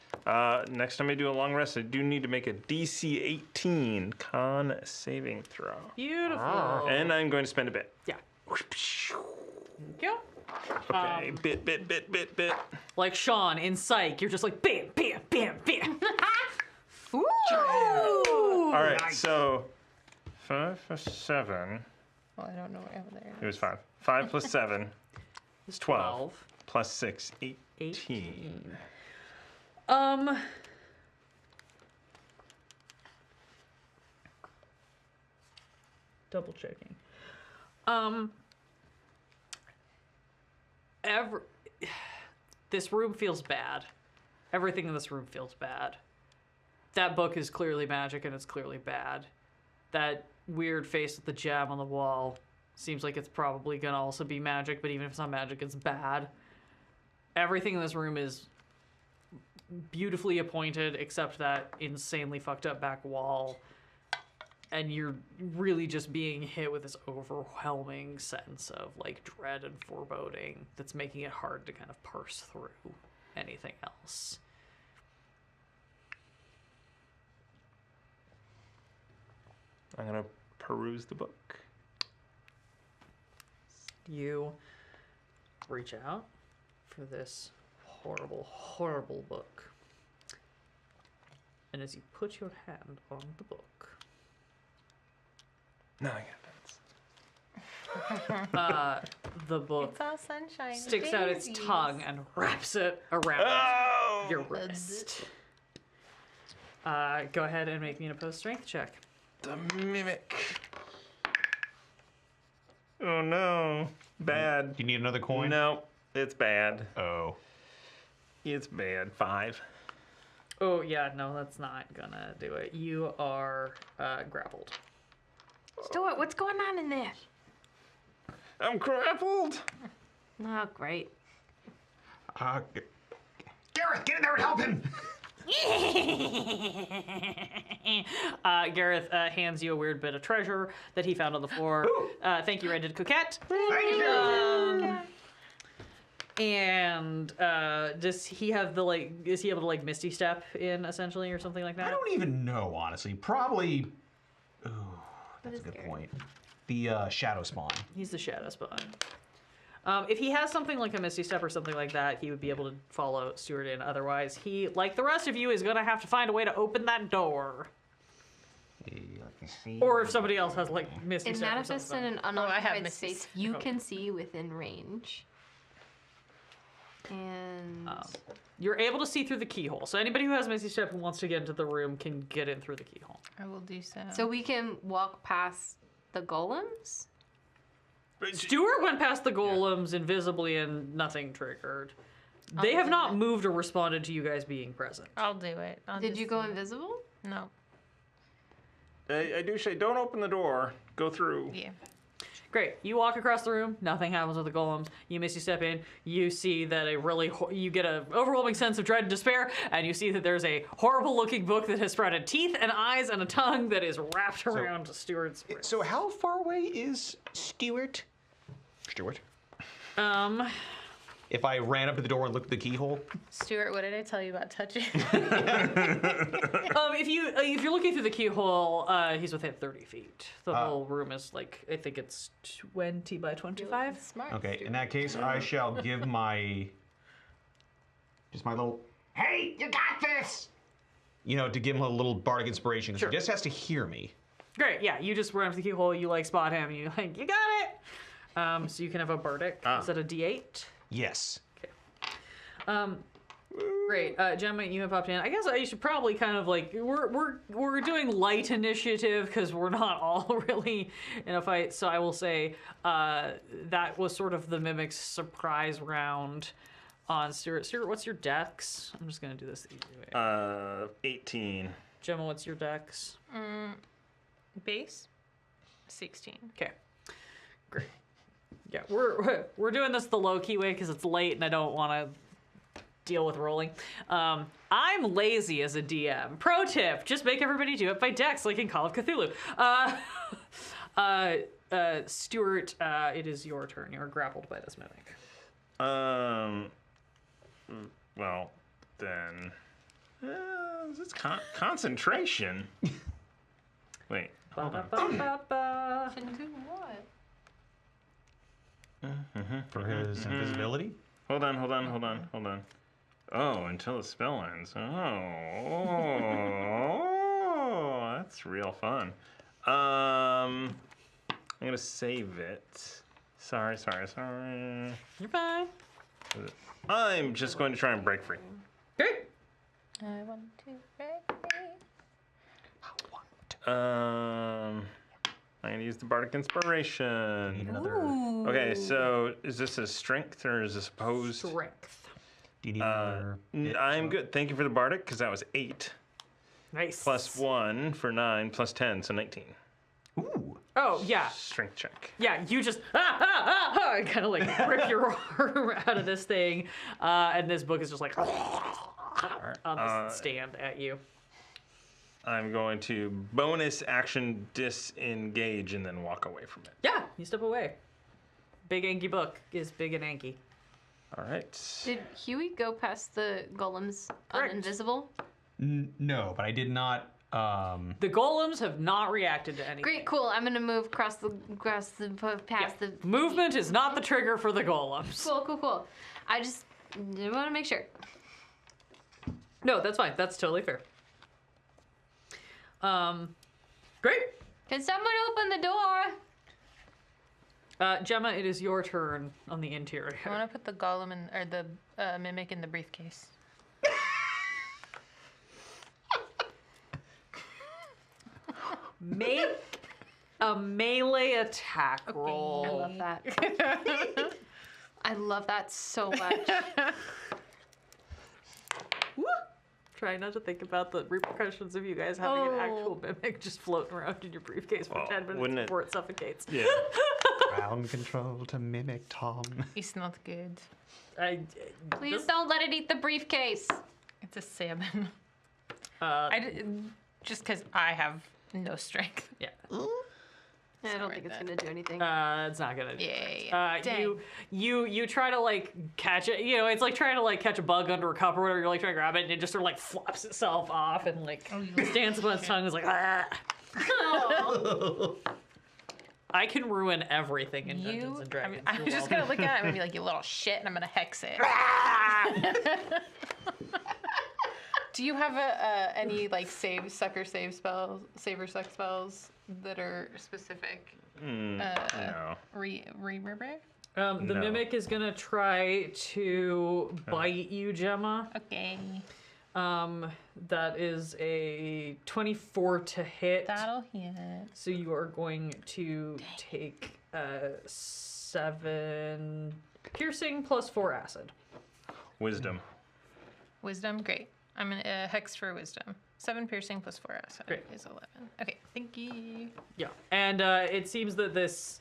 Next time I do a long rest, I do need to make a DC 18 con saving throw. Beautiful. And I'm going to spend a bit. Yeah. Thank you. Okay, bit. Like Sean in Psych, you're just like bam, bam, bam, bam. Ooh. All right, so 5 plus 7. Well, I don't know where there. It was 5. 5 plus 7 It's 12. Plus 6, 18. Double checking. This room feels bad. Everything in this room feels bad. That book is clearly magic and it's clearly bad. That weird face with the gem on the wall seems like it's probably gonna also be magic, but even if it's not magic, it's bad. Everything in this room is beautifully appointed except that insanely fucked up back wall. And you're really just being hit with this overwhelming sense of like dread and foreboding that's making it hard to kind of parse through anything else. I'm going to peruse the book. You reach out for this horrible, horrible book. And as you put your hand on the book, No, I got that. the book It's all sunshine. sticks out its daisies. tongue and wraps it around Oh! your wrist. Go ahead and make me an opposed strength check. The mimic. Oh no. Bad. Do you need another coin? No, it's bad. Oh. It's bad. 5. Oh, yeah, no, that's not gonna do it. You are grappled. Stuart, what's going on in there? I'm grappled. Oh, great. Gareth, get in there and help him! Gareth hands you a weird bit of treasure that he found on the floor. Thank you, Rented Coquette. Thank you. And does he have the like? Is he able to like Misty Step in essentially or something like I that? don't even know, honestly. Probably. Ooh, that's a is good Gareth? point. The Shadow Spawn. He's the shadow spawn. If he has something like a Misty Step or something like that, he would be able to follow Stuart in. Otherwise, he, like the rest of you, is going to have to find a way to open that door. Or if somebody else has, like, Misty It Step or manifests in something. an I have unoccupied Misty space you can see within range. And You're able to see through the keyhole. So anybody who has Misty Step and wants to get into the room can get in through the keyhole. I will do so. so we can walk past the golems. Stuart went past the golems invisibly and nothing triggered. They have not moved or responded to you guys being present. I'll do it. Did you go invisible? No. I do say, don't open the door. Go through. Yeah. Great. You walk across the room. Nothing happens with the golems. You Misty Step in. You see that you get an overwhelming sense of dread and despair, and you see that there's a horrible-looking book that has sprouted teeth and eyes and a tongue that is wrapped around Stuart's wrist. So how far away is Stuart? Stuart? If I ran up to the door and looked at the keyhole? Stuart, what did I tell you about touching? If you're looking through the keyhole, he's within 30 feet. The whole room is like, I think it's 20 by 25. Smart. Okay, in that case, I shall give my... Just my little... Hey, you got this! You know, to give him a little bardic inspiration, because Sure. he just has to hear me. Great, yeah. You just run up to the keyhole, you like spot him, you like, you got it! So you can have a bardic. Is that a D8? Yes. Great, Gemma, you have popped in. I guess I should probably kind of like we're doing light initiative because we're not all really in a fight. So I will say that was sort of the mimic's surprise round on Stuart. Stuart, what's your dex? I'm just gonna do this the easy way. 18. Gemma, what's your dex? Base? 16. Okay, great. Yeah, we're doing this the low key way because it's late and I don't want to deal with rolling. I'm lazy as a DM. Pro tip: just make everybody do it by dex, like in Call of Cthulhu. Stuart, it is your turn. You are grappled by this mimic. Well, then. This concentration. Wait. Hold on. Ba-da-ba-ba-ba. Into what? For his invisibility? Hold on. Oh, until the spell ends. Oh, that's real fun. I'm gonna save it. Sorry. You're fine. I'm just going to try and break free. Great. I want to break. I'm gonna use the bardic inspiration. Need another... Okay, so is this a strength or is this opposed? Strength. Do you need another... I'm good. Thank you for the bardic because that was 8 Nice. plus 1 for 9 plus 10, so 19. Ooh. Oh yeah. Strength check. Yeah, you just kind of like rip your arm out of this thing, and this book is just like on the stand at you. I'm going to bonus action disengage and then walk away from it. Yeah, you step away. Big Anky book is big and Anky. All right. Did Huey go past the golems Correct. uninvisible? No, but I did not... The golems have not reacted to anything. Great, cool. I'm gonna move past the Movement is not the trigger for the golems. Cool. I just want to make sure. No, that's fine. That's totally fair. Great. Can someone open the door? Gemma, it is your turn on the interior. I want to put the golem or the mimic in the briefcase. Make a melee attack I roll. love that. I love that so much. Woo! Try not to think about the repercussions of you guys having an actual mimic just floating around in your briefcase for Well, 10 minutes wouldn't it- before it suffocates. Yeah. Ground control to mimic Tom. It's not good. Please don't let it eat the briefcase. It's a salmon. Uh, Just because I have no strength. yeah. I don't think it's gonna do anything. It's not gonna do Yeah. it. Dang. You try to like catch it. You know, it's like trying to like catch a bug under a cup or whatever. You're like trying to grab it, and it just sort of like flops itself off and like stands up on its tongue. And is like, ah. I can ruin everything in Dungeons and Dragons. I'm You're just welcome. gonna look at him and be like, you little shit, and I'm gonna hex it. Do you have any like saver suck spells that are specific? No. Reverberate? The No. mimic is gonna try to bite you, Gemma. Okay. That is a 24 to hit. That'll hit. So you are going to take 7 piercing plus 4 acid. Wisdom. Wisdom, great. I'm gonna hex for wisdom. 7 piercing plus 4 acid Great. is 11. Okay, thank you. Yeah, and it seems that this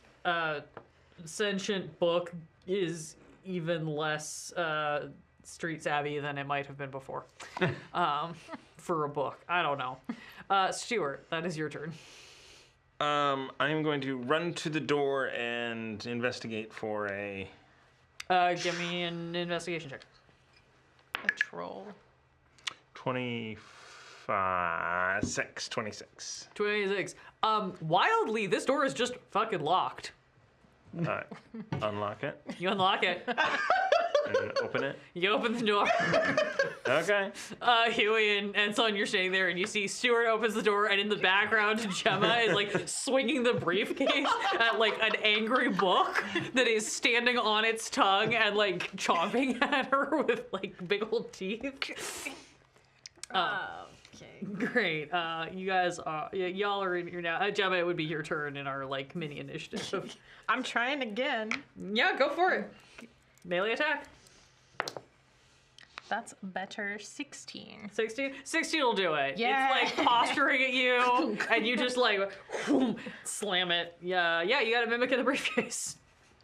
sentient book is even less street savvy than it might have been before. For a book, I don't know. Stuart, that is your turn. I'm going to run to the door and investigate for a. Give me an investigation check. A troll. 26. 26. Wildly, this door is just fucking locked. Unlock it You unlock it. and open it. You open the door. Okay. Huey and Son, you're standing there, and you see Stuart opens the door, and in the background, Gemma is like swinging the briefcase at like an angry book that is standing on its tongue and like chomping at her with like big old teeth. Okay. Great. You guys are y'all are in here now. Gemma, it would be your turn in our like mini initiative. I'm trying again. Yeah, go for it. Melee attack. That's better. 16. 16? 16 will do it. Yeah. It's like posturing at you, and you just like whoom, slam it. Yeah, you got a mimic in the briefcase.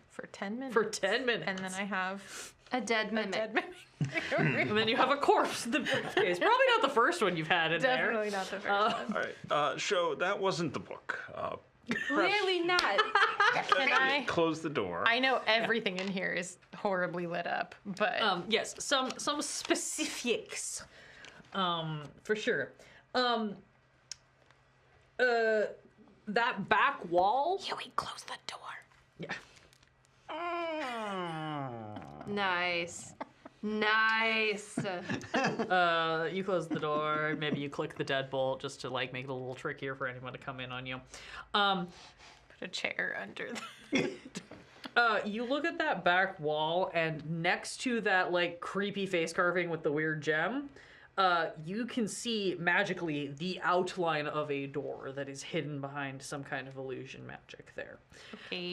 For 10 minutes. For 10 minutes. And then I have A dead mimic. dead mimic. And then you have a corpse in the briefcase. Probably not the first one you've had in Definitely not the first one. All right. So that wasn't the book. Clearly not. Can I? Close the door. I know everything in here is horribly lit up, but Yes, some specifics. For sure. That back wall. Huey, close the door. Yeah. Nice. Nice. You close the door. Maybe you click the deadbolt just to like make it a little trickier for anyone to come in on you. Put a chair under the You look at that back wall, and next to that like creepy face carving with the weird gem, you can see magically the outline of a door that is hidden behind some kind of illusion magic there. Okay.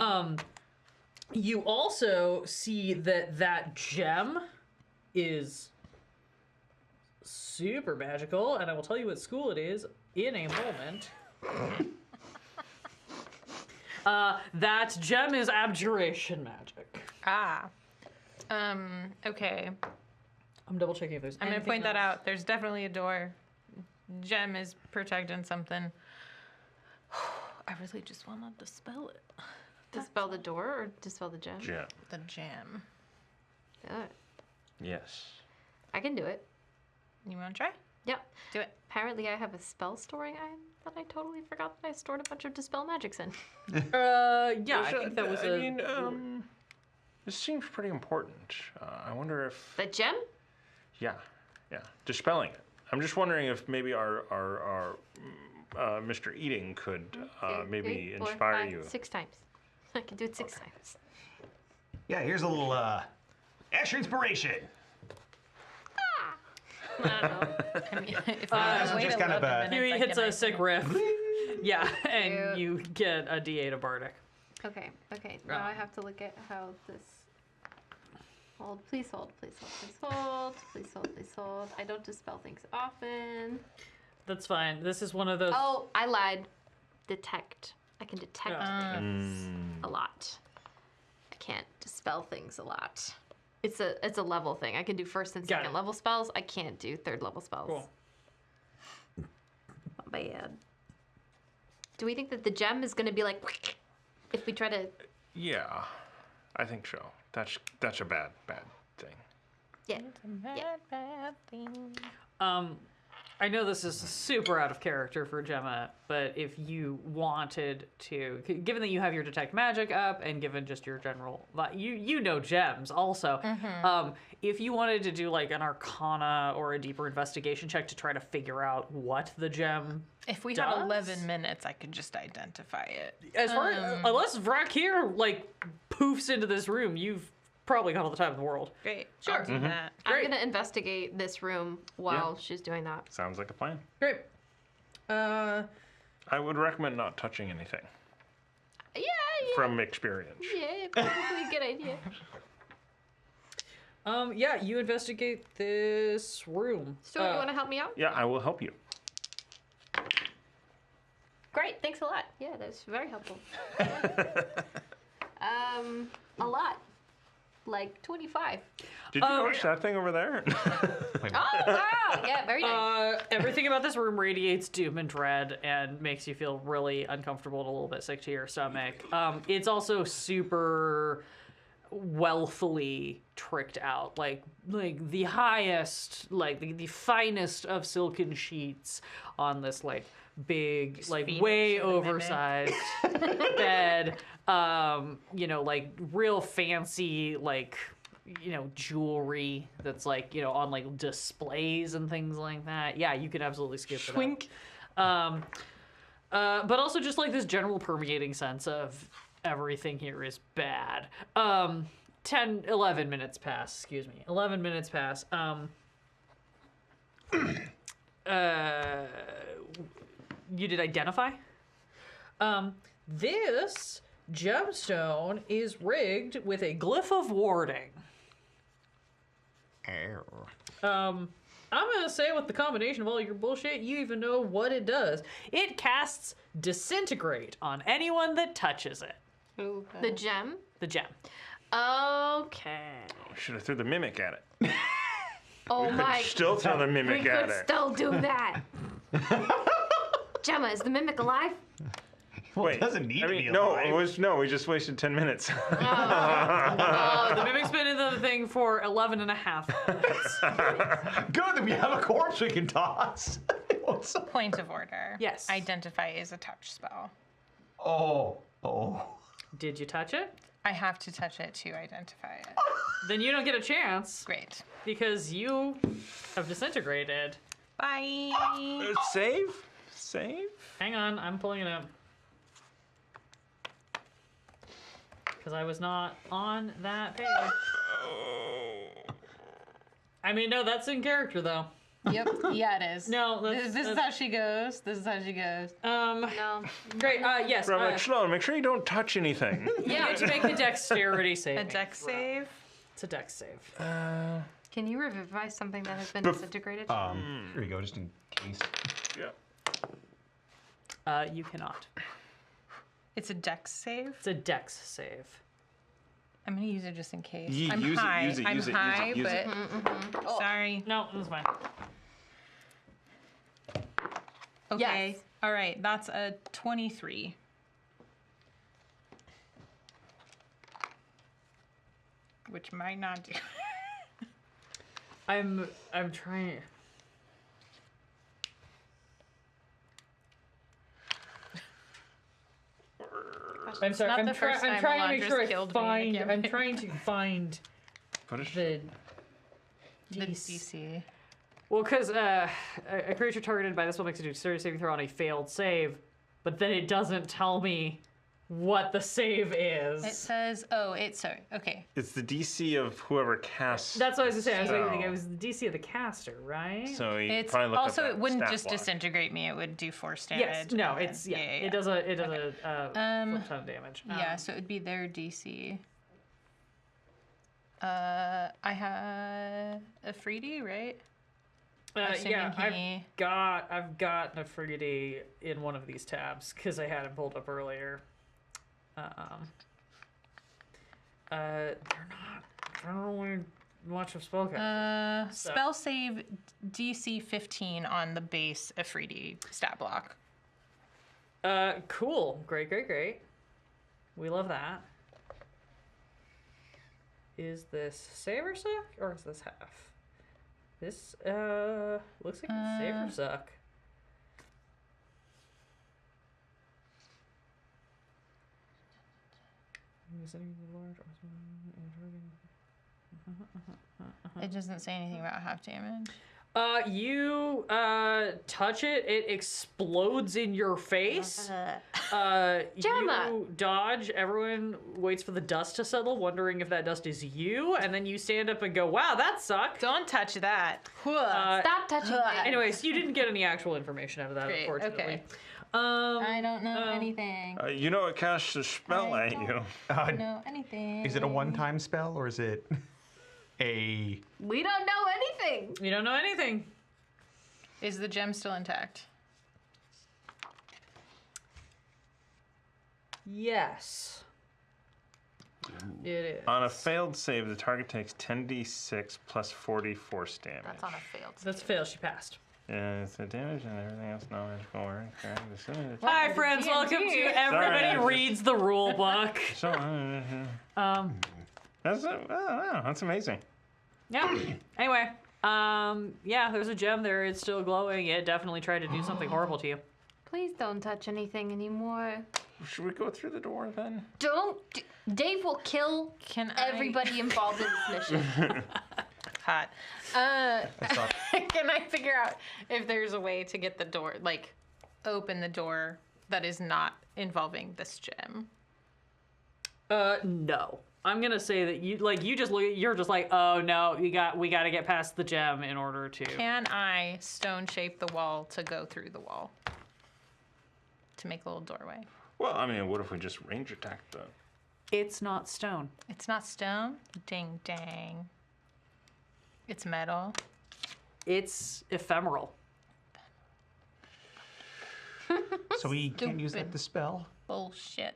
You also see that gem is super magical, and I will tell you what school it is in a moment. That gem is abjuration magic. Okay. I'm double checking if there's I'm gonna anything point that else. out. There's definitely a door. Gem is protecting something. I really just want to dispel it. Dispel the door or dispel the gem? Gem. The gem. Good. Yes. I can do it. You want to try? Yep. Do it. Apparently I have a spell storing item that I totally forgot that I stored a bunch of dispel magics in. Yeah, I think that was I mean, this seems pretty important. I wonder if. The gem? Yeah. Dispelling it. I'm just wondering if maybe our Mr. Eating could maybe 3, 4, inspire 5, you. 6 times. I can do it 6 times. Yeah, here's a little extra inspiration. I don't know. I mean, if this is wait just 11 kind of a- minutes, Huey I hits can a sick riff. Yeah, and Cute. you get a D8 of Bardic. Okay. Now I have to look at how this. Hold. Please hold. Please hold. I don't dispel things often. That's fine. This is one of those. Oh, I lied. Detect. I can detect Yeah. things a lot. I can't dispel things a lot. It's a level thing. I can do first and Got second it. level spells. I can't do third level spells. Cool. Not bad. Do we think that the gem is going to be like if we try to? Yeah, I think so. That's a bad thing. Yeah. Bad thing. I know this is super out of character for Gemma, but if you wanted to, given that you have your detect magic up, and given just your general, you know gems also. If you wanted to do like an Arcana or a deeper investigation check to try to figure out what the gem, If we does? had 11 minutes, I could just identify it. as far unless Vrak here like poofs into this room, you've probably got all the time in the world. Great. Sure. Mm-hmm. That. I'm gonna investigate this room while she's doing that. Sounds like a plan. Great. I would recommend not touching anything Yeah, from experience. yeah, probably a good idea. Yeah, you investigate this room. Stuart, you want to help me out? Yeah, I will help you. Great, thanks a lot. Yeah, that's very helpful. A lot. Like 25. Did you notice that thing over there? Oh, wow. Yeah, very nice. Everything about this room radiates doom and dread and makes you feel really uncomfortable and a little bit sick to your stomach. It's also super wealthily tricked out, like the highest, like the finest of silken sheets on this like big, like Phoenix way or the Mimic. oversized bed. You know, like real fancy, like, you know, jewelry that's like, you know, on like displays and things like that. Yeah, you can absolutely skip it out. But also just like this general permeating sense of everything here is bad. 11 minutes pass, excuse me. 11 minutes pass. You did identify? This gemstone is rigged with a glyph of warding. I'm gonna say with the combination of all your bullshit, you even know what it does. It casts Disintegrate on anyone that touches it. The gem? The gem. Okay. Should have threw the mimic at it. Oh my. Still throw the We mimic at could it. still do that. Gemma, is the mimic alive? Well, it doesn't need to be no, alive. we just wasted 10 minutes. The mimic's been in the thing for 11 and a half minutes. Good that we have a corpse we can toss. Point of order. Yes. Identify is a touch spell. Oh. Did you touch it? I have to touch it to identify it. Then you don't get a chance Great. because you have disintegrated. Bye. Save? Hang on, I'm pulling it up. Because I was not on that page. I mean, no, that's in character though. Yep. Yeah, it is. No, This is how she goes. This is how she goes. No. Great. Yes. Bro, like, Sloan, make sure you don't touch anything. You get to make a dexterity A save. dex save. It's a dex save. Can you revivify something that has been disintegrated? Here you go, just in case. Yeah. You cannot. It's a dex save. It's a dex save. I'm gonna use it just in case. Use I'm it, high. use it, I'm use it, high, use it, use but sorry. No, that's fine. Okay. Yes. All right. That's a 23. Which might not do. I'm trying. I'm sorry. not I'm, the first I'm time trying to make Elandra's sure I killed me find. in a I'm campaign. trying to find Punish. the The DC. Well, because a creature targeted by this will make a dexterity saving throw on a failed save, but then it doesn't tell me what the save is. It says, sorry. Okay. It's the DC of whoever casts. That's what I was gonna say. I was thinking spell. it was the DC of the caster, right? So you It's probably look also up it that wouldn't stat just block. disintegrate me. It would do force damage. yes. No. and It's then- It does a flip ton of damage. Yeah, so it would be their DC. I have a Freedy, right? Assuming Yeah, he- I've got Nefrigity in one of these tabs because I had it pulled up earlier. They're not really much of spellcasters. Spell save DC 15 on the base Afridi stat block. Cool. Great. We love that. Is this save or suck, or is this half? This looks like it's save or suck. It doesn't say anything about half damage. You touch it, it explodes in your face. Gemma! You dodge, everyone waits for the dust to settle, wondering if that dust is you, and then you stand up and go, wow, that sucked. Don't touch that. Stop touching me. Anyways, you didn't get any actual information out of that, Great, unfortunately. okay. I I don't know anything. You know it casts a spell I at don't. you. I don't know anything. Is it a one-time spell or is it a? We don't know anything. You don't know anything. Is the gem still intact? Yes. It is. On a failed save, the target takes 10d6 plus 40 force damage. That's on a failed. That's fail, she passed. Yeah, it's the damage and everything else non-magical work. Hi, friends. D&D. Welcome to Everybody Sorry. Reads the Rule Book. So, that's wow, that's amazing. Yeah. Anyway, yeah, there's a gem there. It's still glowing. It definitely tried to do something horrible to you. Please don't touch anything anymore. Should we go through the door then? Don't. Dave will kill Can I- everybody involved in this mission. Hot. Can I figure out if there's a way to get the door, like, open the door that is not involving this gem? No. I'm gonna say that you just look. You're just like, oh no, we got to get past the gem in order to. Can I stone shape the wall to go through the wall? To make a little doorway. Well, I mean, what if we just range attack the... It's not stone. It's not stone? Ding dang. It's metal. It's ephemeral. So we can't use that to spell. Bullshit.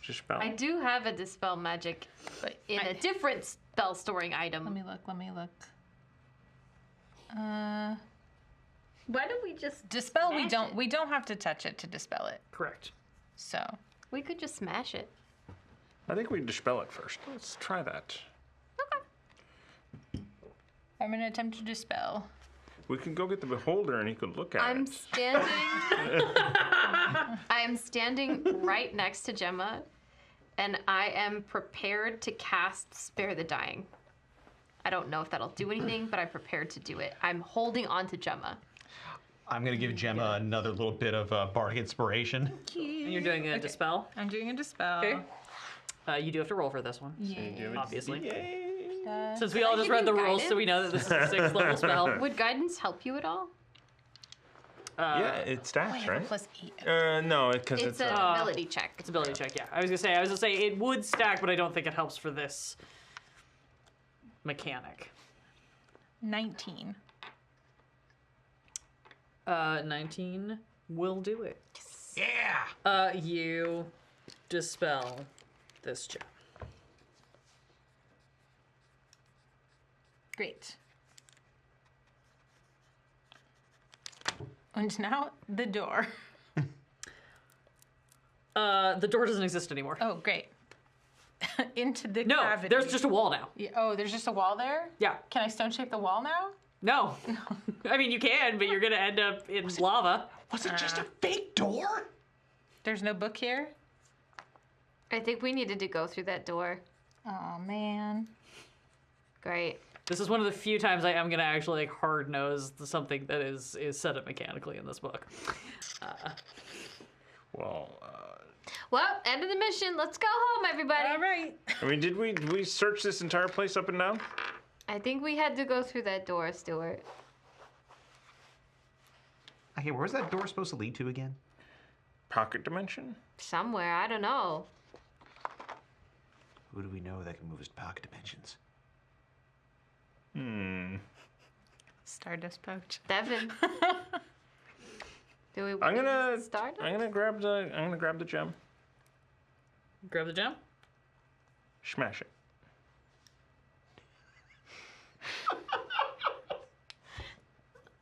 Just spell? I do have a dispel magic, but in a different spell storing item. Let me look. Why don't we just Dispel, smash it? we don't have to touch it to dispel it. Correct. So, We could just smash it. I think we dispel it first. Let's try that. I'm gonna attempt to dispel. We can go get the beholder and he could look at I'm it. standing. I am standing right next to Gemma, and I am prepared to cast Spare the Dying. I don't know if that'll do anything, but I'm prepared to do it. I'm holding on to Gemma. I'm gonna give Gemma another little bit of bardic inspiration. And you're doing a dispel. I'm doing a dispel. Okay. You do have to roll for this one, Yeah. obviously. Yay! Since we all just read the rules, so we know that this is a 6th level spell. Would guidance help you at all? Yeah, it stacks, right? +8. No, because It's it's an a... ability check. It's ability check, yeah. I was gonna say it would stack, but I don't think it helps for this mechanic. 19. 19 will do it. Yeah. You dispel this gem. Great. And now the door. The door doesn't exist anymore. Oh, great. Into the No, cavity. there's just a wall now. Yeah, oh, there's just a wall there? Yeah. Can I stone shape the wall now? No. I mean, you can, but you're gonna end up in lava. Was it just a fake door? There's no book here? I think we needed to go through that door. Oh, man. Great. This is one of the few times I am gonna actually like hard nose something that is set up mechanically in this book. Well, Well, end of the mission. Let's go home, everybody. All right. I mean, did we search this entire place up and down? I think we had to go through that door, Stuart. Okay, where's that door supposed to lead to again? Pocket dimension? Somewhere. I don't know. Who do we know that can move us to pocket dimensions? Stardust pouch. Devin. Do we I'm gonna start? I'm gonna grab the gem. Grab the gem. Smash it.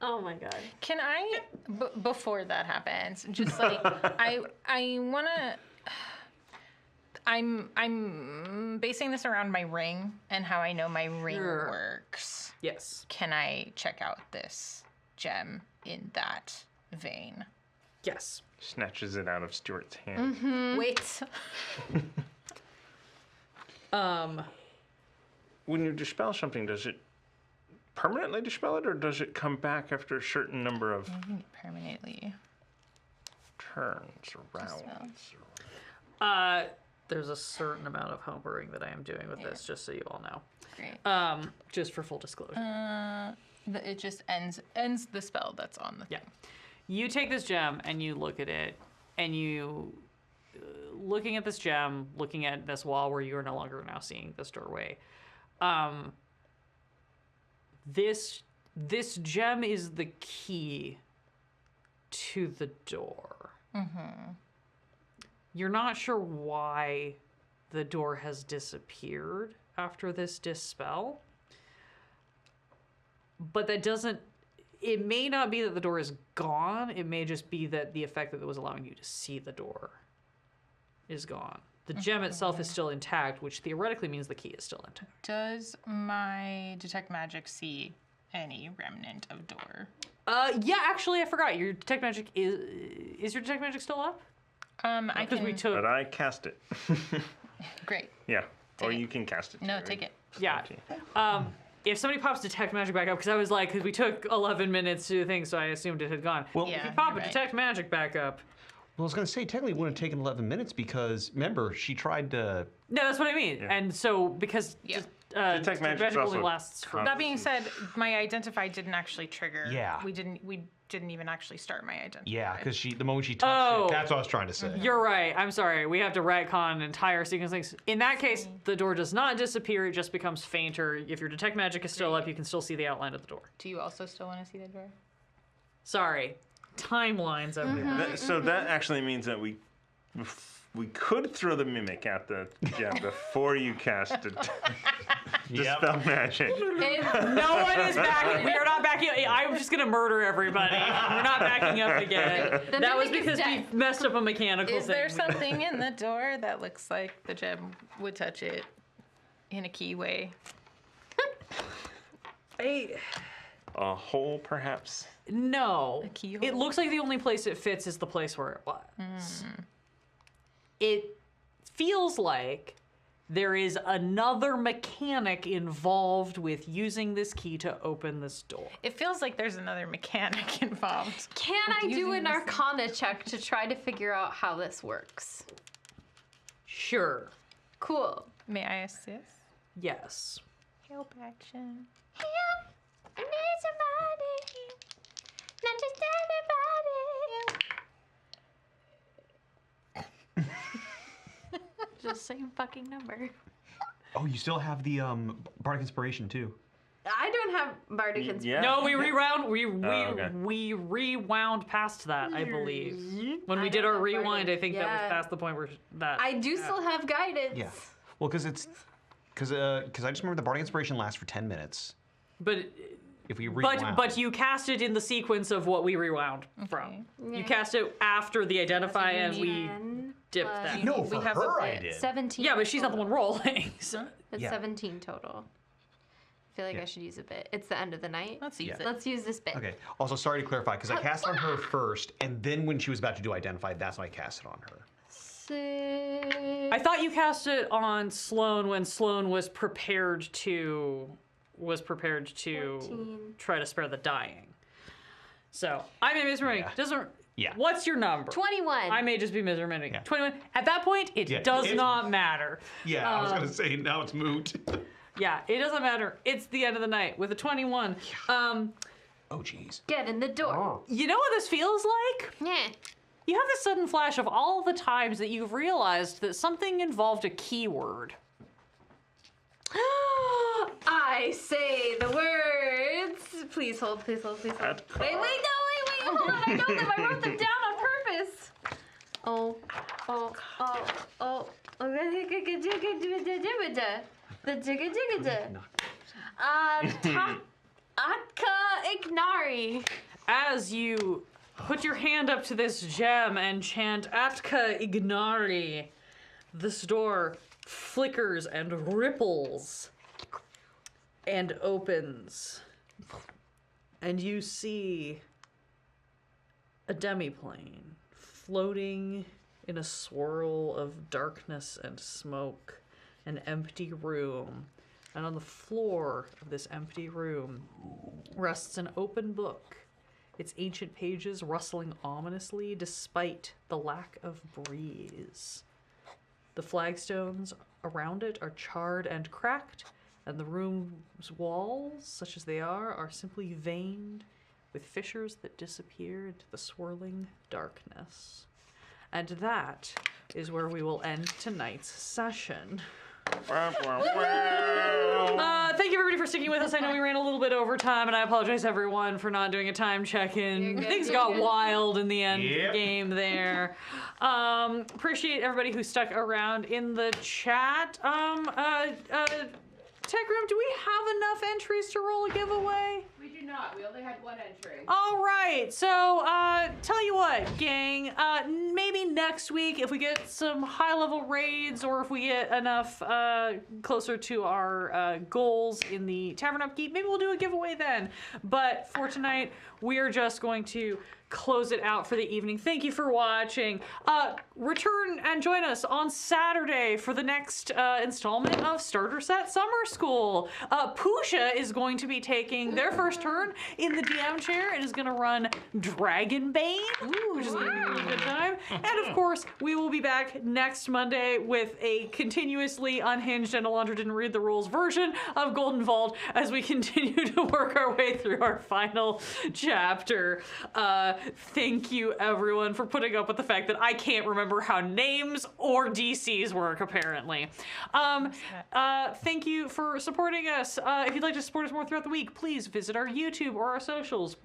Oh my god. Can I, before that happens, just like, I wanna, I'm basing this around my ring and how I know my ring Sure. works. Yes. Can I check out this gem in that vein? Yes. Snatches it out of Stuart's hand. Wait. When you dispel something, does it permanently dispel it, or does it come back after a certain number of Permanently. turns or rounds? There's a certain amount of homebrewing that I am doing with this, just so you all know. Great. Just for full disclosure. It just ends the spell that's on the Yeah. You take this gem and you look at it, and you, looking at this gem, looking at this wall where you are no longer now seeing this doorway. This gem is the key to the door. You're not sure why the door has disappeared after this dispel, but that doesn't. It may not be that the door is gone. It may just be that the effect that was allowing you to see the door is gone. The gem itself is still intact, which theoretically means the key is still intact. Does my detect magic see any remnant of door? Yeah, actually, I forgot. Your detect magic is your detect magic still up? I Because can. we took. But I cast it. Great. Yeah. Or Take it. you can cast it. No, too, take right? it. Yeah. If somebody pops detect magic back up, because I was like, because we took 11 minutes to do things, so I assumed it had gone. Well, If Yeah, you pop you're a right. detect magic back up. Well, I was going to say, technically, it wouldn't have taken 11 minutes because, remember, she tried to... No, that's what I mean. Yeah. And so, because Yeah. detect magic's magic only also lasts for. That being said, my identify didn't actually trigger. Yeah. We didn't even actually start my identify. Yeah, because the moment she touched Oh. it, that's what I was trying to say. You're right. I'm sorry. We have to retcon an entire sequence of things. In that case, the door does not disappear. It just becomes fainter. If your detect magic is still up, you can still see the outline of the door. Do you also still want to see the door? Sorry. Timelines everywhere. So that actually means that we could throw the mimic at the gem before you cast it. Dispel magic. No one is backing. We are not backing. I'm just gonna murder everybody. We're not backing up again. The That was mimic is because we dead. messed up a mechanical Is thing. there something in the door that looks like the gem would touch it in a key way? A hole, perhaps. No. keyhole? It looks like the only place it fits is the place where it was. It feels like there is another mechanic involved with using this key to open this door. It feels like there's another mechanic involved. Can I do using an this- Arcana check to try to figure out how this works? Sure. Cool. May I assist? Yes. Help action. Help! I need somebody. Not just anybody. Just same fucking number. Oh, you still have the Bardic Inspiration, too. I don't have Bardic Inspiration. Yeah. No, we rewound. okay. We rewound past that, I believe. When we I did don't our have rewind, Bardic. I think that was Yeah. past the point where that. I do still have guidance. Yeah. Well, because I just remember the Bardic Inspiration lasts for 10 minutes. But If we rewound. but you cast it in the sequence of what we rewound from. You cast it after the identify, and we 10 dipped plus- that. No, We for have her a I bit. did. 17. Yeah, but she's not the one total. rolling. So. It's Yeah. 17 total. I feel like I should use a bit. It's the end of the night. Let's use Yeah. it. Let's use this bit. Okay. Also, sorry to clarify, because I cast it on her first, and then when she was about to do Identify, that's when I cast it on her. I thought you cast it on Sloane when Sloane was prepared to 14. try to spare the dying. So I may misremembering. Yeah. Doesn't. Yeah. What's your number? 21. I may just be misremembering. Yeah. 21. At that point, it Yeah, does it's- not matter. Yeah, I was going to say, now it's moot. Yeah, it doesn't matter. It's the end of the night with a 21. Oh, jeez. Get in the door. You know what this feels like? Yeah. You have this sudden flash of all the times that you've realized that something involved a keyword. I say the words. Please hold, please hold, please hold. Wait, no, wait, hold on. I know them. I wrote them down on purpose. Oh. Atka Ignari. As you put your hand up to this gem and chant Atka Ignari, this door flickers and ripples. and opens, and you see a demiplane floating in a swirl of darkness and smoke, an empty room. And on the floor of this empty room rests an open book, its ancient pages rustling ominously despite the lack of breeze. The flagstones around it are charred and cracked, and the room's walls, such as they are simply veined with fissures that disappear into the swirling darkness. And that is where we will end tonight's session. Thank you everybody for sticking with us. I know we ran a little bit over time, and I apologize everyone for not doing a time check-in. Things got wild in the end game there. Appreciate everybody who stuck around in the chat. Tech Room, do we have enough entries to roll a giveaway? We do not. We only had one entry. All right. So, tell you what, gang. Maybe next week, if we get some high-level raids, or if we get enough closer to our goals in the Tavern Upkeep, maybe we'll do a giveaway then. But for tonight, we are just going to close it out for the evening. Thank you for watching. Return and join us on Saturday for the next installment of Starter Set Summer School. Pusha is going to be taking their first turn in the DM chair and is going to run Dragonbane, which is going to be a really good time. And of course, we will be back next Monday with a continuously unhinged and Alondra didn't read the rules version of Golden Vault as we continue to work our way through our final chapter. Thank you everyone for putting up with the fact that I can't remember how names or DCs work apparently. Thank you for supporting us. If you'd like to support us more throughout the week, please visit our YouTube or our socials.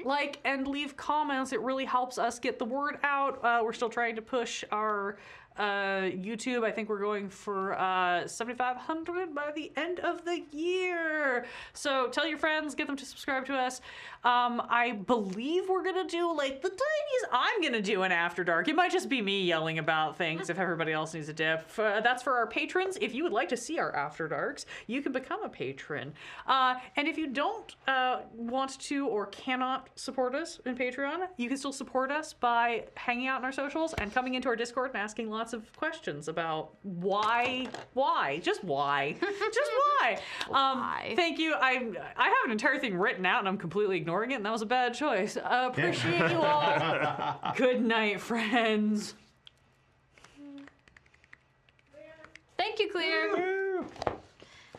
Like and leave comments. It really helps us get the word out. We're still trying to push our YouTube. I think we're going for 7,500 by the end of the year. So tell your friends, get them to subscribe to us. I believe we're gonna do like the tiniest. I'm gonna do an After Dark. It might just be me yelling about things if everybody else needs a dip. That's for our patrons. If you would like to see our After Darks, you can become a patron. And if you don't want to or cannot support us in Patreon, you can still support us by hanging out in our socials and coming into our Discord and asking lots of questions about why, just why, Thank you. I have an entire thing written out and I'm completely ignoring it, and that was a bad choice. Appreciate you all. Good night, friends. Thank you, Clear.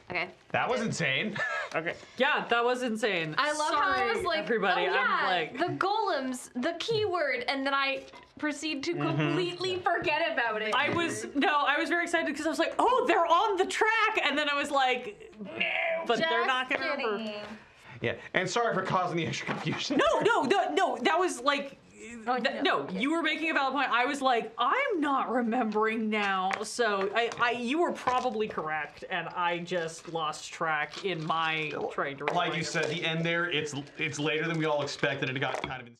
Okay. That was insane. Okay. Yeah, that was insane. I love how I was like, everybody. oh, yeah, I'm like, the golems, the keyword, and then I proceed to completely forget about it. I was very excited because I was like, oh, they're on the track, and then I was like, no, but they're not gonna remember. Yeah, and sorry for causing the extra confusion. No, that was like, no, you were making a valid point. I was like, I'm not remembering now. So you were probably correct, and I just lost track in my trying to remember. Like you said, the end there, it's later than we all expected, and it got kind of insane.